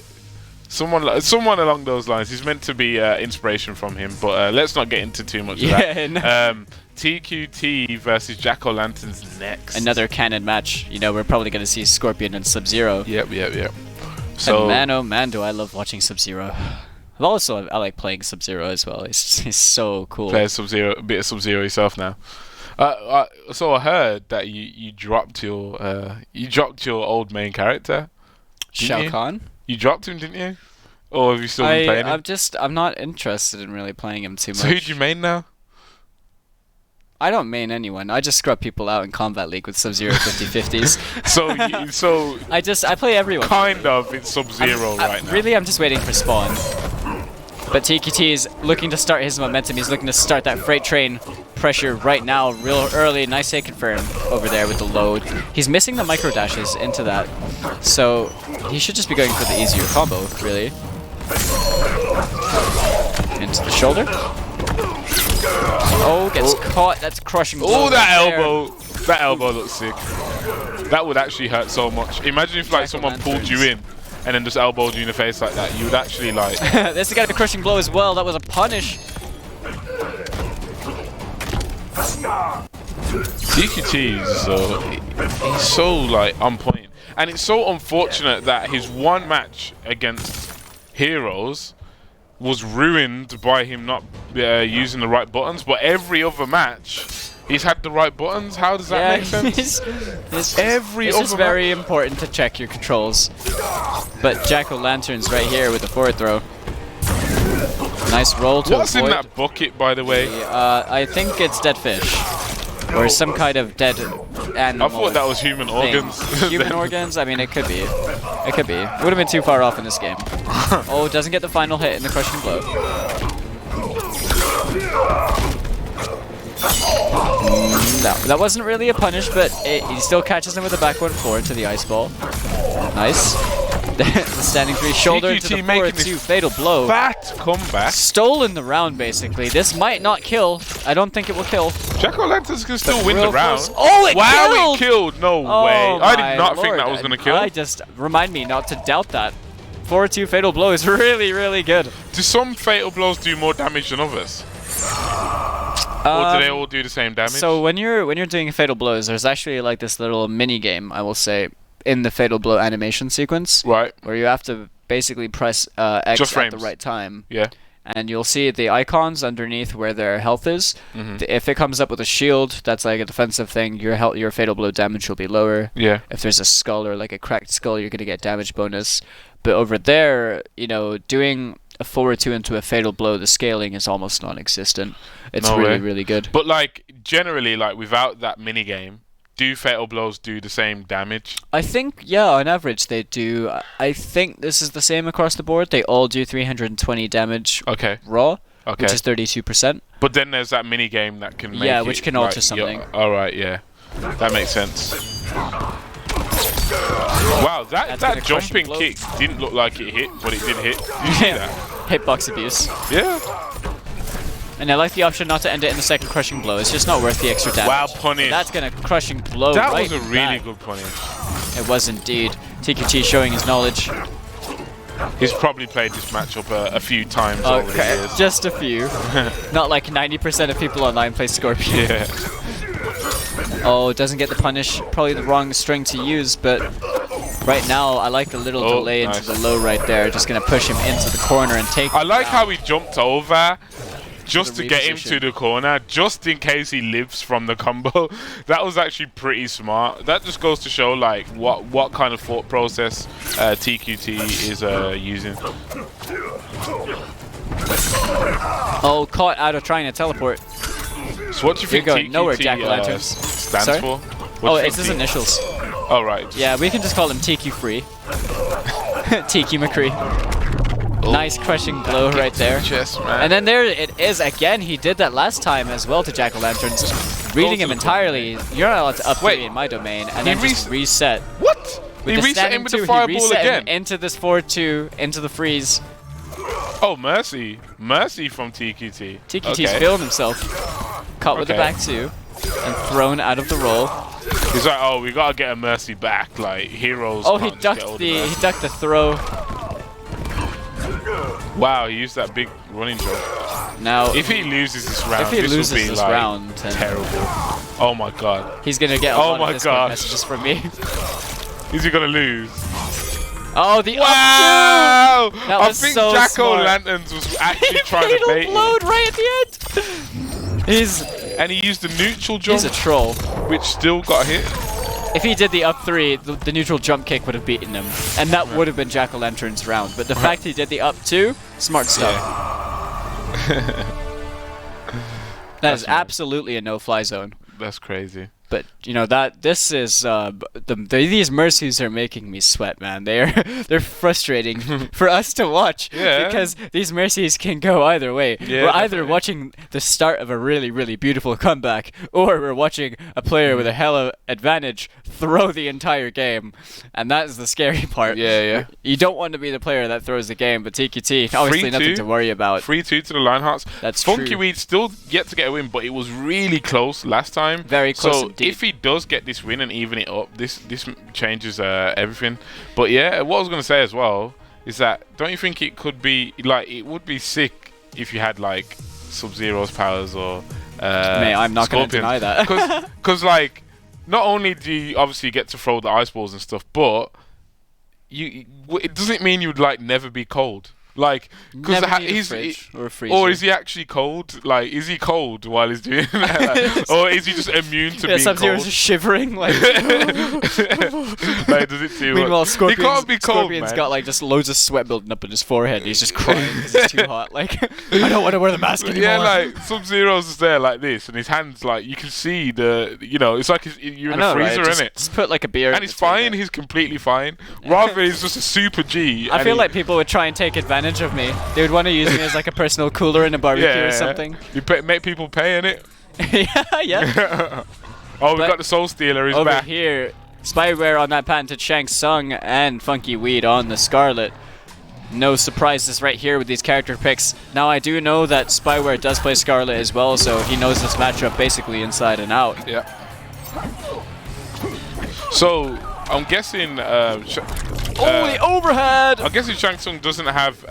someone along those lines? He's meant to be inspiration from him, but let's not get into too much of that. No. TQT versus Jack-O-Lantern's next. Another canon match. We're probably going to see Scorpion and Sub-Zero. Yep. So, and man, oh man, do I love watching Sub-Zero. I like playing Sub-Zero as well. He's so cool. Play Sub-Zero, a bit of Sub-Zero yourself now. So I heard that you dropped your old main character. Shao Kahn? You dropped him, didn't you? Or have you still been playing him? I'm not interested in really playing him too much. So who do you main now? I don't main anyone. I just scrub people out in Kombat League with Sub-Zero 50/50s. so I play everyone. Kind of in Sub-Zero right now. Really, I'm just waiting for spawn. But TQT is looking to start his momentum. He's looking to start that freight train pressure right now, real early. Nice hit confirm over there with the load. He's missing the micro dashes into that, so he should just be going for the easier combo, really. Into the shoulder. Oh, gets caught. That's crushing blow. Oh, that elbow! That elbow looks sick. That would actually hurt so much. Imagine if like someone pulled you in and then just elbowed you in the face like that. You would actually like. This is got a crushing blow as well. That was a punish. TQT he's so like on point, and it's so unfortunate that his one match against Heroes was ruined by him not using the right buttons, but every other match he's had the right buttons. How does that make sense? It's just very important to check your controls. But Jack-o'-lantern's right here with the forward throw. Nice roll to What's avoid. in that bucket, by the way? I think it's dead fish. Or some kind of dead animal. I thought that was human organs. Human organs? I mean, it could be. It could be. It would have been too far off in this game. Oh, doesn't get the final hit in the crushing blow. No, that wasn't really a punish, but he still catches him with a backward forward to the ice ball. Nice. The standing 3 shoulder to the forward 2 fatal blow. Fat comeback. Stolen the round, basically. This might not kill. I don't think it will kill. Jack-o'-lanterns can still win the round. Close. Oh, it killed! It killed! No way. I did not think that was going to kill. I just remind me not to doubt that. Forward 2 fatal blow is really, really good. Do some fatal blows do more damage than others? Or do they all do the same damage? So when you're doing fatal blows, there's actually like this little mini game, I will say, in the fatal blow animation sequence, right? Where you have to basically press X at the right time. Yeah. And you'll see the icons underneath where their health is. If it comes up with a shield, that's like a defensive thing. Your fatal blow damage will be lower. Yeah. If there's a skull or like a cracked skull, you're gonna get damage bonus. But over there, doing a forward 2 into a fatal blow, the scaling is almost non-existent. It's really good. But like generally, like without that mini game, do fatal blows do the same damage? I think, yeah, on average they do. I think this is the same across the board. They all do 320 damage raw, which is 32%. But then there's that mini game that can make which can alter something. Alright, yeah. That makes sense. Wow, that jumping kick didn't look like it hit, but it did hit. Did you see that? Hitbox abuse. Yeah. And I like the option not to end it in the second crushing blow. It's just not worth the extra damage. Wow, punish. That's gonna crushing blow. That right was a really back. good punish. It was indeed. TQT showing his knowledge. He's probably played this matchup a few times over the years. Just a few. Not like 90% of people online play Scorpion. Yeah. Oh, doesn't get the punish. Probably the wrong string to use, but right now I like the little delay into the low right there. Just gonna push him into the corner and take. I like how he jumped over just to get him to the corner, just in case he lives from the combo. That was actually pretty smart. That just goes to show like what kind of thought process TQT is using. Oh, caught out of trying to teleport. So what do you think going TQT nowhere, Jack-o'-lanterns. stands for? It's his initials. Oh, right. Yeah, we can just call him TQ Free. Tiki McCree. Nice crushing blow right there. Chest, man. And then there it is again. He did that last time as well to Jack-o'-lanterns. Reading him entirely. You're not allowed to up in my domain. And then just reset. What? He reset him with the fireball again? Into this 4-2, into the freeze. Oh, mercy. Mercy from TQT. TQT's feeling himself. Caught with the back 2. And thrown out of the roll. He's like, oh, we gotta get a mercy back. Like, heroes. Oh, he ducked the throw. Wow, he used that big running jump. Now, if he loses this round, this will be like terrible. Oh my god. He's gonna get a lot of Discord messages from me. Is he gonna lose? Oh, the wow! up 2! That was I think so Jack-o'-lanterns was actually trying to bait him. Load right at the end. And he used the neutral jump. He's a troll. Which still got hit. If he did the up 3, the neutral jump kick would have beaten him, and that would have been Jack-o'-lantern's round. But the fact he did the up 2, smart stuff. That is absolutely a no-fly zone. That's crazy. But you know this is these mercies are making me sweat, man. They're frustrating for us to watch because these mercies can go either way. Yeah, we're either watching the start of a really, really beautiful comeback, or we're watching a player with a hella advantage throw the entire game, and that is the scary part. Yeah. You don't want to be the player that throws the game, but TQT obviously nothing to worry about. 3-2 to the Lionhearts. That's Funky true. Weed still yet to get a win, but it was really close last time. Very close So indeed. if he does get this win and even it up, this changes everything. But yeah, what I was gonna say as well is that don't you think it could be like it would be sick if you had like Sub-Zero's powers or Mate, I'm not going to deny that. Because like not only do you obviously get to throw the ice balls and stuff, but it doesn't mean you'd like never be cold. Like, because or is he actually cold? Like, is he cold while he's doing that? Or is he just immune to being Sub-Zero's cold? just shivering like. Like, does it too Meanwhile, he can't be cold, Scorpion's man. got like just loads of sweat building up in his forehead. And he's just crying because it's too hot. Like, I don't want to wear the mask anymore. Yeah, like Sub-Zero's is there like this, and his hands like you can see it's like you're in a freezer, right? isn't it? Just put like a beer. And he's fine. He's completely fine. Rather, he's just a super G. I feel like people would try and take advantage of me. They would want to use me as like a personal cooler in a barbecue or something. You make people pay in it. yeah. Oh, we've got the Soul Stealer. He's over back. here. Spyware on that patented Shang Tsung and Funky Weed on the Scarlet. No surprises right here with these character picks. Now I do know that Spyware does play Scarlet as well, so he knows this matchup basically inside and out. Yeah. So I'm guessing. The overhead! I'm guessing Shang Tsung doesn't have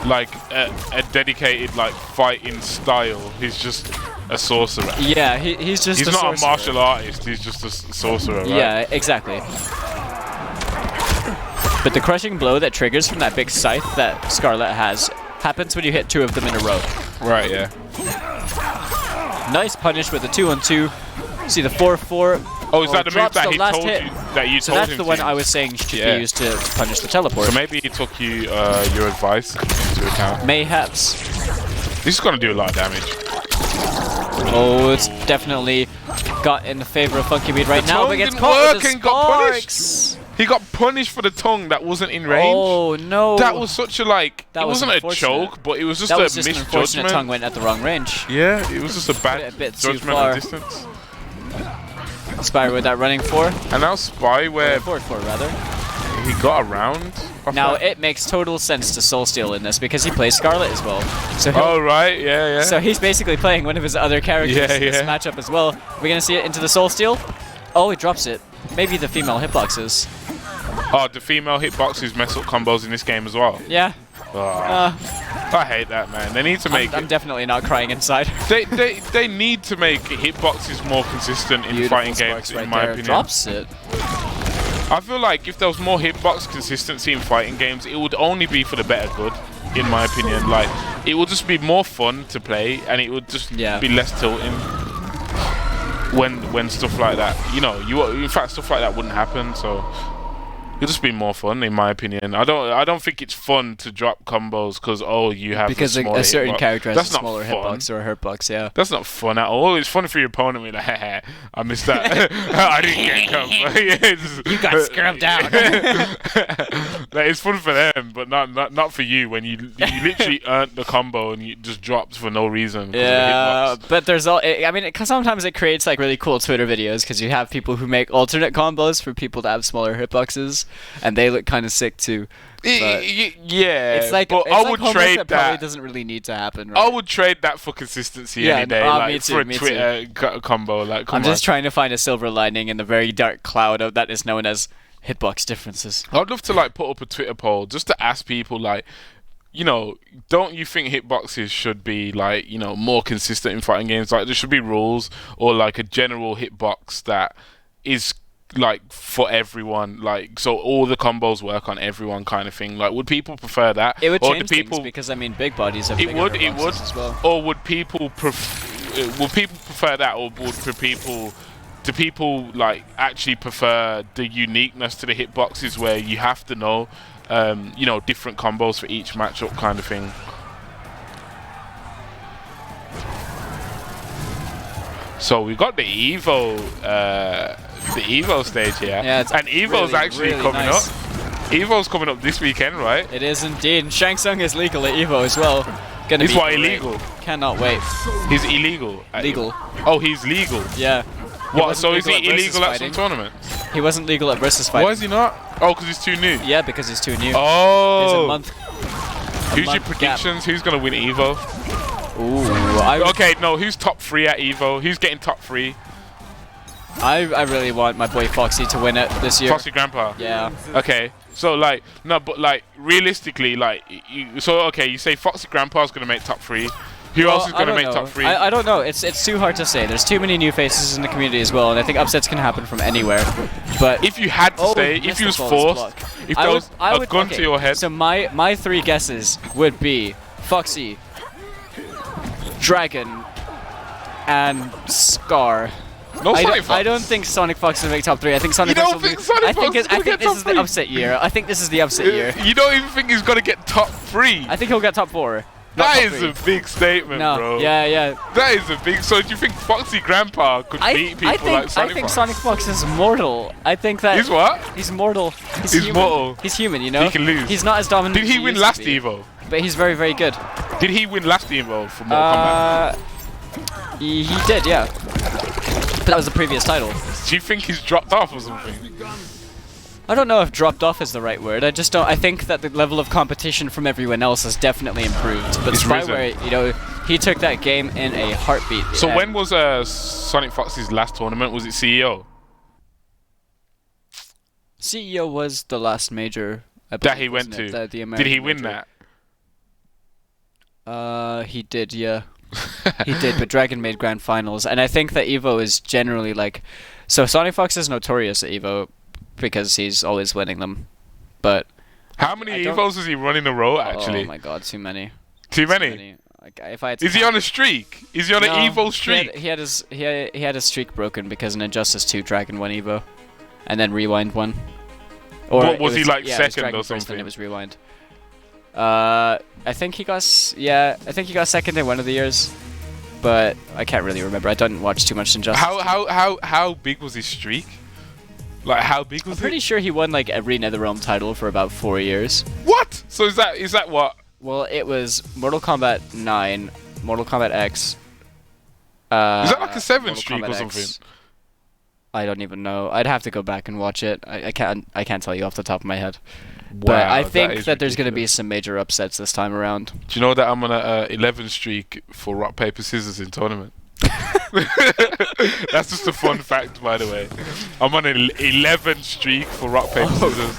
like a dedicated like fighting style. He's just a sorcerer. Yeah, he's just. He's a not sorcerer. a martial artist. He's just a sorcerer. Right? Yeah, exactly. But the crushing blow that triggers from that big scythe that Scarlet has happens when you hit 2 of them in a row. Right. Yeah. Nice punish with the 2-on-2. See the 4-4. Oh, is that the move that he told hit. you that you So told that's him the to one use? I was saying should be used to punish the teleport. So maybe he took you your advice into account. Mayhaps. This is gonna do a lot of damage. Oh, it's definitely got in the favor of Funky Weed right now, but gets didn't caught work with the and got punished. sparks. He got punished for the tongue that wasn't in range. Oh no! That was such a like. That it was wasn't a unfortunate. choke, but it was just That a was just an unfortunate misjudgment. tongue went at the wrong range. Yeah, it was just a Put bad it a bit too judgment far. of distance. Spire with that running 4. And now Spyware, Forward 4 rather. he got around. Now it makes total sense to Soul Steal in this because he plays Scarlet as well. So Oh right, yeah. So he's basically playing one of his other characters in this matchup as well. We're gonna see it into the Soul Steal. Oh, he drops it. Maybe the female hitboxes. Oh, the female hitboxes mess up combos in this game as well. Yeah. I hate that, man. They need to make. I'm definitely not crying inside. They need to make hitboxes more consistent in fighting games, in my opinion. Drops it. I feel like if there was more hitbox consistency in fighting games, it would only be for the better good, in my opinion. Like, it would just be more fun to play, and it would just be less tilting when stuff like that. In fact, stuff like that wouldn't happen. So. It'll just be more fun, in my opinion. I don't think it's fun to drop combos because you have because a certain character has a smaller hitbox or a hurtbox. Yeah, that's not fun at all. It's fun for your opponent to be like, haha, I missed that. I didn't get combo. You got scrubbed out. Like, it's fun for them, but not for you when you literally earned the combo and you just dropped for no reason. Yeah, but there's sometimes it creates like really cool Twitter videos because you have people who make alternate combos for people to have smaller hitboxes. And they look kind of sick too. Yeah, it's like but I would trade that. Probably doesn't really need to happen. Right? I would trade that for consistency any day, like for a Twitter combo. Like, I'm just trying to find a silver lining in the very dark cloud of that is known as hitbox differences. I'd love to like put up a Twitter poll just to ask people like, don't you think hitboxes should be like, more consistent in fighting games? Like there should be rules or like a general hitbox that is like for everyone, like so all the combos work on everyone kind of thing. Like would people prefer that? It would change things because big bodies have it would as well. Or would people prefer that, or would people do people like actually prefer the uniqueness to the hitboxes where you have to know, you know, different combos for each matchup kind of thing? So we got the Evo stage here, yeah, and Evo's actually really coming nice. up. Evo's coming up this weekend, right? It is indeed. Shang Tsung is legal at Evo as well. He's what, illegal? Cannot wait. He's illegal. Legal. Oh, he's legal. Yeah. What? So is he illegal at some tournaments? He wasn't legal at versus fighting. Why is he not? Oh, because he's too new. Yeah, because he's too new. Oh. There's a month. Who's your predictions? Who's gonna win Evo? Ooh. Okay, no. Who's top 3 at Evo? Who's getting top 3? I really want my boy Foxy to win it this year. Foxy Grandpa. Yeah. Okay. So like no, but like realistically, like you say Foxy Grandpa's gonna make top 3. Who else is gonna make top 3? I don't know. It's too hard to say. There's too many new faces in the community as well, and I think upsets can happen from anywhere. But if you had to stay, if you was forced, if there was a gun to your head. So my 3 guesses would be Foxy, Dragon, and Scar. No Sonic Fox. I don't think Sonic Fox will make top 3. I think Sonic Fox will be. I think this is the upset year. I think this is the upset year. You don't even think he's gonna get top 3? I think he'll get top 4. That is a big statement, bro. Yeah. That is a big. So do you think Foxy Grandpa could beat people like Sonic Fox? I think Sonic Fox is mortal. I think that. He's what? He's mortal. He's human. Mortal. He's human, you know. He can lose. He's not as dominant. Did he win last Evo? But he's very, very good. Did he win last Evo for Mortal Kombat? He did, yeah. But that was the previous title. Do you think he's dropped off or something? I don't know if dropped off is the right word. I just don't. I think that the level of competition from everyone else has definitely improved. But Spyware, you know, he took that game in a heartbeat. So when was Sonic Fox's last tournament? Was it CEO? CEO was the last major that he went to. Did he win that? He did, yeah. He did, but Dragon made grand finals, and I think that Evo is generally like. So Sonic Fox is notorious at Evo because he's always winning them, but how many Evos has he run in a row? Actually, oh my god, too many. Too many. Like, if I had is he on a streak? Is he on an Evo streak? He had his streak broken because in Injustice 2 Dragon won Evo, and then Rewind won. Or what, was he like second or something? Then it was Rewind. I think he got second in one of the years, but I can't really remember. I don't watch too much Injustice. How big was his streak? Like how big was it? I'm pretty sure he won like every NetherRealm title for about 4 years. What? So is that what? Well, it was Mortal Kombat 9, Mortal Kombat X. Is that like a 7 Mortal streak Kombat or something? X. I don't even know. I'd have to go back and watch it. I can't tell you off the top of my head. Wow, but I think that there's going to be ridiculous. some major upsets this time around. Do you know that I'm on a 11 streak for rock paper scissors in tournament? That's just a fun fact, by the way. I'm on an 11 streak for rock paper scissors.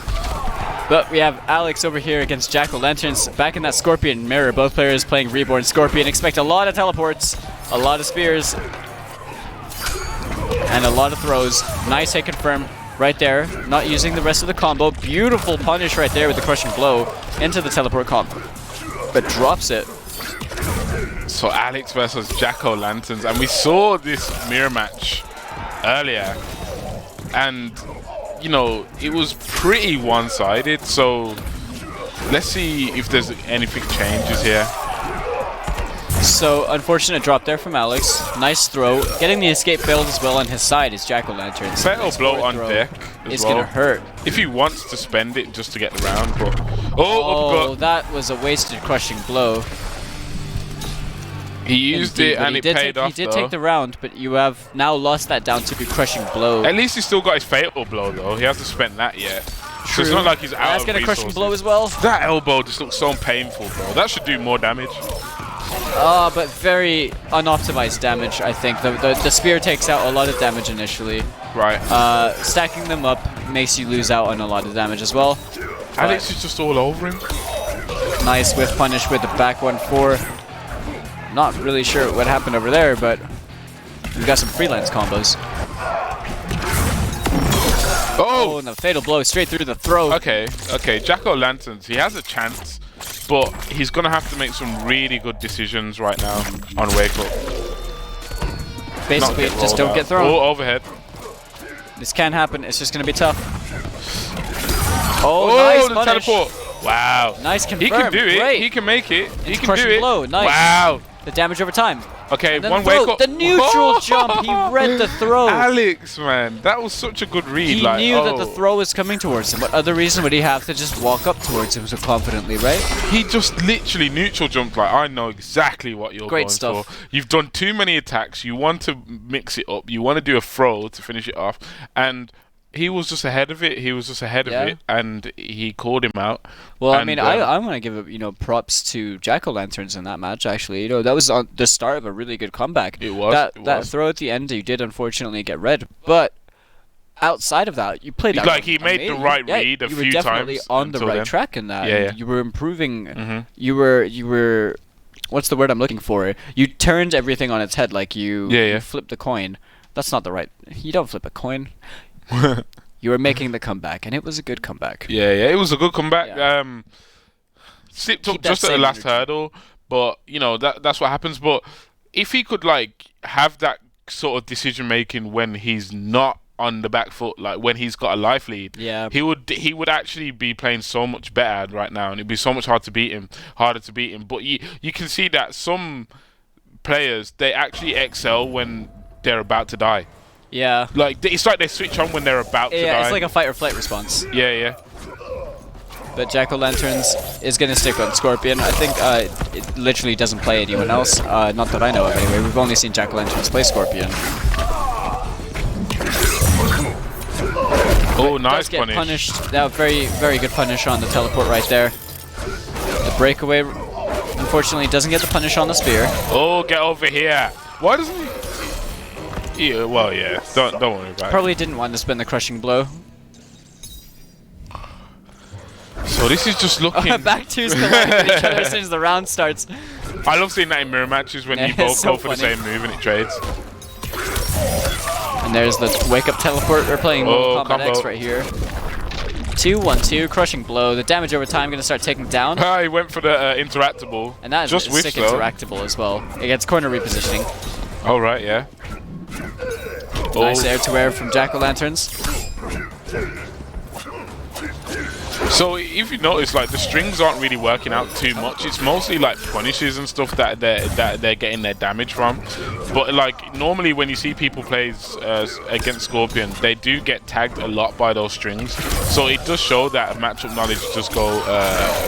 But we have Alex over here against Jack-O-Lanterns, back in that Scorpion mirror. Both players playing Reborn Scorpion. Expect a lot of teleports, a lot of spears, and a lot of throws. Nice hit confirm right there. Not using the rest of the combo. Beautiful punish right there with the crushing blow into the teleport combo. But drops it. So Alex versus Jack-O-Lanterns, and we saw this mirror match earlier, and you know it was pretty one-sided. So let's see if there's anything changes here. So unfortunate drop there from Alex. Nice throw. Getting the escape build as well on his side is Jack-O-Lanterns. Fatal blow on deck is gonna hurt. If he wants to spend it just to get the round, but oh, that was a wasted crushing blow. He used it and it paid off. He did take the round, but you have now lost that down to a crushing blow. At least he still got his fatal blow though. He hasn't spent that yet. So it's not like he's out of resources. That's gonna crushing blow as well. That elbow just looks so painful, bro. That should do more damage. But very unoptimized damage, I think. The spear takes out a lot of damage initially. Right. Stacking them up makes you lose out on a lot of damage as well. Alex is just all over him. Nice whiff punish with the back 1-4. Not really sure what happened over there, but we got some freelance combos. Oh, and the fatal blow straight through the throat. Okay. Jack-O-Lanterns, he has a chance, but he's gonna have to make some really good decisions right now on Wake Up. Basically, just don't get thrown. Oh, overhead. This can happen. It's just going to be tough. Oh, nice the punish. teleport. Wow. Nice confirm. He can do it. Great. He can make it. He can crushing do it. blow. Nice. Wow. The damage over time. Okay, Then one throw. wake up. The neutral jump. He read the throw. Alex, man, that was such a good read. He knew that the throw was coming towards him. What other reason would he have to just walk up towards him so confidently, right? He just literally neutral jumped like, I know exactly what you're Great going stuff. for. You've done too many attacks. You want to mix it up. You want to do a throw to finish it off. And he was just ahead of it. He was just ahead of it, and he called him out. Well, I mean, I want to give props to Jack-o'-lanterns in that match. Actually, that was on the start of a really good comeback. It was. That throw at the end, you did unfortunately get red, but outside of that, you played that like he made the right read a few times. You were definitely on the right track in that. Yeah. You were improving. You were. What's the word I'm looking for? You turned everything on its head. Like you flipped a coin. That's not the right. You don't flip a coin. You were making the comeback, and it was a good comeback. Yeah, it was a good comeback. Yeah. Slipped up just at the last hurdle, but that's what happens. But if he could have that sort of decision making when he's not on the back foot, like when he's got a life lead, he would actually be playing so much better right now, and it'd be so much harder to beat him. But you can see that some players, they actually excel when they're about to die. Yeah. It's like they switch on when they're about to die. Yeah, it's like a fight or flight response. Yeah. But Jack-o'-lanterns is going to stick on Scorpion. I think it literally doesn't play anyone else. Not that I know of anyway. We've only seen Jack-o'-lanterns play Scorpion. Oh, nice punish. Punished. That was very, very good punish on the teleport right there. The breakaway, unfortunately, doesn't get the punish on the spear. Oh, get over here. Why doesn't he? Yeah, well, yeah. Don't worry about it. Probably didn't want to spin the crushing blow. So this is just looking... Back two's colliding with each other as soon as the round starts. I love seeing that in mirror matches when you both go for the same move and it trades. And there's the wake-up teleport. We're playing Kombat combo. X right here. 2-1-2, crushing blow. The damage over time going to start taking down. He went for the interactable. And that is just sick interactable as well. It gets corner repositioning. Oh, right, yeah. Nice air-to-air from Jack-o'-lanterns. So if you notice, the strings aren't really working out too much. It's mostly punishes and stuff that they're getting their damage from. But normally when you see people play against Scorpion, they do get tagged a lot by those strings. So it does show that matchup knowledge does go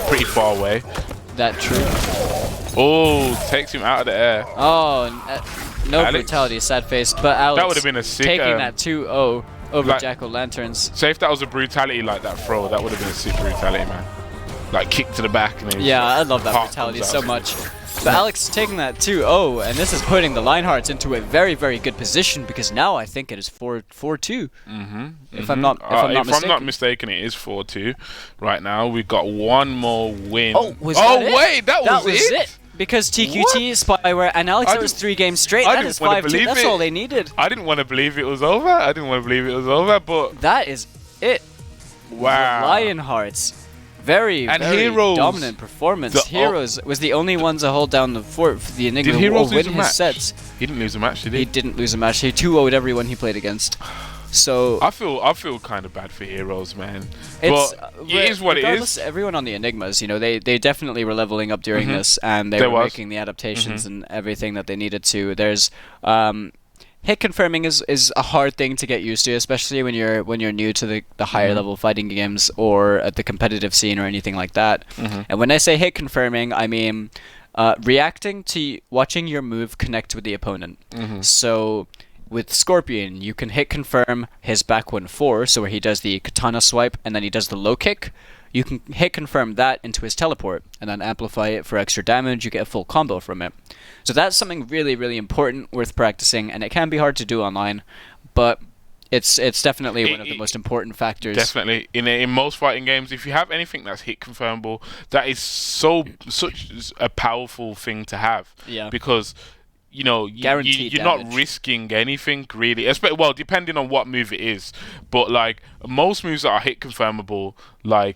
pretty far away. That true. Oh, takes him out of the air. Oh, no Alex. Brutality, sad face. But Alex, that would have been a sick taking that 2-0 over Jack-o'-lanterns. Say if that was a brutality like that throw, that would have been a sick brutality, man. Kick to the back. And I love that brutality so much. But Alex taking that 2-0, and this is putting the Lionhearts into a very, very good position because now I think it is 4-2. If I'm not mistaken, it is 4-2 right now. We've got one more win. Oh, was that it? Wait, that was it? Because TQT, Spyware, and Alex, that was 3 games straight. That is 5-2. That's all they needed. I didn't want to believe it was over. But that is it. Wow. The Lionhearts. Very Heroes, dominant performance. Heroes was the only one to hold down the fort for the Enigma. Did Heroes lose win a match? His sets. He didn't lose a match, did he? He didn't lose a match. He 2-0'd everyone he played against. So I feel kind of bad for Heroes, man. But it is what it is. Everyone on the Enigmas, they definitely were leveling up during this, and they were making the adaptations and everything that they needed to. There's hit confirming is a hard thing to get used to, especially when you're new to the higher level fighting games or at the competitive scene or anything like that. And when I say hit confirming, I mean reacting to watching your move connect with the opponent. So with Scorpion, you can hit confirm his back 1-4, so where he does the katana swipe and then he does the low kick. You can hit confirm that into his teleport and then amplify it for extra damage. You get a full combo from it. So that's something really, really important, worth practicing, and it can be hard to do online, but it's definitely one of the most important factors. Definitely. In most fighting games, if you have anything that's hit confirmable, that is such a powerful thing to have. Yeah. Because you're not risking anything really. Well, depending on what move it is, but most moves that are hit confirmable, the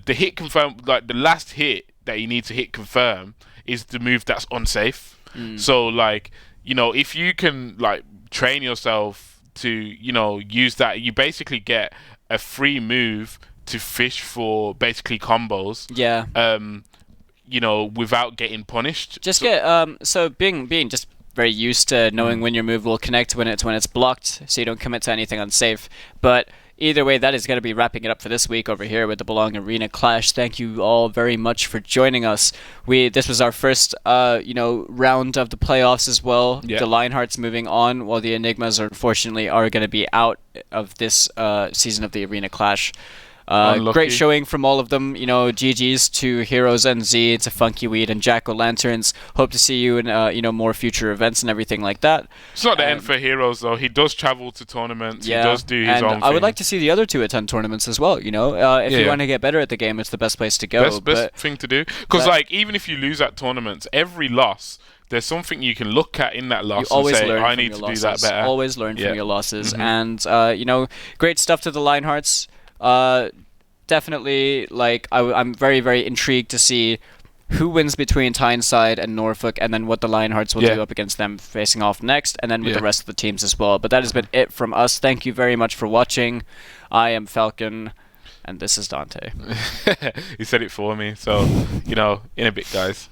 hit confirm, the last hit that you need to hit confirm is the move that's unsafe. So if you can train yourself to, you know, use that. You basically get a free move to fish for basically combos. Yeah. You know, without getting punished. Just being just very used to knowing when your move will connect when it's blocked, so you don't commit to anything unsafe. But either way, that is going to be wrapping it up for this week over here with the Belong Arena Clash. Thank you all very much for joining us. This was our first round of the playoffs as well. Yeah. The Lionhearts moving on, while the Enigmas unfortunately are going to be out of this season of the Arena Clash. Great showing from all of them. You know, GG's to Heroes NZ, to Funky Weed and Jack-O-Lanterns. Hope to see you in more future events and everything like that. It's not the end for Heroes though. He does travel to tournaments. Yeah, he does do his own thing. I would like to see the other two attend tournaments as well. You know, if you want to get better at the game, it's the best place to go. Best thing to do. Because like even if you lose at tournaments, every loss, there's something you can look at in that loss and say, I need to do that better. Always learn from your losses. And great stuff to the Lionhearts. Definitely, like, I'm very, very intrigued to see who wins between Tyneside and Norfolk, and then what the Lionhearts will do up against them facing off next, and then with the rest of the teams as well. But that has been it from us. Thank you very much for watching. I am Falcon, and this is Dante. He said it for me, so, in a bit, guys.